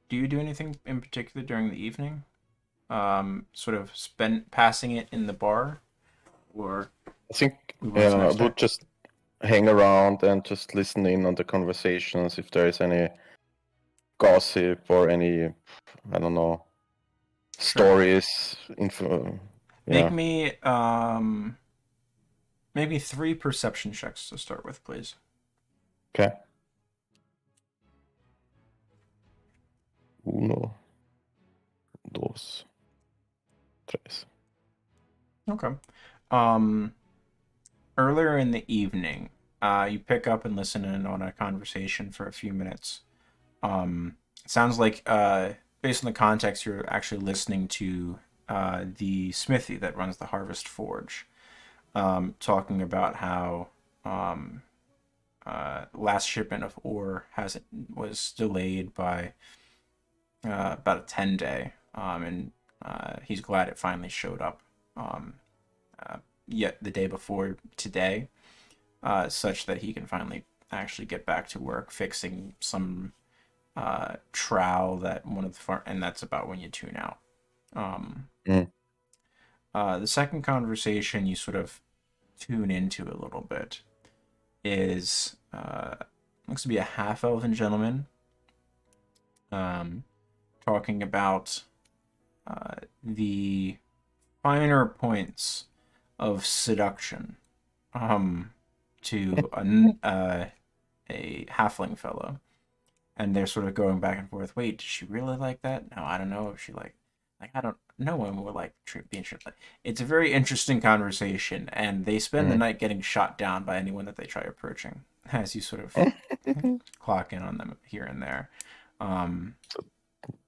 Do you do anything in particular during the evening? Sort of passing it in the bar, or I think move on to the I next day? would just hang around and just listen in on the conversations if there is any gossip or any, I don't know, stories. Make Yeah. me maybe 3 perception checks to start with, please. Okay. Uno, dos, tres. Okay. Earlier in the evening, you pick up and listen in on a conversation for a few minutes. It sounds like, based on the context, you're actually listening to the smithy that runs the Harvest Forge, talking about how last shipment of ore was delayed by about a 10-day, and he's glad it finally showed up. Yet the day before today, such that he can finally actually get back to work fixing some trowel that one of the and that's about when you tune out. The second conversation you sort of tune into a little bit is looks to be a half-elven gentleman talking about the finer points of seduction to a halfling fellow, and they're sort of going back and forth. Wait, does she really like that? No, I don't know if she like I don't know when we're like being shot. It's a very interesting conversation, and they spend the night getting shot down by anyone that they try approaching. As you sort of clock in on them here and there,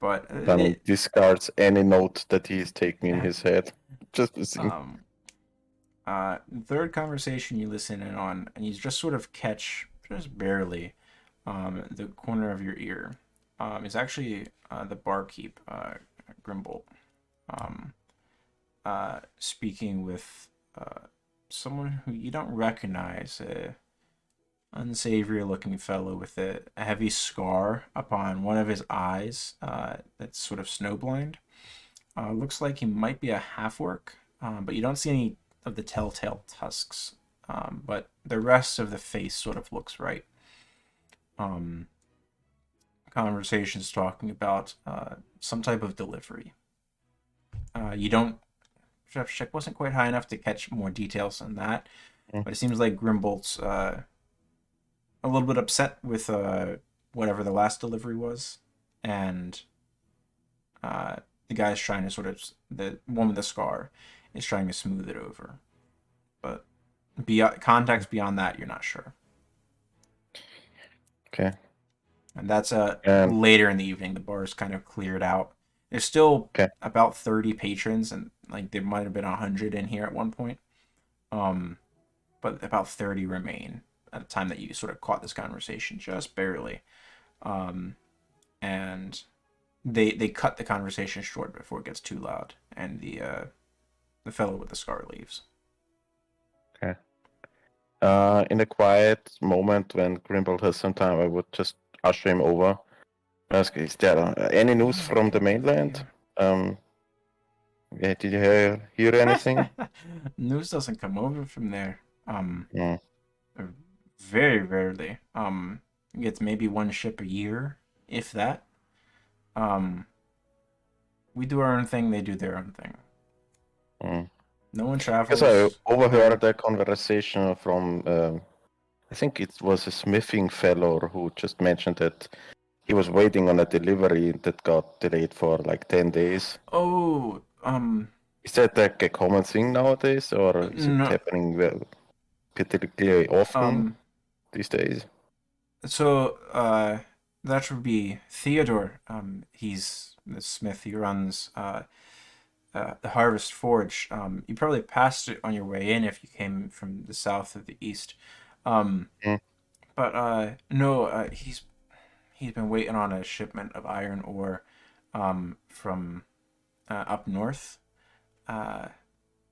but Then discards any note that he's taking in his head. Just to see. Third conversation you listen in on, and you just sort of catch, just barely, the corner of your ear, is actually the barkeep, Grimbold, speaking with someone who you don't recognize, a unsavory-looking fellow with a heavy scar upon one of his eyes that's sort of snowblind. Looks like he might be a half-orc, but you don't see any of the telltale tusks, but the rest of the face sort of looks right. Conversations talking about some type of delivery. You don't. Chef check wasn't quite high enough to catch more details on that, but it seems like Grimbolt's a little bit upset with whatever the last delivery was, and the guy's trying to the one with the scar is trying to smooth it over, but context beyond that, you're not sure. Okay. And that's And later in the evening. The bar's kind of cleared out. There's still Okay. about 30 patrons, and like there might have been 100 in here at one point. But about 30 remain at the time that you sort of caught this conversation, just barely. And they cut the conversation short before it gets too loud, and the fellow with the scar leaves. Okay. In a quiet moment when Grimbold has some time, I would just usher him over. Ask, is there any news from the mainland? Yeah, did you hear anything? News doesn't come over from there. Yeah. Very rarely. It's maybe one ship a year, if that. We do our own thing, they do their own thing. No one travels. Because I overheard a conversation from, I think it was a smithing fellow who just mentioned that he was waiting on a delivery that got delayed for like 10 days. Oh, Is that like a common thing nowadays, or is it no. happening particularly often these days? So, that would be Theodore. He's the smith. He runs the Harvest Forge. You probably passed it on your way in if you came from the south or the east. But no, he's been waiting on a shipment of iron ore from up north.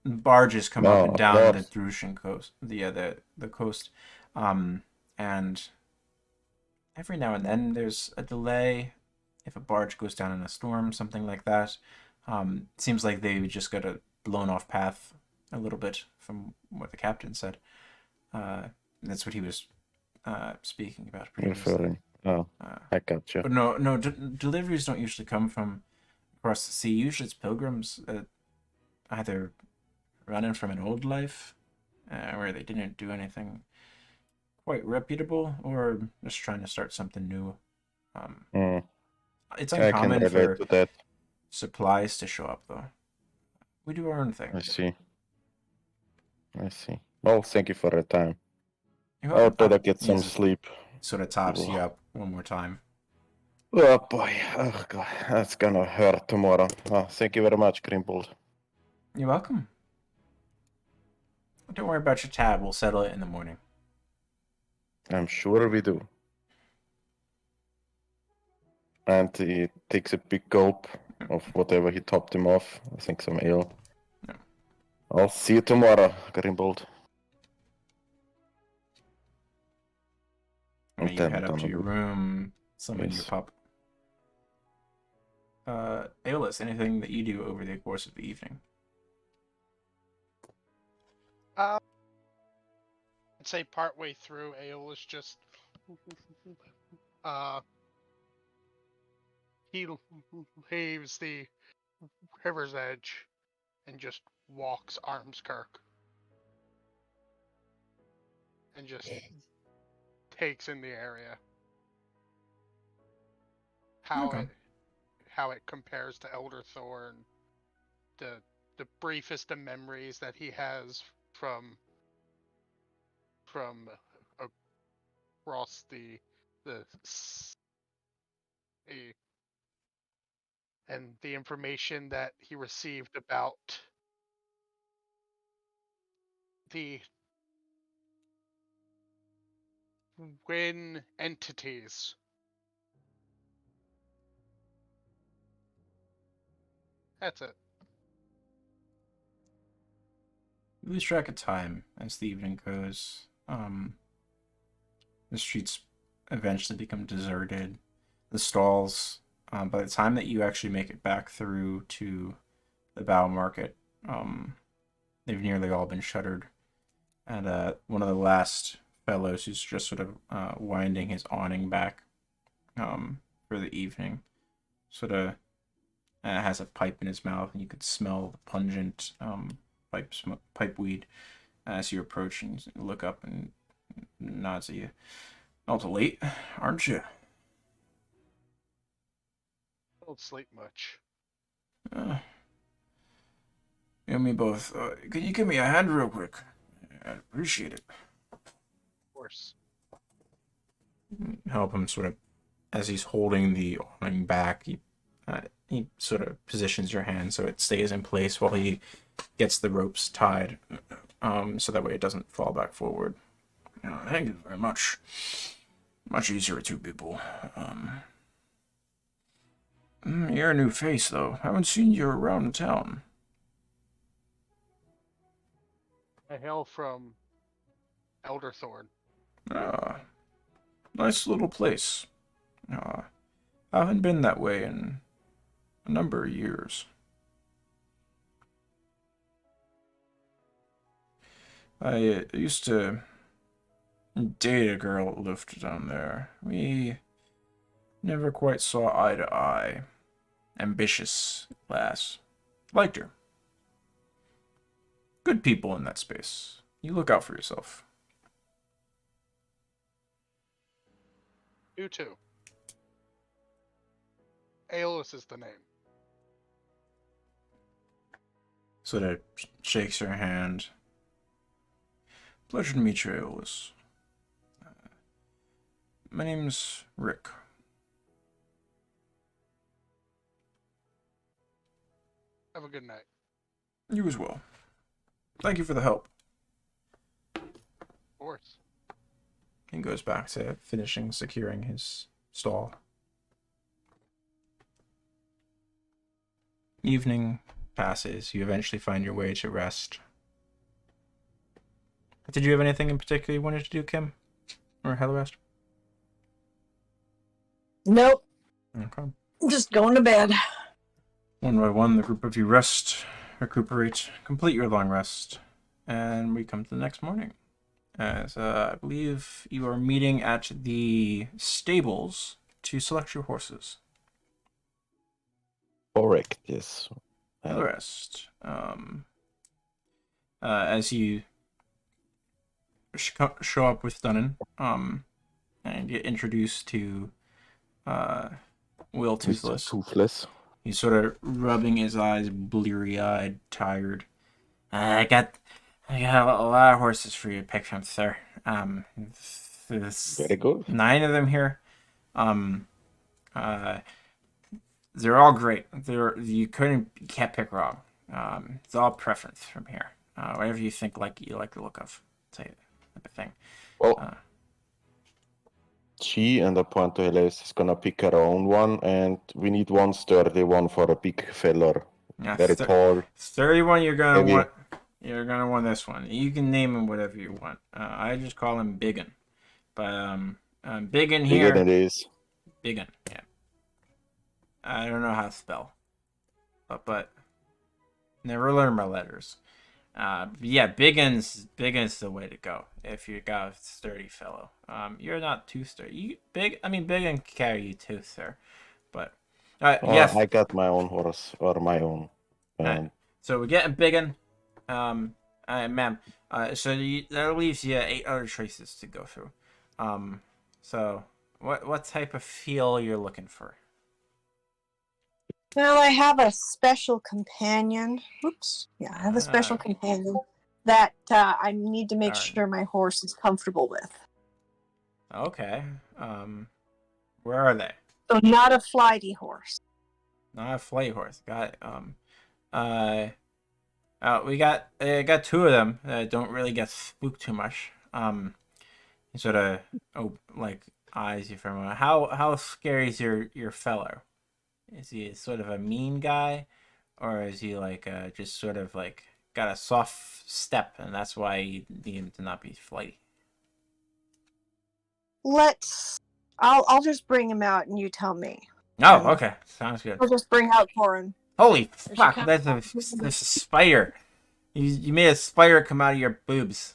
Barges come up and down the Droucian coast, the coast, and every now and then there's a delay if a barge goes down in a storm, something like that. Seems like they just got a blown off path a little bit from what the captain said. That's what he was speaking about previously. Referring. Oh, I got you. But no, deliveries don't usually come from across the sea. Usually it's pilgrims either running from an old life where they didn't do anything quite reputable, or just trying to start something new. It's uncommon for that. Supplies to show up, though. We do our own thing. I see. Well, thank you for your time. I'll better get some sleep. Sort of tops you up one more time. Oh boy, oh god, that's gonna hurt tomorrow. Oh, thank you very much, Grimbold. You're welcome. Don't worry about your tab. We'll settle it in the morning. I'm sure we do. And he takes a big gulp of whatever he topped him off. I think some ale. Yeah. I'll see you tomorrow, Grimbold. You head up to your room, summon your pup. Aeolus, anything that you do over the course of the evening? I'd say partway through, Aeolus just he leaves the river's edge and just walks Armskirk and just takes in the area. How it compares to Elder Thorn, the briefest of memories that he has from across the and the information that he received about the Win entities. That's it. You lose track of time as the evening goes. The streets eventually become deserted. The stalls, by the time that you actually make it back through to the Bow Market, they've nearly all been shuttered. And one of the last fellows who's just sort of winding his awning back for the evening, sort of has a pipe in his mouth, and you could smell the pungent pipe weed as you approach, and you look up and nods at you. Not late, aren't you? Don't sleep much. You and me both. Can you give me a hand real quick? I'd appreciate it. Of course. Help him sort of, as he's holding the awning back, he sort of positions your hand so it stays in place while he gets the ropes tied, so that way it doesn't fall back forward. Thank you very much. Much easier with two people. You're a new face, though. Haven't seen you around town. I hail from Elderthorn. Nice little place. I haven't been that way in a number of years. I used to date a girl that lived down there. We never quite saw eye to eye. Ambitious lass. Liked her. Good people in that space. You look out for yourself. You too. Aeolus is the name. Sort of shakes her hand. Pleasure to meet you, Aeolus. My name's Rick. Have a good night. You as well. Thank you for the help. Of course. He goes back to finishing securing his stall. Evening passes. You eventually find your way to rest. Did you have anything in particular you wanted to do, Kim? Or Hellerest? Nope. Okay. I'm just going to bed. One by one, the group of you rest, recuperate, complete your long rest, and we come to the next morning. As I believe you are meeting at the stables to select your horses. Correct, yes. The rest. As you show up with Dunnan, and get introduced to Will Toothless. Toothless. He's sort of rubbing his eyes, bleary-eyed, tired. I got a lot of horses for you to pick from, sir. There's Very good. 9 of them here. They're all great. You can't pick wrong. It's all preference from here. Whatever you think you like the look of, type of thing. Well, she and I point to Helios is gonna pick her own one, and we need one sturdy one for a big feller. Yeah, Very tall. 31. You're gonna Heavy. want. You're gonna want this one. You can name him whatever you want. I just call him Biggin. But Biggin here. Bigger than it is. Biggin. Yeah. I don't know how to spell. But never learned my letters. Yeah, Biggin's the way to go if you got a sturdy fellow. You're not too sturdy. Biggin can carry you too, sir. But yes. I got my own horse, or my own. So we're getting Biggin. Ma'am. So that leaves you 8 other choices to go through. So what type of feel you're looking for? Well, I have a special companion. Oops. Yeah, I have a special companion that I need to make sure my horse is comfortable with. Okay. Where are they? So not a flighty horse. Not a flight horse. Got it. We got 2 of them that don't really get spooked too much. He sort of eyes you for a moment. How scary is your fellow? Is he sort of a mean guy, or is he just sort of got a soft step, and that's why you need him to not be flighty? I'll just bring him out, and you tell me. Oh, okay, sounds good. I'll just bring out Corin. Holy fuck! That's a spider. You made a spider come out of your boobs.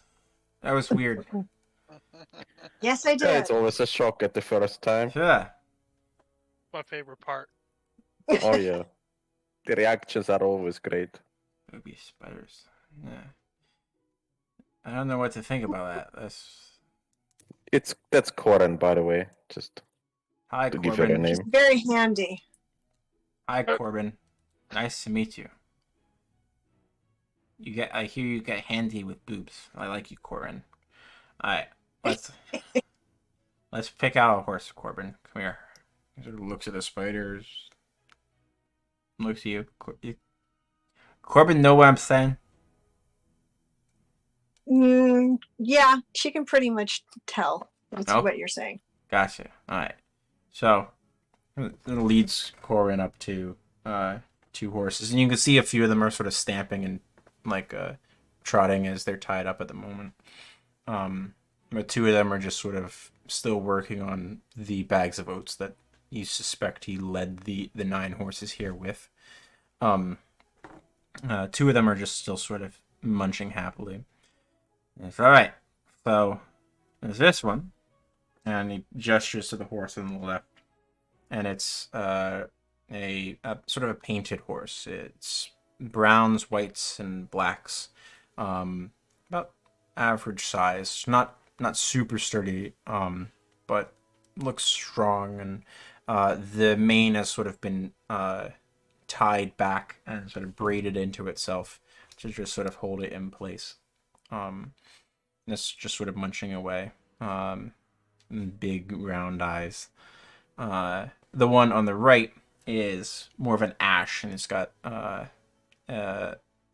That was weird. Yes, I Yeah, did. it's always a shock at the first time. Yeah. My favorite part. Oh yeah, the reactions are always great. Booby spiders. Yeah. I don't know what to think about that. That's Corin, by the way, just Hi, to give her a Corbin. She's name. very handy. Hi, Corbin. Nice to meet you. I hear you get handy with boobs. I like you, Corbin. Alright, let's pick out a horse, Corbin. Come here. He sort of looks at the spiders. Looks at you. Corbin, know what I'm saying? Yeah, she can pretty much tell. That's Oh. what you're saying. Gotcha. Alright. So, it leads Corbin up to two horses. And you can see a few of them are sort of stamping and like trotting as they're tied up at the moment. But two of them are just sort of still working on the bags of oats that you suspect he led the 9 horses here with. Two of them are just still sort of munching happily. It's all right. So there's this one, and he gestures to the horse on the left, and it's a sort of a painted horse. It's browns, whites, and blacks, about average size. Not super sturdy, but looks strong, and the mane has sort of been tied back and sort of braided into itself to just sort of hold it in place. It's just sort of munching away. Big round eyes. The one on the right is more of an ash, and it's got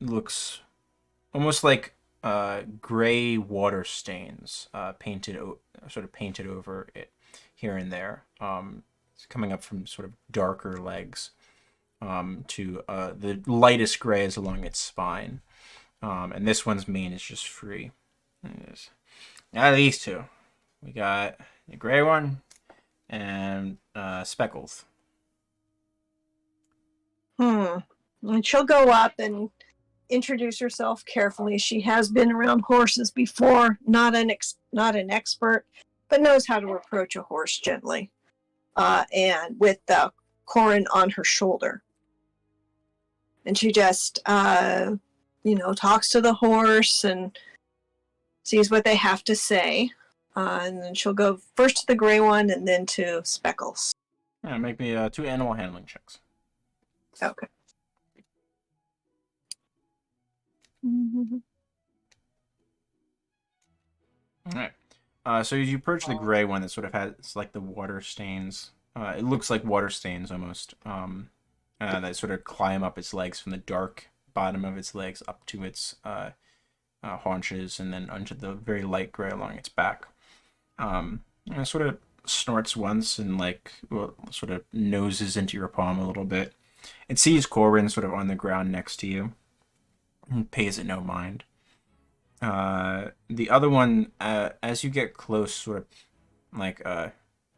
looks almost like gray water stains painted over it here and there. It's coming up from sort of darker legs to the lightest gray is along its spine. And this one's mane is just free. Now these two. We got the gray one and Speckles. And she'll go up and introduce herself carefully. She has been around horses before, not an expert, but knows how to approach a horse gently. And with Corin on her shoulder. And she just, talks to the horse and sees what they have to say. And then she'll go first to the gray one and then to Speckles. Yeah, make me 2 animal handling checks. Okay. All right. So as you approach the gray one that sort of has like the water stains, it looks like water stains almost. That sort of climb up its legs from the dark bottom of its legs up to its haunches and then onto the very light gray along its back. And it sort of snorts once and sort of noses into your palm a little bit. It sees Corin sort of on the ground next to you and pays it no mind. The other one, as you get close, sort of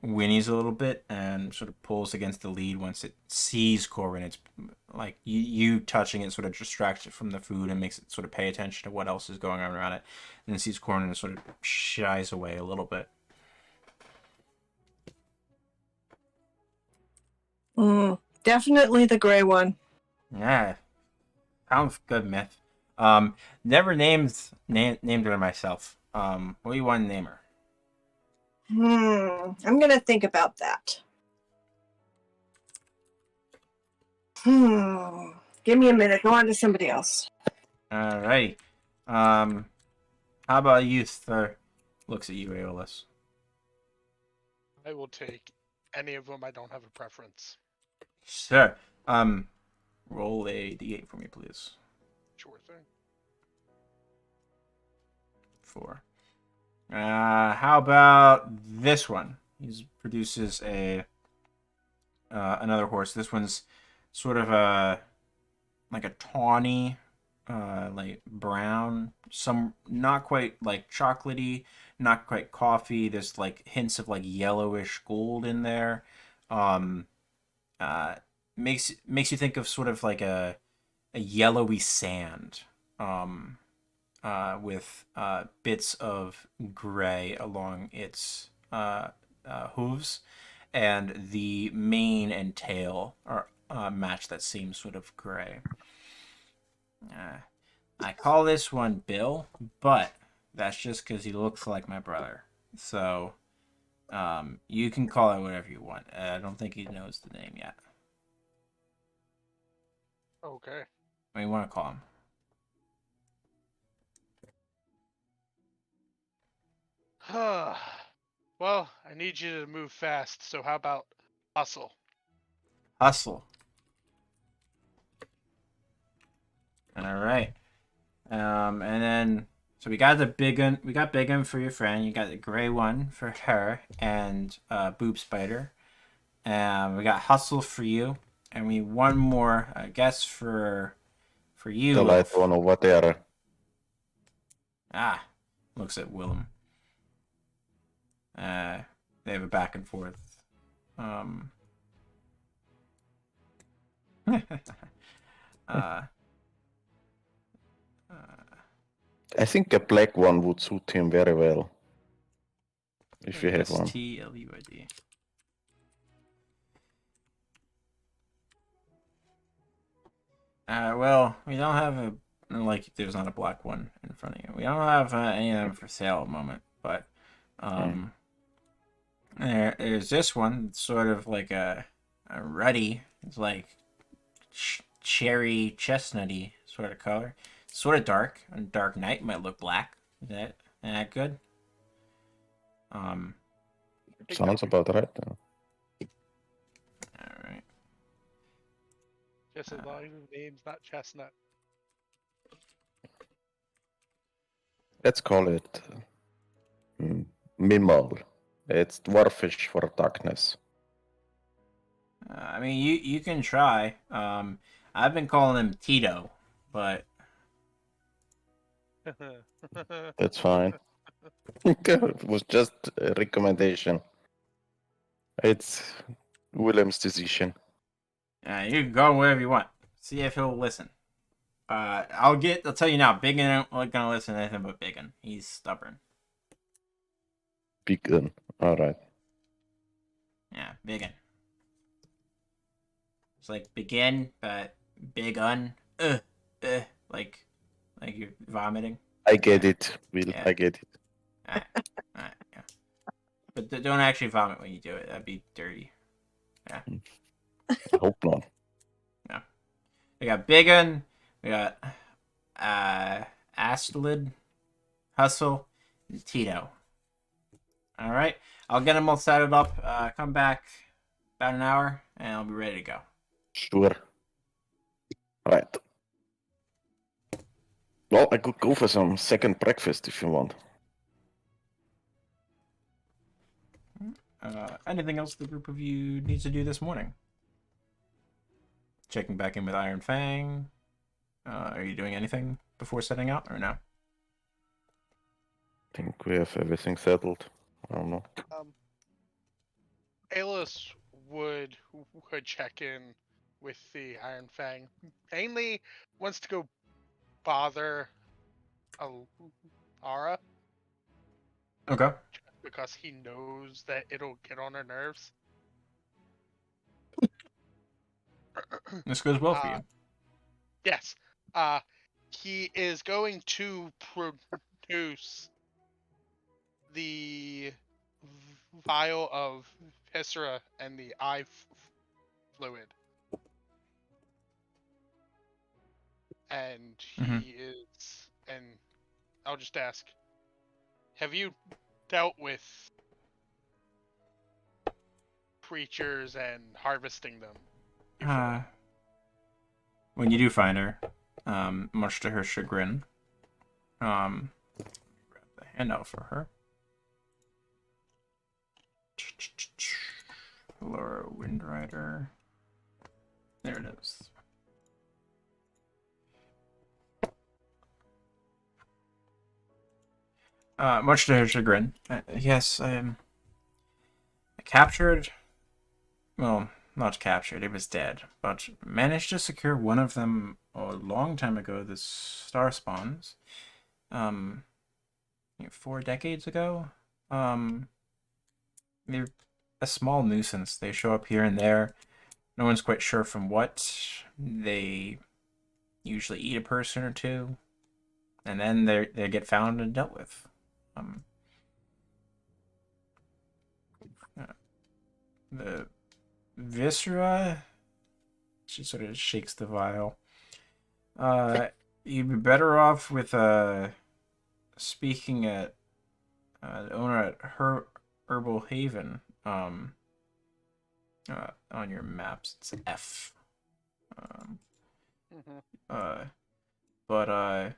whinnies a little bit and sort of pulls against the lead once it sees Corin. It's like you touching it sort of distracts it from the food and makes it sort of pay attention to what else is going on around it. And then sees Corin and sort of shies away a little bit. Definitely the gray one. Yeah, sounds good, myth. Never named her myself. What do you want to name her? I'm gonna think about that. Give me a minute. Go on to somebody else. Alright. How about you, sir? Looks at you, Aeolus. I will take any of them. I don't have a preference. Sure. Roll a d8 for me, please. Sure thing. 4. How about this one? He produces another horse. This one's sort of a tawny, like brown, some not quite like chocolatey, not quite coffee. There's like hints of like yellowish gold in there. Makes you think of sort of like a yellowy sand. with bits of gray along its hooves, and the mane and tail are match that same sort of gray. I call this one Bill, but that's just because he looks like my brother. So you can call it whatever you want. I don't think he knows the name yet. Okay. What do you want to call him? Well, I need you to move fast, so how about hustle? Hustle. All right. And then so we got the big one. We got big one for your friend. You got the gray one for her, and boob spider. We got hustle for you, and we one more, I guess, for you. The light one over there. Looks at Willem. They have a back and forth. I think a black one would suit him very well. If you have one. STLUID. Well, we don't have there's not a black one in front of you. We don't have any of them for sale at the moment, but there's this one. It's sort of like a ruddy. It's like cherry chestnutty sort of color. It's sort of dark. On dark night might look black. Is that good? Sounds about right. All right. Just as long as the name's not Chestnut. Let's call it Mimal. It's dwarfish for darkness. I mean, you can try. I've been calling him Tito, but That's fine. It was just a recommendation. It's Willem's decision. you can go wherever you want. See if he'll listen. I'll tell you now, Biggin ain't gonna listen to anything but Biggin. He's stubborn. Begin. Alright. Yeah, Biggin. It's like begin, but big un. Like you're vomiting. I get it, Will. Yeah. I get it. Alright, yeah. But don't actually vomit when you do it. That'd be dirty. Yeah. I hope not. Yeah. We got Biggin. We got Astlid, Hustle, and Tito. All right. I'll get them all set up. Come back about an hour, and I'll be ready to go. Sure. Right. Well, I could go for some second breakfast if you want. Anything else the group of you needs to do this morning? Checking back in with Iron Fang. Are you doing anything before setting out, or no? I think we have everything settled. I don't know. Aeolus would check in with the Iron Fang. Mainly wants to go bother Ara Okay. because he knows that it'll get on her nerves. This goes well for you. Yes. He is going to produce the vial of viscera and the eye fluid. And he is, and I'll just ask, have you dealt with creatures and harvesting them before? When you do find her, much to her chagrin, grab the handout for her. Laura Windrider. There it is. Much to her chagrin. Yes, I captured. Well, not captured, it was dead, but managed to secure one of them a long time ago, the star spawns. 4 decades ago. They're a small nuisance. They show up here and there. No one's quite sure from what. They usually eat a person or two, and then they get found and dealt with. The viscera. She sort of shakes the vial. You'd be better off with speaking at the owner at Herbal Haven. On your maps, it's F. But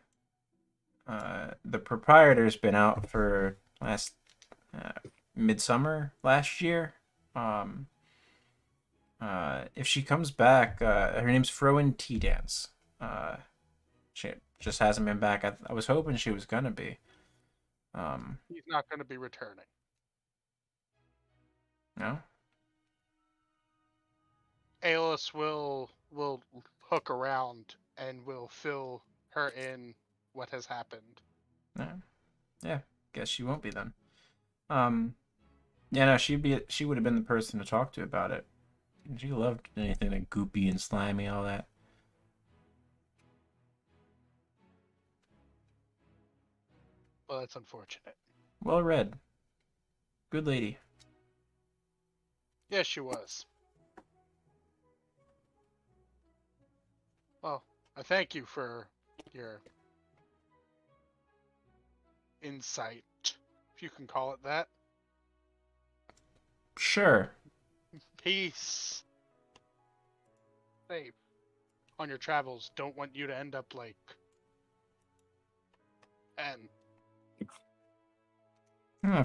the proprietor's been out for last midsummer last year. If she comes back, her name's Froen Tea Dance. She just hasn't been back. I was hoping she was gonna be. He's not going to be returning. No? Aeolus will hook around and will fill her in what has happened. No. Yeah, guess she won't be then. Yeah, no, she would have been the person to talk to about it. She loved anything like goopy and slimy, all that. Well, that's unfortunate. Well read. Good lady. Yes, she was. Well, I thank you for your insight, if you can call it that. Sure. Peace. Safe on your travels. Don't want you to end up like and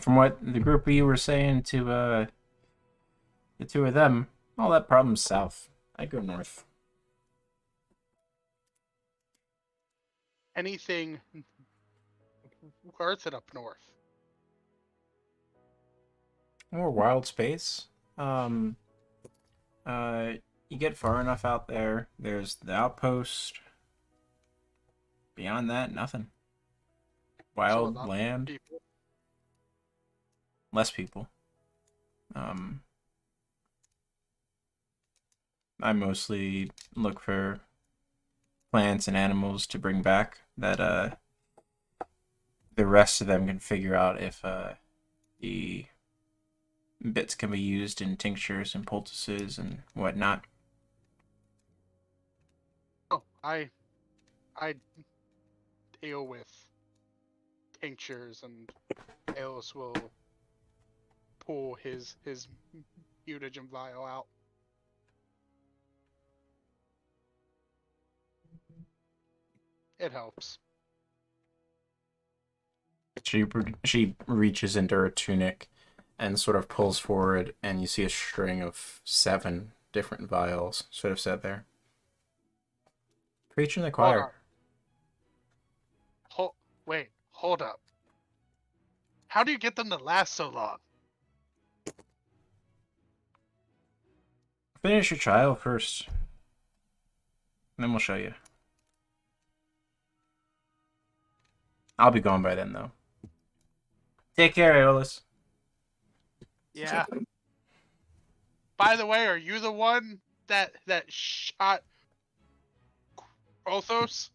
From what the group of you were saying to the two of them, all that problem's south. I go north. anything worth it up north. More wild space. You get far enough out there, there's the outpost. Beyond that, nothing. Wild not land, people. less people. I mostly look for plants and animals to bring back that the rest of them can figure out if the bits can be used in tinctures and poultices and whatnot. Oh, I deal with tinctures, and Aeolus will pull his mutagen vial out. It helps. She reaches into her tunic and sort of pulls forward, and you see a string of 7 different vials sort of set there. Preaching the choir. Hold up. How do you get them to last so long? Finish your trial first. And then we'll show you. I'll be gone by then, though. Take care, Aeolus. Yeah. By the way, are you the one that shot Krothos?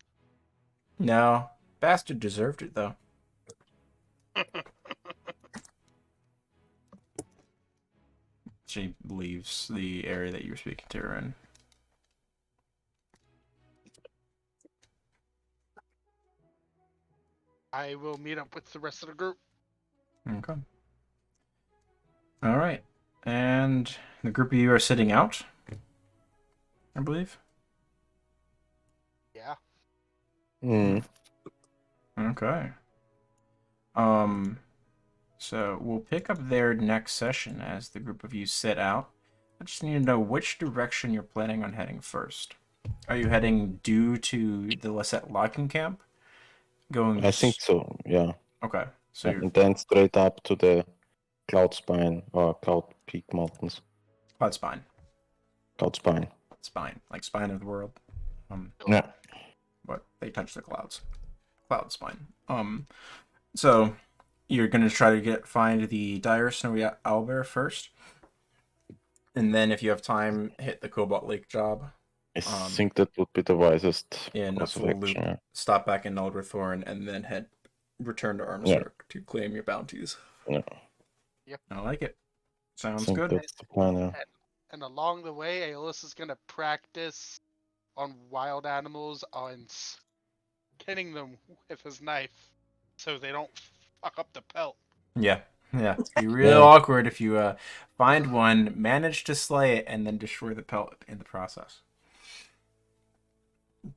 No. Bastard deserved it, though. She leaves the area that you were speaking to her in. I will meet up with the rest of the group. Okay. All right. And the group of you are sitting out, I believe. Yeah. Okay. So we'll pick up there next session as the group of you set out. I just need to know which direction you're planning on heading first. Are you heading due to the Lisette locking camp? I think so, yeah. Okay. So you're And then straight up to the Cloud Spine or Cloud Peak Mountains. Cloud Spine. Cloud spine. Spine, like spine of the world. Yeah. What they touch the clouds. Cloud spine. So you're gonna try to find the dire snowy owlbear first, and then if you have time, hit the Cobalt Lake job. I think that would be the wisest In a course of full action. loop, Yeah. stop back in Nuldrithorn, and then return to Armskirk to claim your bounties. Yeah. Yep. I like it. I Sounds think good. that's the plan. Yeah. And along the way, Aeolus is gonna practice on wild animals on killing them with his knife, so they don't fuck up the pelt. Yeah. Be real Yeah. awkward if you find one, manage to slay it, and then destroy the pelt in the process.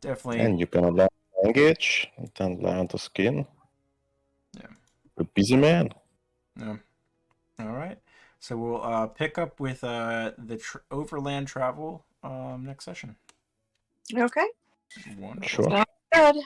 Definitely. And you're gonna land engage, and then land the skin. Yeah. A busy man. Yeah. All right. So we'll pick up with the overland travel next session. Okay. Wonderful. Sure. Good.